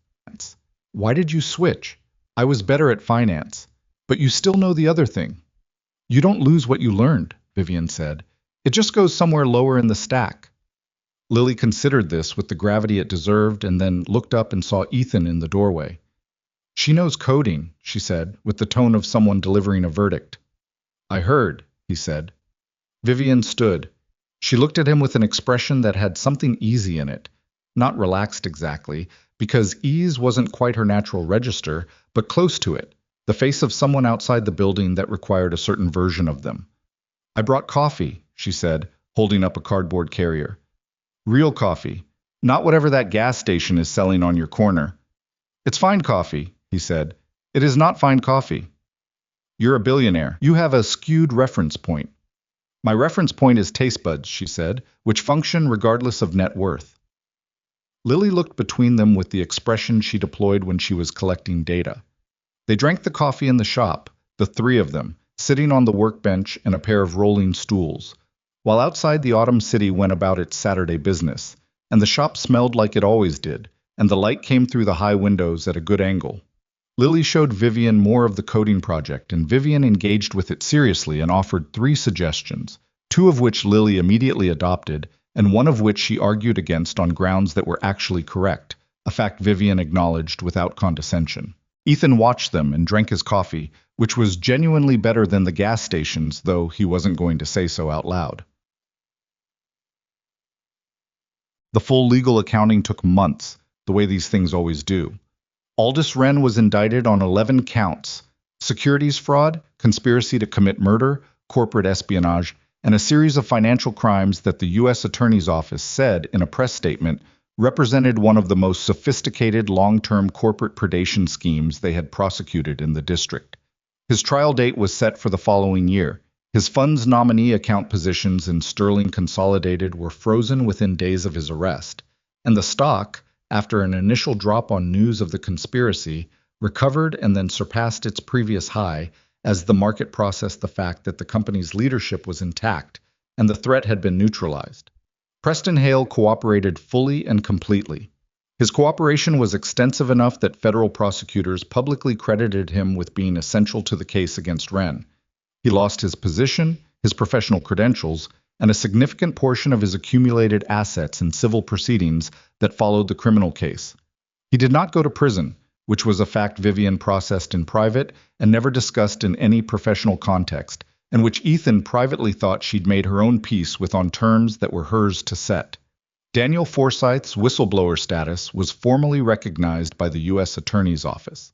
"Why did you switch?" "I was better at finance." "But you still know the other thing." You don't lose what you learned, Vivian said. It just goes somewhere lower in the stack. Lily considered this with the gravity it deserved and then looked up and saw Ethan in the doorway. She knows coding, she said, with the tone of someone delivering a verdict. I heard, he said. Vivian stood. She looked at him with an expression that had something easy in it. Not relaxed exactly, because ease wasn't quite her natural register, but close to it, the face of someone outside the building that required a certain version of them. I brought coffee, she said, holding up a cardboard carrier. Real coffee, not whatever that gas station is selling on your corner. It's fine coffee, he said. It is not fine coffee. You're a billionaire. You have a skewed reference point. My reference point is taste buds, she said, which function regardless of net worth. Lily looked between them with the expression she deployed when she was collecting data. They drank the coffee in the shop, the three of them, sitting on the workbench and a pair of rolling stools, while outside the autumn city went about its Saturday business, and the shop smelled like it always did, and the light came through the high windows at a good angle. Lily showed Vivian more of the coding project, and Vivian engaged with it seriously and offered 3 suggestions, 2 of which Lily immediately adopted, and 1 of which she argued against on grounds that were actually correct, a fact Vivian acknowledged without condescension. Ethan watched them and drank his coffee, which was genuinely better than the gas stations, though he wasn't going to say so out loud. The full legal accounting took months, the way these things always do. Aldous Wren was indicted on 11 counts: securities fraud, conspiracy to commit murder, corporate espionage, and a series of financial crimes that the U.S. Attorney's Office said in a press statement represented one of the most sophisticated long-term corporate predation schemes they had prosecuted in the district. His trial date was set for the following year. His fund's nominee account positions in Sterling Consolidated were frozen within days of his arrest, and the stock, after an initial drop on news of the conspiracy, recovered and then surpassed its previous high as the market processed the fact that the company's leadership was intact and the threat had been neutralized. Preston Hale cooperated fully and completely. His cooperation was extensive enough that federal prosecutors publicly credited him with being essential to the case against Wren. He lost his position, his professional credentials, and a significant portion of his accumulated assets in civil proceedings that followed the criminal case. He did not go to prison, which was a fact Vivian processed in private and never discussed in any professional context, and which Ethan privately thought she'd made her own peace with on terms that were hers to set. Daniel Forsyth's whistleblower status was formally recognized by the U.S. Attorney's Office.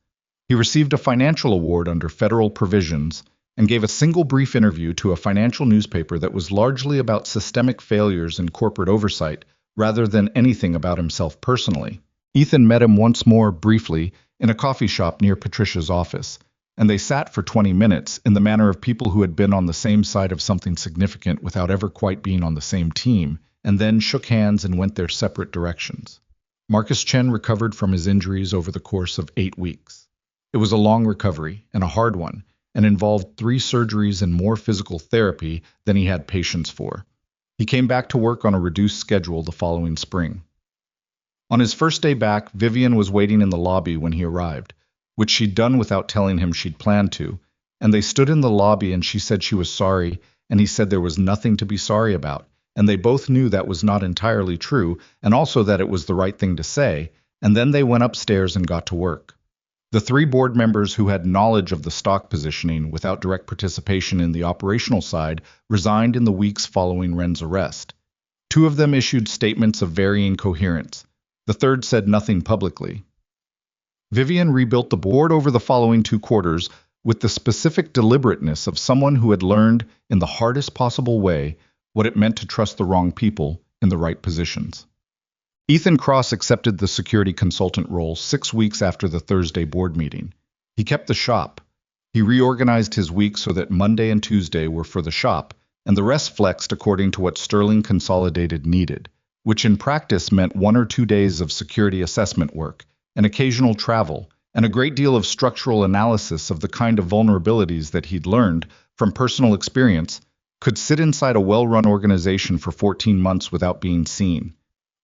He received a financial award under federal provisions and gave a single brief interview to a financial newspaper that was largely about systemic failures in corporate oversight rather than anything about himself personally. Ethan met him once more briefly in a coffee shop near Patricia's office, and they sat for 20 minutes in the manner of people who had been on the same side of something significant without ever quite being on the same team, and then shook hands and went their separate directions. Marcus Chen recovered from his injuries over the course of 8 weeks. It was a long recovery and a hard one, and involved 3 surgeries and more physical therapy than he had patience for. He came back to work on a reduced schedule the following spring. On his first day back, Vivian was waiting in the lobby when he arrived, which she'd done without telling him she'd planned to, and they stood in the lobby and she said she was sorry, and he said there was nothing to be sorry about, and they both knew that was not entirely true, and also that it was the right thing to say, and then they went upstairs and got to work. The 3 board members who had knowledge of the stock positioning without direct participation in the operational side resigned in the weeks following Wren's arrest. 2 of them issued statements of varying coherence. The third said nothing publicly. Vivian rebuilt the board over the following 2 quarters with the specific deliberateness of someone who had learned, in the hardest possible way, what it meant to trust the wrong people in the right positions. Ethan Cross accepted the security consultant role 6 weeks after the Thursday board meeting. He kept the shop. He reorganized his week so that Monday and Tuesday were for the shop, and the rest flexed according to what Sterling Consolidated needed, which in practice meant 1 or 2 days of security assessment work, and occasional travel, and a great deal of structural analysis of the kind of vulnerabilities that he'd learned from personal experience could sit inside a well-run organization for 14 months without being seen.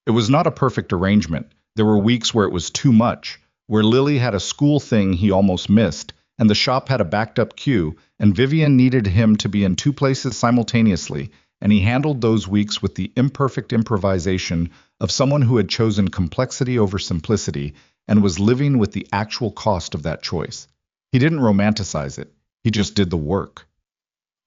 It was not a perfect arrangement. There were weeks where it was too much, where Lily had a school thing he almost missed, and the shop had a backed-up queue, and Vivian needed him to be in two places simultaneously, and he handled those weeks with the imperfect improvisation of someone who had chosen complexity over simplicity and was living with the actual cost of that choice. He didn't romanticize it, he just did the work.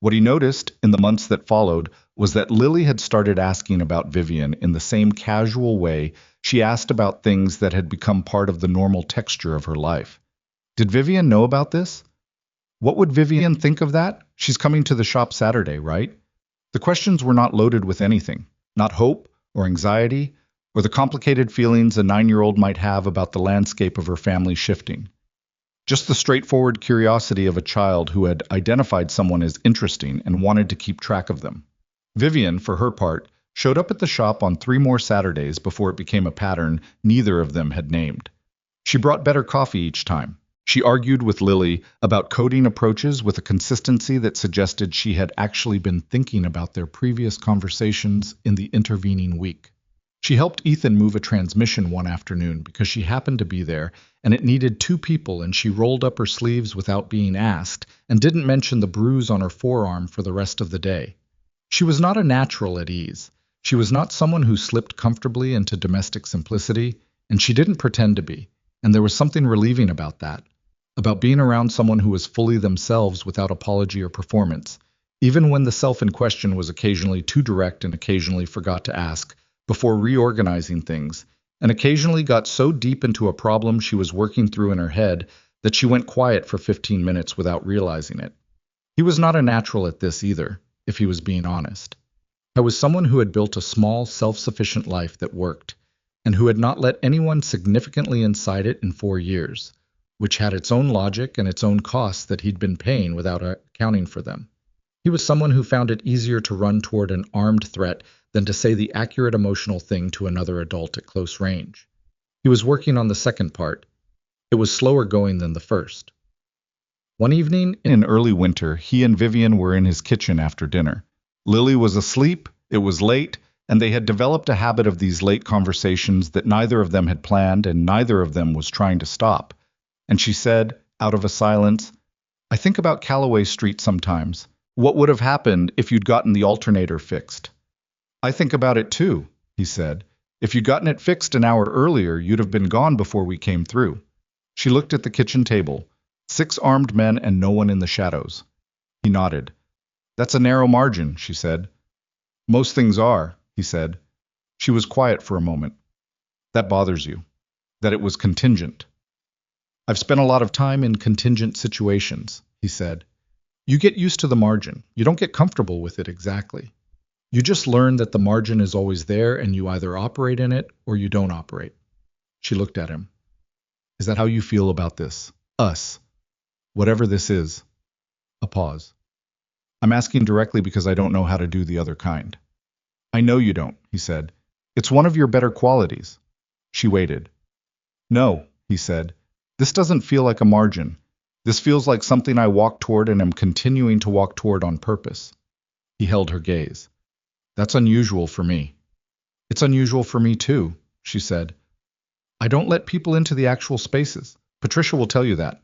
What he noticed in the months that followed was that Lily had started asking about Vivian in the same casual way she asked about things that had become part of the normal texture of her life. Did Vivian know about this? What would Vivian think of that? She's coming to the shop Saturday, right? The questions were not loaded with anything, not hope or anxiety or the complicated feelings a 9-year-old might have about the landscape of her family shifting. Just the straightforward curiosity of a child who had identified someone as interesting and wanted to keep track of them. Vivian, for her part, showed up at the shop on 3 more Saturdays before it became a pattern neither of them had named. She brought better coffee each time. She argued with Lily about coding approaches with a consistency that suggested she had actually been thinking about their previous conversations in the intervening week. She helped Ethan move a transmission one afternoon because she happened to be there and it needed 2 people, and she rolled up her sleeves without being asked and didn't mention the bruise on her forearm for the rest of the day. She was not a natural at ease. She was not someone who slipped comfortably into domestic simplicity, and she didn't pretend to be, and there was something relieving about that, about being around someone who was fully themselves without apology or performance, even when the self in question was occasionally too direct and occasionally forgot to ask before reorganizing things, and occasionally got so deep into a problem she was working through in her head that she went quiet for 15 minutes without realizing it. He was not a natural at this either, if he was being honest. I was someone who had built a small, self-sufficient life that worked, and who had not let anyone significantly inside it in 4 years, which had its own logic and its own costs that he'd been paying without accounting for them. He was someone who found it easier to run toward an armed threat than to say the accurate emotional thing to another adult at close range. He was working on the second part. It was slower going than the first. One evening in early winter, he and Vivian were in his kitchen after dinner. Lily was asleep, it was late, and they had developed a habit of these late conversations that neither of them had planned and neither of them was trying to stop. And she said, out of a silence, "I think about Calloway Street sometimes. What would have happened if you'd gotten the alternator fixed?" "I think about it too," he said. "If you'd gotten it fixed an hour earlier, you'd have been gone before we came through." She looked at the kitchen table. 6 armed men and no one in the shadows. He nodded. "That's a narrow margin," she said. "Most things are," he said. She was quiet for a moment. "That bothers you. That it was contingent." "I've spent a lot of time in contingent situations," he said. "You get used to the margin. You don't get comfortable with it exactly. You just learn that the margin is always there and you either operate in it or you don't operate." She looked at him. "Is that how you feel about this? Us? Whatever this is." A pause. "I'm asking directly because I don't know how to do the other kind." "I know you don't," he said. "It's one of your better qualities." She waited. "No," he said. "This doesn't feel like a margin. This feels like something I walk toward and am continuing to walk toward on purpose." He held her gaze. "That's unusual for me." "It's unusual for me too," she said. "I don't let people into the actual spaces. Patricia will tell you that.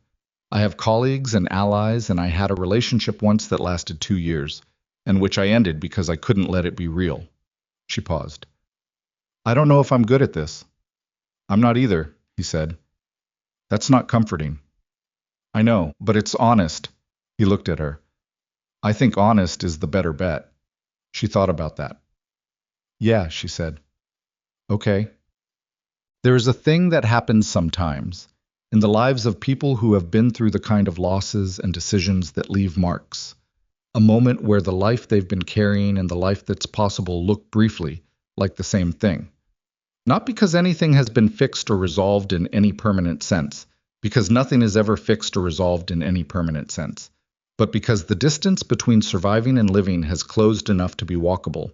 I have colleagues and allies, and I had a relationship once that lasted 2 years, and which I ended because I couldn't let it be real." She paused. "I don't know if I'm good at this." "I'm not either," he said. "That's not comforting." "I know, but it's honest." He looked at her. "I think honest is the better bet." She thought about that. "Yeah," she said. "Okay." There is a thing that happens sometimes in the lives of people who have been through the kind of losses and decisions that leave marks. A moment where the life they've been carrying and the life that's possible look briefly like the same thing. Not because anything has been fixed or resolved in any permanent sense, because nothing is ever fixed or resolved in any permanent sense, but because the distance between surviving and living has closed enough to be walkable.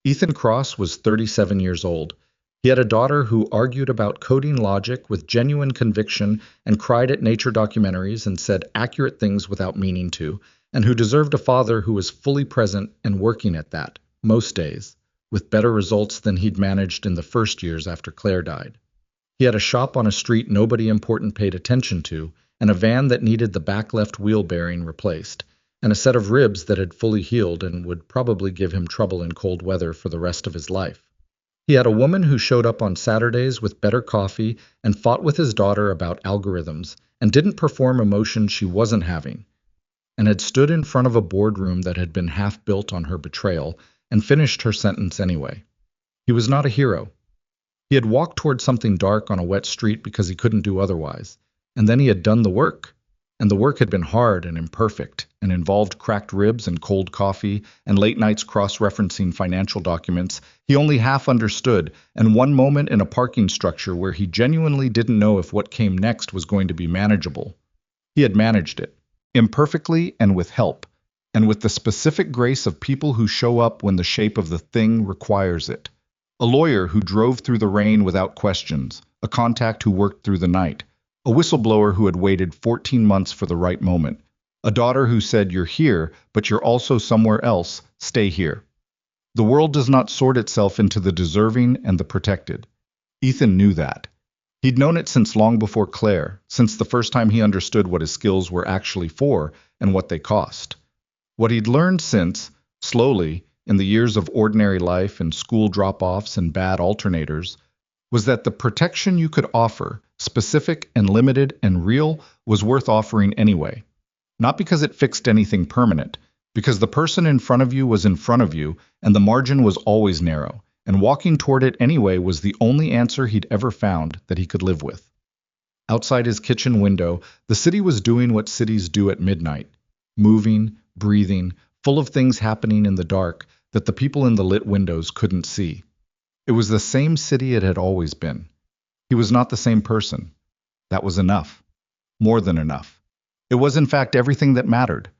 Ethan Cross was 37 years old. He had a daughter who argued about coding logic with genuine conviction and cried at nature documentaries and said accurate things without meaning to, and who deserved a father who was fully present and working at that, most days, with better results than he'd managed in the first years after Claire died. He had a shop on a street nobody important paid attention to, and a van that needed the back left wheel bearing replaced, and a set of ribs that had fully healed and would probably give him trouble in cold weather for the rest of his life. He had a woman who showed up on Saturdays with better coffee and fought with his daughter about algorithms and didn't perform emotions she wasn't having, and had stood in front of a boardroom that had been half built on her betrayal and finished her sentence anyway. He was not a hero. He had walked toward something dark on a wet street because he couldn't do otherwise, and then he had done the work. And the work had been hard and imperfect, and involved cracked ribs and cold coffee, and late nights cross-referencing financial documents he only half understood, and one moment in a parking structure where he genuinely didn't know if what came next was going to be manageable. He had managed it, imperfectly and with help, and with the specific grace of people who show up when the shape of the thing requires it. A lawyer who drove through the rain without questions, a contact who worked through the night, a whistleblower who had waited 14 months for the right moment, a daughter who said, "You're here, but you're also somewhere else, stay here." The world does not sort itself into the deserving and the protected. Ethan knew that. He'd known it since long before Claire, since the first time he understood what his skills were actually for and what they cost. What he'd learned since, slowly, in the years of ordinary life and school drop-offs and bad alternators, was that the protection you could offer, specific and limited and real, was worth offering anyway. Not because it fixed anything permanent, because the person in front of you was in front of you, and the margin was always narrow, and walking toward it anyway was the only answer he'd ever found that he could live with. Outside his kitchen window, the city was doing what cities do at midnight, moving, breathing, full of things happening in the dark that the people in the lit windows couldn't see. It was the same city it had always been. He was not the same person. That was enough. More than enough. It was in fact everything that mattered.